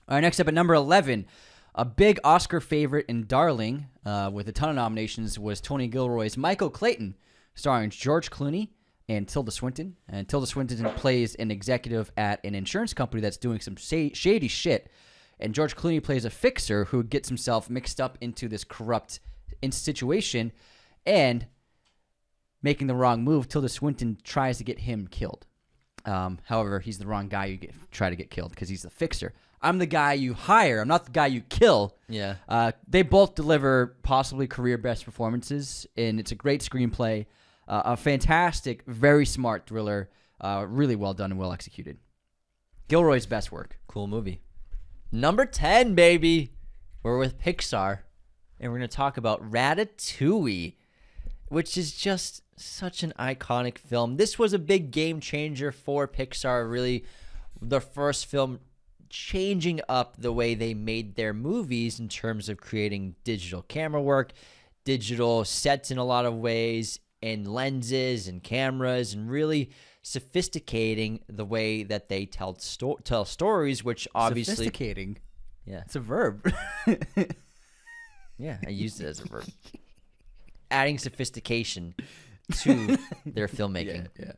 All right, next up at number 11, a big Oscar favorite in Darling, with a ton of nominations, was Tony Gilroy's Michael Clayton, starring George Clooney and Tilda Swinton. And Tilda Swinton plays an executive at an insurance company that's doing some shady shit. And George Clooney plays a fixer who gets himself mixed up into this corrupt situation, and making the wrong move, Tilda Swinton tries to get him killed. However, he's the wrong guy you try to get killed because he's the fixer. I'm the guy you hire. I'm not the guy you kill. Yeah. They both deliver possibly career best performances, and it's a great screenplay. A fantastic, very smart thriller. Really well done and well executed. Gilroy's best work. Cool movie. Number 10, baby. We're with Pixar, and we're going to talk about Ratatouille, which is just such an iconic film. This was a big game changer for Pixar, really the first film changing up the way they made their movies in terms of creating digital camera work, digital sets in a lot of ways, and lenses and cameras, and really sophisticating the way that they tell stories, which obviously... Sophisticating? Yeah. It's a verb. Yeah, I used it as a verb. Adding sophistication to their filmmaking. Yeah.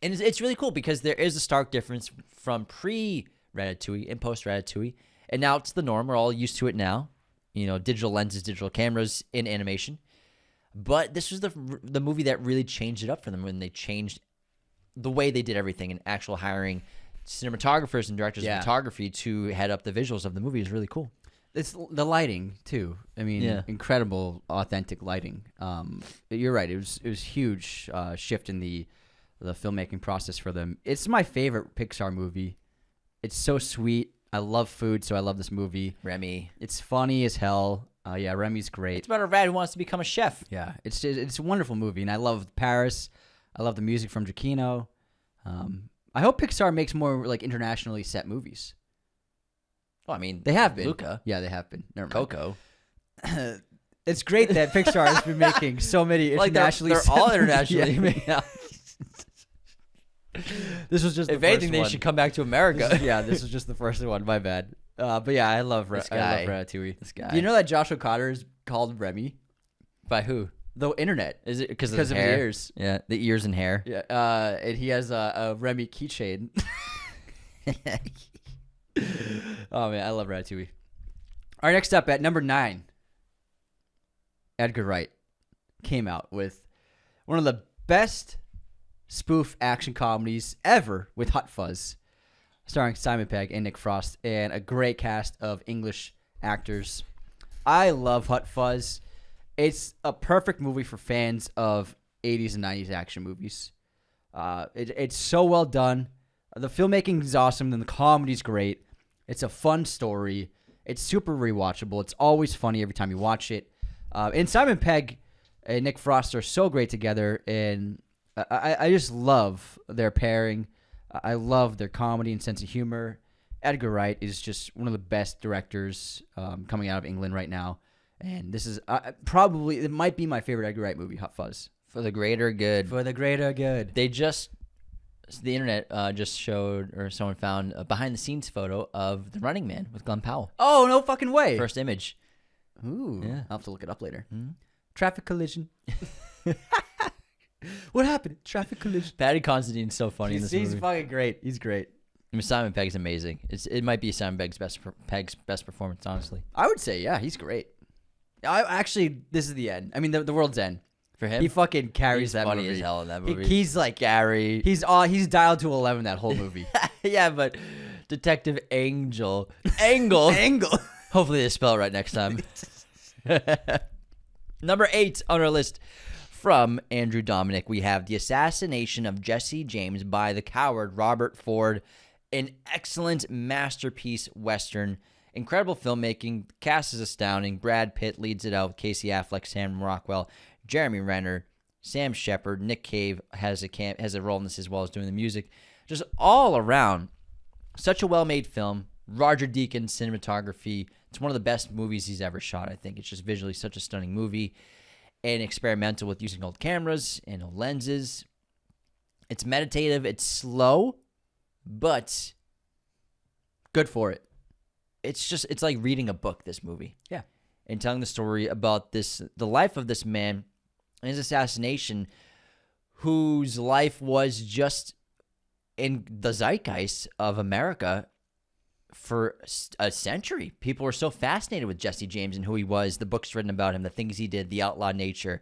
And it's really cool because there is a stark difference from pre-Ratatouille and post-Ratatouille. And now it's the norm. We're all used to it now. You know, digital lenses, digital cameras in animation. But this was the movie that really changed it up for them when they changed the way they did everything, and actual hiring cinematographers and directors of photography to head up the visuals of the movie is really cool. It's the lighting too. I mean, incredible, authentic lighting. You're right. It was huge shift in the filmmaking process for them. It's my favorite Pixar movie. It's so sweet. I love food, so I love this movie. Remy. It's funny as hell. Remy's great. It's about a rat who wants to become a chef. Yeah, it's a wonderful movie, and I love Paris. I love the music from Giacchino. I hope Pixar makes more like internationally set movies. Well, I mean, they have been. Luca. Yeah, they have been. Never mind. Coco. It's great that Pixar has been making so many internationally they're all internationally made. Yeah. This was just if the anything, first they one. should come back to America. This was just the first one. My bad. But yeah, I love Ratatouille. This guy. Do you know that Joshua Cotter is called Remy? By who? The internet. Is it because of his ears? Yeah, the ears and hair. Yeah. And he has a Remy keychain. Oh man, I love Ratatouille. All right, next up at number 9, Edgar Wright came out with one of the best spoof action comedies ever with Hot Fuzz, starring Simon Pegg and Nick Frost, and a great cast of English actors. I love Hot Fuzz. It's a perfect movie for fans of 80s and 90s action movies. It's so well done. The filmmaking is awesome, and the comedy's great. It's a fun story. It's super rewatchable. It's always funny every time you watch it. And Simon Pegg and Nick Frost are so great together, and I just love their pairing. I love their comedy and sense of humor. Edgar Wright is just one of the best directors coming out of England right now. And this is probably, it might be my favorite Edgar Wright movie, Hot Fuzz. For the greater good. For the greater good. The internet just showed, or someone found a behind-the-scenes photo of The Running Man with Glenn Powell. Oh, no fucking way. First image. Ooh. Yeah. I'll have to look it up later. Mm-hmm. Traffic collision. What happened? Traffic collision. Paddy Considine's so funny in this movie. He's fucking great. He's great. I mean, Simon Pegg's amazing. It might be Simon Pegg's best performance, honestly. I would say, yeah, he's great. Actually, this is the end. I mean, the world's end. For him? He fucking carries He's that funny movie. as hell in that movie. He's like Gary. He's dialed to 11 that whole movie. Yeah, but Detective Angle. Hopefully they spell it right next time. Number 8 on our list from Andrew Dominic, we have The Assassination of Jesse James by the coward Robert Ford, an excellent masterpiece Western. Incredible filmmaking. The cast is astounding. Brad Pitt leads it out with Casey Affleck, Sam Rockwell, Jeremy Renner, Sam Shepard, Nick Cave has a role in this as well as doing the music. Just all around, such a well-made film. Roger Deakins cinematography. It's one of the best movies he's ever shot, I think. It's just visually such a stunning movie and experimental with using old cameras and old lenses. It's meditative. It's slow, but good for it. It's like reading a book, this movie. Yeah. And telling the story about the life of this man and his assassination, whose life was just in the zeitgeist of America for a century. People were so fascinated with Jesse James and who he was, the books written about him, the things he did, the outlaw nature.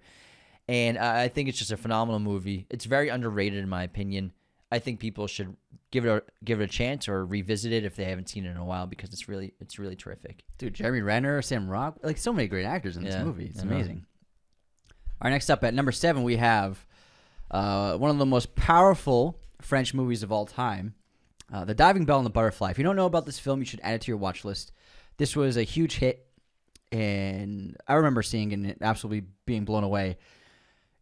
And I think it's just a phenomenal movie. It's very underrated in my opinion. I think people should give it a chance or revisit it if they haven't seen it in a while, because it's really terrific. Dude, Jeremy Renner, Sam Rock, like so many great actors in this movie. It's amazing. All right, next up at number 7, we have one of the most powerful French movies of all time, The Diving Bell and the Butterfly. If you don't know about this film, you should add it to your watch list. This was a huge hit, and I remember seeing it and absolutely being blown away.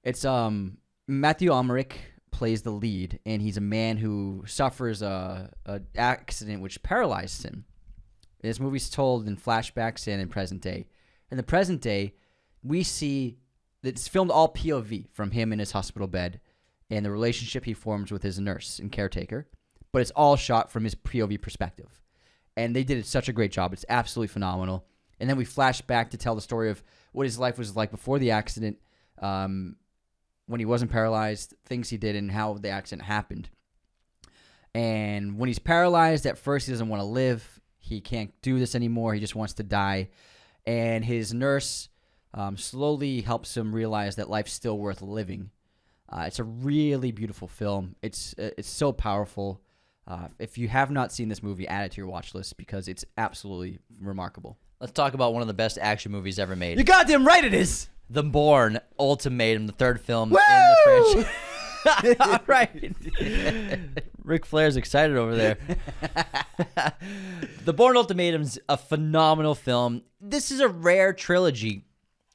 It's Matthew Amalric plays the lead, and he's a man who suffers a accident which paralyzes him. This movie's told in flashbacks and in present day. In the present day, we see that it's filmed all POV from him in his hospital bed and the relationship he forms with his nurse and caretaker, but it's all shot from his POV perspective. And they did such a great job. It's absolutely phenomenal. And then we flash back to tell the story of what his life was like before the accident, when he wasn't paralyzed, things he did, and how the accident happened. And when he's paralyzed, at first he doesn't want to live. He can't do this anymore. He just wants to die. And his nurse slowly helps him realize that life's still worth living. It's a really beautiful film. It's so powerful. If you have not seen this movie, add it to your watch list because it's absolutely remarkable. Let's talk about one of the best action movies ever made. You're goddamn right it is! The Bourne Ultimatum, the third film in the franchise. All right. Ric Flair's excited over there. The Bourne Ultimatum's a phenomenal film. This is a rare trilogy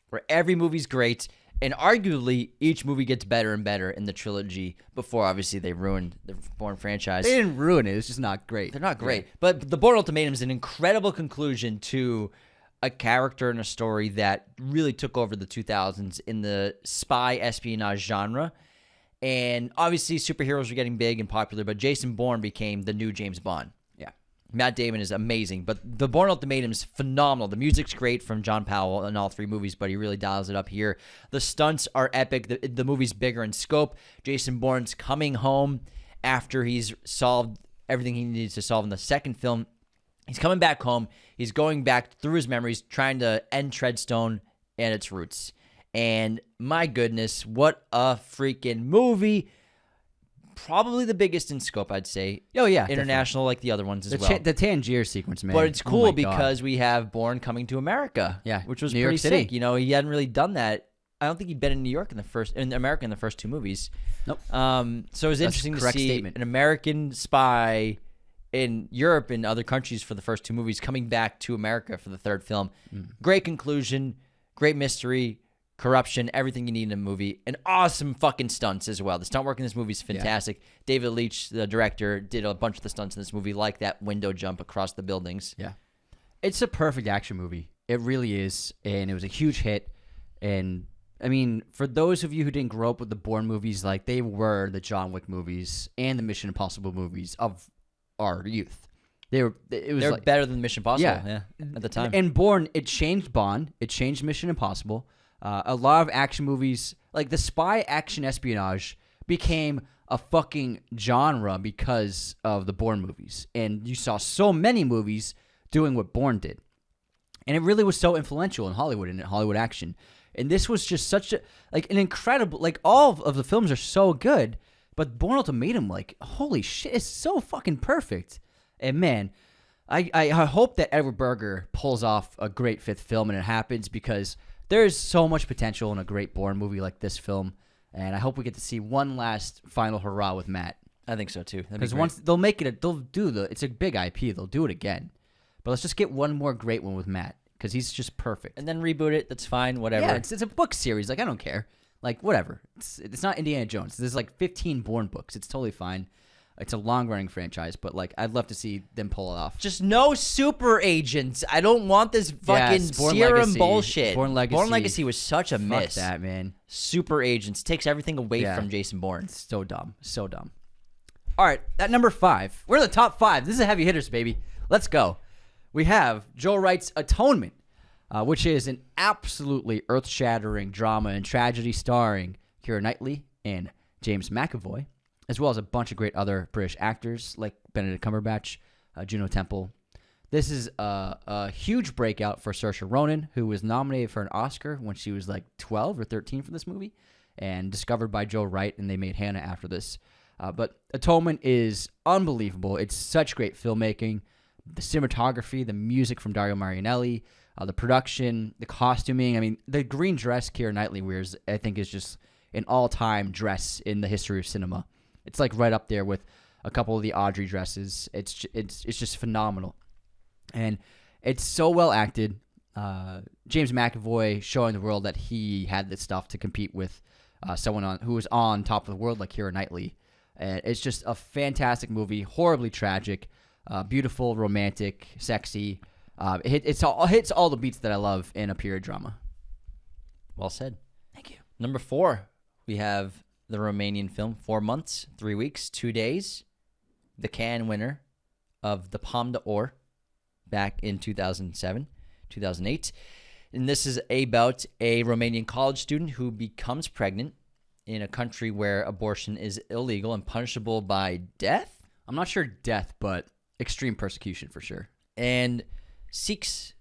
where every movie's great, and arguably each movie gets better and better in the trilogy before, obviously, they ruined the Bourne franchise. They didn't ruin it. It's just not great. They're not great. Yeah. But The Bourne Ultimatum is an incredible conclusion to a character and a story that really took over the 2000s in the spy espionage genre. And obviously, superheroes were getting big and popular, but Jason Bourne became the new James Bond. Yeah. Matt Damon is amazing, but The Bourne Ultimatum is phenomenal. The music's great from John Powell in all three movies, but he really dials it up here. The stunts are epic. The movie's bigger in scope. Jason Bourne's coming home after he's solved everything he needs to solve in the second film. He's coming back home. He's going back through his memories, trying to end Treadstone and its roots. And my goodness, what a freaking movie. Probably the biggest in scope, I'd say. Oh, yeah. International, like the other ones as well. The Tangier sequence, man. But it's cool because we have Bourne coming to America. Yeah. Which was New pretty York City. sick. You know, he hadn't really done that. I don't think he'd been in New York in America in the first two movies. Nope. So it was interesting to see statement. An American spy in Europe and other countries for the first two movies coming back to America for the third film. Great conclusion, great mystery, corruption, everything you need in a movie, and awesome fucking stunts as well. The stunt work in this movie is fantastic. Yeah. David Leitch, the director, did a bunch of the stunts in this movie, like that window jump across the buildings. Yeah. It's a perfect action movie. It really is, and it was a huge hit. And, I mean, for those of you who didn't grow up with the Bourne movies, like, they were the John Wick movies and the Mission Impossible movies of our youth. They're like, better than Mission Impossible at the time. And Bourne, it changed Bond. It changed Mission Impossible. A lot of action movies, like the spy action espionage, became a fucking genre because of the Bourne movies. And you saw so many movies doing what Bourne did. And it really was so influential in Hollywood and in Hollywood action. And this was just such an incredible, like, all of the films are so good, but Bourne Ultimatum, like, holy shit, it's so fucking perfect. And man, I hope that Edward Berger pulls off a great fifth film and it happens because there's so much potential in a great Bourne movie like this film, and I hope we get to see one last final hurrah with Matt. I think so too. Because once they'll make it, it's a big IP. They'll do it again, but let's just get one more great one with Matt because he's just perfect. And then reboot it. That's fine. Whatever. Yeah, it's a book series. Like I don't care. Like whatever. It's not Indiana Jones. There's like 15 Bourne books. It's totally fine. It's a long-running franchise, but like I'd love to see them pull it off. Just no super agents. I don't want this fucking serum Legacy. bullshit. Bourne Legacy was such a miss. Fuck that, man. Super agents takes everything away from Jason Bourne. So dumb. So dumb. All right, at number 5. We're in the top 5. This is heavy hitters, baby. Let's go. We have Joe Wright's Atonement, which is an absolutely earth-shattering drama and tragedy starring Keira Knightley and James McAvoy, as well as a bunch of great other British actors like Benedict Cumberbatch, Juno Temple. This is a huge breakout for Saoirse Ronan, who was nominated for an Oscar when she was like 12 or 13 for this movie, and discovered by Joe Wright, and they made Hannah after this. But Atonement is unbelievable. It's such great filmmaking. The cinematography, the music from Dario Marianelli, the production, the costuming. I mean, the green dress Keira Knightley wears, I think, is just an all-time dress in the history of cinema. It's like right up there with a couple of the Audrey dresses. It's just phenomenal, and it's so well acted. James McAvoy showing the world that he had this stuff to compete with someone who was on top of the world like Keira Knightley. And it's just a fantastic movie, horribly tragic, beautiful, romantic, sexy. It hits all the beats that I love in a period drama. Well said. Thank you. Number 4, we have the Romanian film 4 months, 3 weeks, 2 days. The Cannes winner of the Palme d'Or back in 2007, 2008. And this is about a Romanian college student who becomes pregnant in a country where abortion is illegal and punishable by death. I'm not sure death, but extreme persecution for sure. And seeks,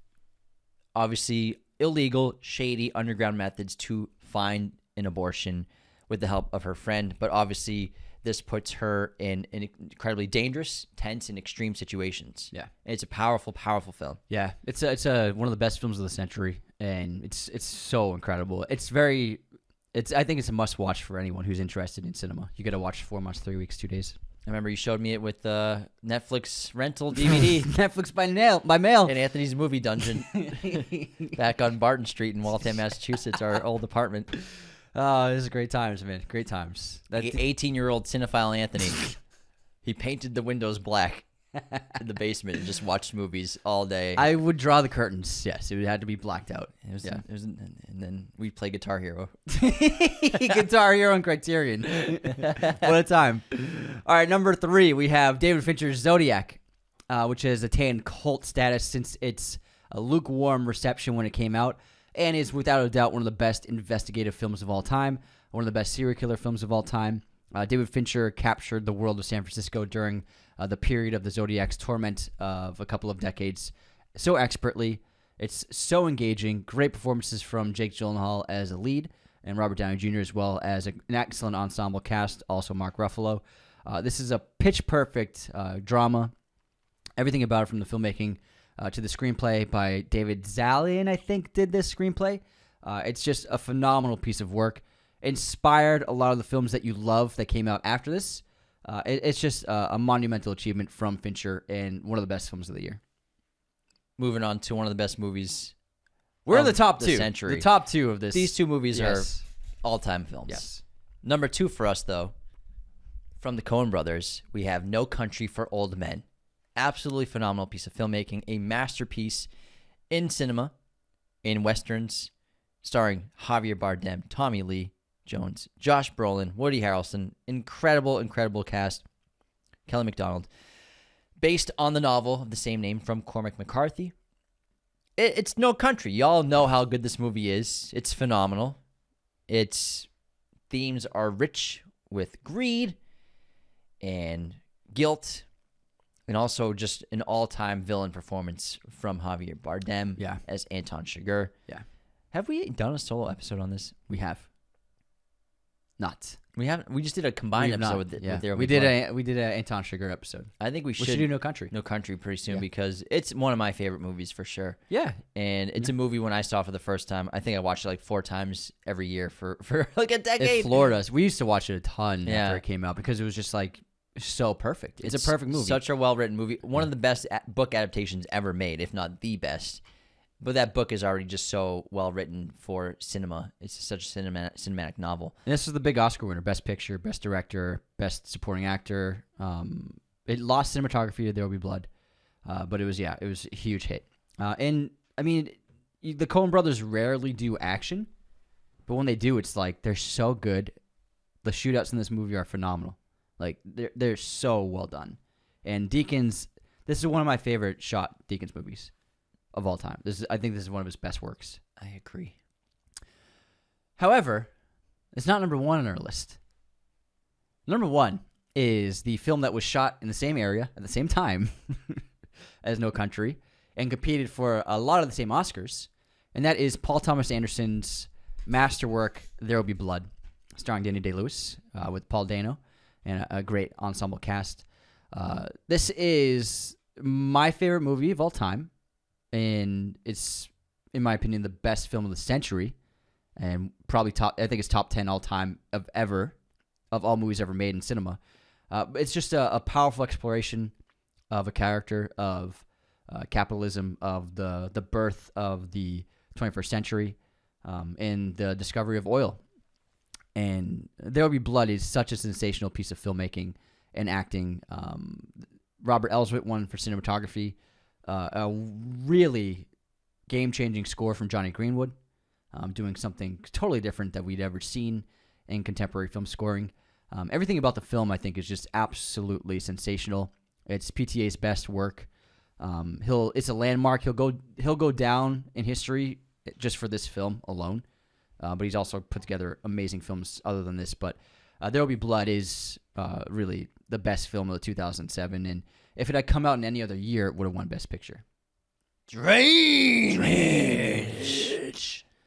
obviously, illegal, shady underground methods to find an abortion with the help of her friend. But obviously, this puts her in incredibly dangerous, tense, and extreme situations. Yeah. And it's a powerful, powerful film. Yeah, it's one of the best films of the century, and it's so incredible. I think it's a must watch for anyone who's interested in cinema. You got to watch 4 months, 3 weeks, 2 days. I remember you showed me it with Netflix rental DVD. Netflix by mail. In Anthony's Movie Dungeon. Back on Barton Street in Waltham, Massachusetts, our old apartment. Oh, this is great times, man. Great times. 18-year-old cinephile Anthony. He painted the windows black in the basement and just watched movies all day. I would draw the curtains. Yes, it had to be blacked out. And then we'd play Guitar Hero. Guitar Hero and Criterion. What a time. All right, number 3, we have David Fincher's Zodiac, which has attained cult status since its lukewarm reception when it came out, and is without a doubt one of the best investigative films of all time, one of the best serial killer films of all time. David Fincher captured the world of San Francisco during the period of the Zodiac's torment of a couple of decades so expertly. It's so engaging. Great performances from Jake Gyllenhaal as a lead and Robert Downey Jr. as well as an excellent ensemble cast, also Mark Ruffalo. This is a pitch-perfect drama. Everything about it, from the filmmaking to the screenplay by David Zalian, I think, did this screenplay. It's just a phenomenal piece of work. Inspired a lot of the films that you love that came out after this. It's just a monumental achievement from Fincher and one of the best films of the year. Moving on to one of the best movies. We're in the top 2. Century. The top 2 of this. These 2 movies are all-time films. Yes. Number 2 for us, though, from the Coen brothers, we have No Country for Old Men. Absolutely phenomenal piece of filmmaking. A masterpiece in cinema, in westerns, starring Javier Bardem, Tommy Lee Jones, Josh Brolin, Woody Harrelson. Incredible, incredible cast. Kelly MacDonald. Based on the novel of the same name from Cormac McCarthy. It's No Country. Y'all know how good this movie is. It's phenomenal. Its themes are rich with greed and guilt, and also just an all-time villain performance from Javier Bardem as Anton Chigurh. Yeah. Have we done a solo episode on this? We have. Not. We haven't. We just did a combined episode with their. We did an Anton Chigurh episode. I think we should do No Country. No Country pretty soon because it's one of my favorite movies for sure. Yeah. And it's a movie when I saw it for the first time. I think I watched it like 4 times every year for like a decade. It floored us. We used to watch it a ton after it came out because it was just like so perfect. It's a perfect movie. Such a well-written movie. One of the best book adaptations ever made, if not the best. But that book is already just so well written for cinema. It's just such a cinematic novel. And this was the big Oscar winner: Best Picture, Best Director, Best Supporting Actor. It lost cinematography to There Will Be Blood, but it was a huge hit. And I mean, the Coen brothers rarely do action, but when they do, it's like they're so good. The shootouts in this movie are phenomenal. Like they're so well done. And Deakins, this is one of my favorite shot Deakins movies of all time. I think this is one of his best works. I agree. However, it's not number 1 on our list. Number 1 is the film that was shot in the same area at the same time as No Country and competed for a lot of the same Oscars, and that is Paul Thomas Anderson's masterwork, There Will Be Blood, starring Danny Day-Lewis with Paul Dano and a great ensemble cast. This is my favorite movie of all time. And it's, in my opinion, the best film of the century, and probably I think it's top 10 all time of all movies ever made in cinema. It's just a powerful exploration of a character, of capitalism, of the birth of the 21st century, and the discovery of oil. And There Will Be Blood is such a sensational piece of filmmaking and acting. Robert Elswit won for cinematography. A really game-changing score from Johnny Greenwood, doing something totally different that we'd ever seen in contemporary film scoring. Everything about the film, I think, is just absolutely sensational. It's PTA's best work. It's a landmark. He'll go down in history just for this film alone. But he's also put together amazing films other than this. But There Will Be Blood is really the best film of 2007, and if it had come out in any other year, it would have won Best Picture. Strange.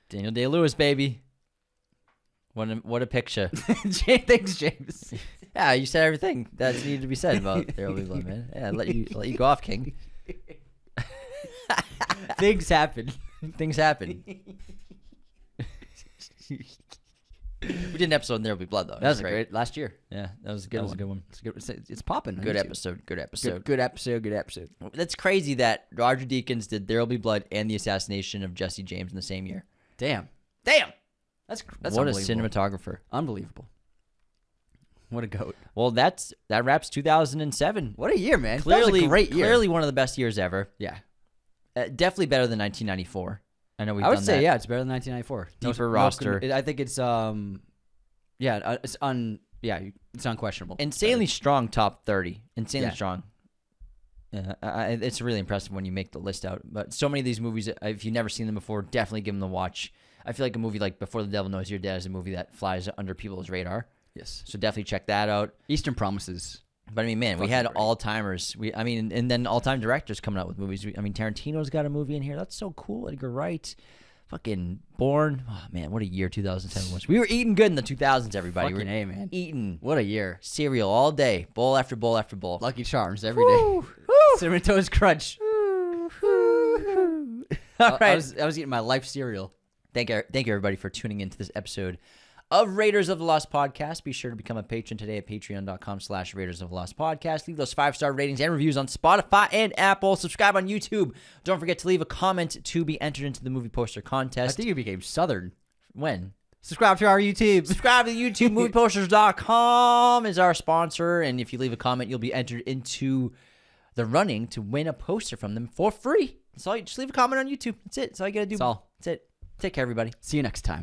Daniel Day-Lewis, baby. What a picture. Thanks, James. Yeah, you said everything that needed to be said about There Will Be Blood, man. Yeah, let you go off, King. Things happen. Things happen. We did an episode on There Will Be Blood, though. That was great. Last year. Yeah, that was a good one. It's popping. Good episode. Good episode. Good episode. That's crazy that Roger Deakins did There Will Be Blood and the assassination of Jesse James in the same year. Damn. That's what a cinematographer. Unbelievable. What a goat. Well, that wraps 2007. What a year, man. Clearly, that was a great year. Clearly one of the best years ever. Yeah. Definitely better than 1994. I know we've I done would say, that. yeah, it's better than 1994. Deeper roster. I think it's, it's unquestionable. Insanely strong top 30. Insanely Yeah. strong. It's really impressive when you make the list out. But so many of these movies, if you've never seen them before, definitely give them a watch. I feel like a movie like Before the Devil Knows You're Dead is a movie that flies under people's radar. Yes. So definitely check that out. Eastern Promises. But I mean, man, we had great. all-timers. And then all-time directors coming out with movies. Tarantino's got a movie in here. That's so cool. Edgar Wright. Fucking Bourne. Oh, man, what a year 2007 was. We were eating good in the 2000s, everybody. Fucking A, man. Eating What a year. cereal all day. Bowl after bowl after bowl. Lucky Charms every day. Cinnamon Toast Crunch. All right. I was eating my life cereal. Thank you, everybody, for tuning into this episode of Raiders of the Lost Podcast. Be sure to become a patron today at patreon.com/Raiders of the Lost Podcast. Leave those 5-star ratings and reviews on Spotify and Apple. Subscribe on YouTube. Don't forget to leave a comment to be entered into the movie poster I contest. think you became Southern. When? Subscribe to our YouTube. Subscribe to the YouTube. Movieposters.com is our sponsor. And if you leave a comment, you'll be entered into the running to win a poster from them for free. That's all. Just leave a comment on YouTube. That's it. That's all you got to do. That's all. That's it. Take care, everybody. See you next time.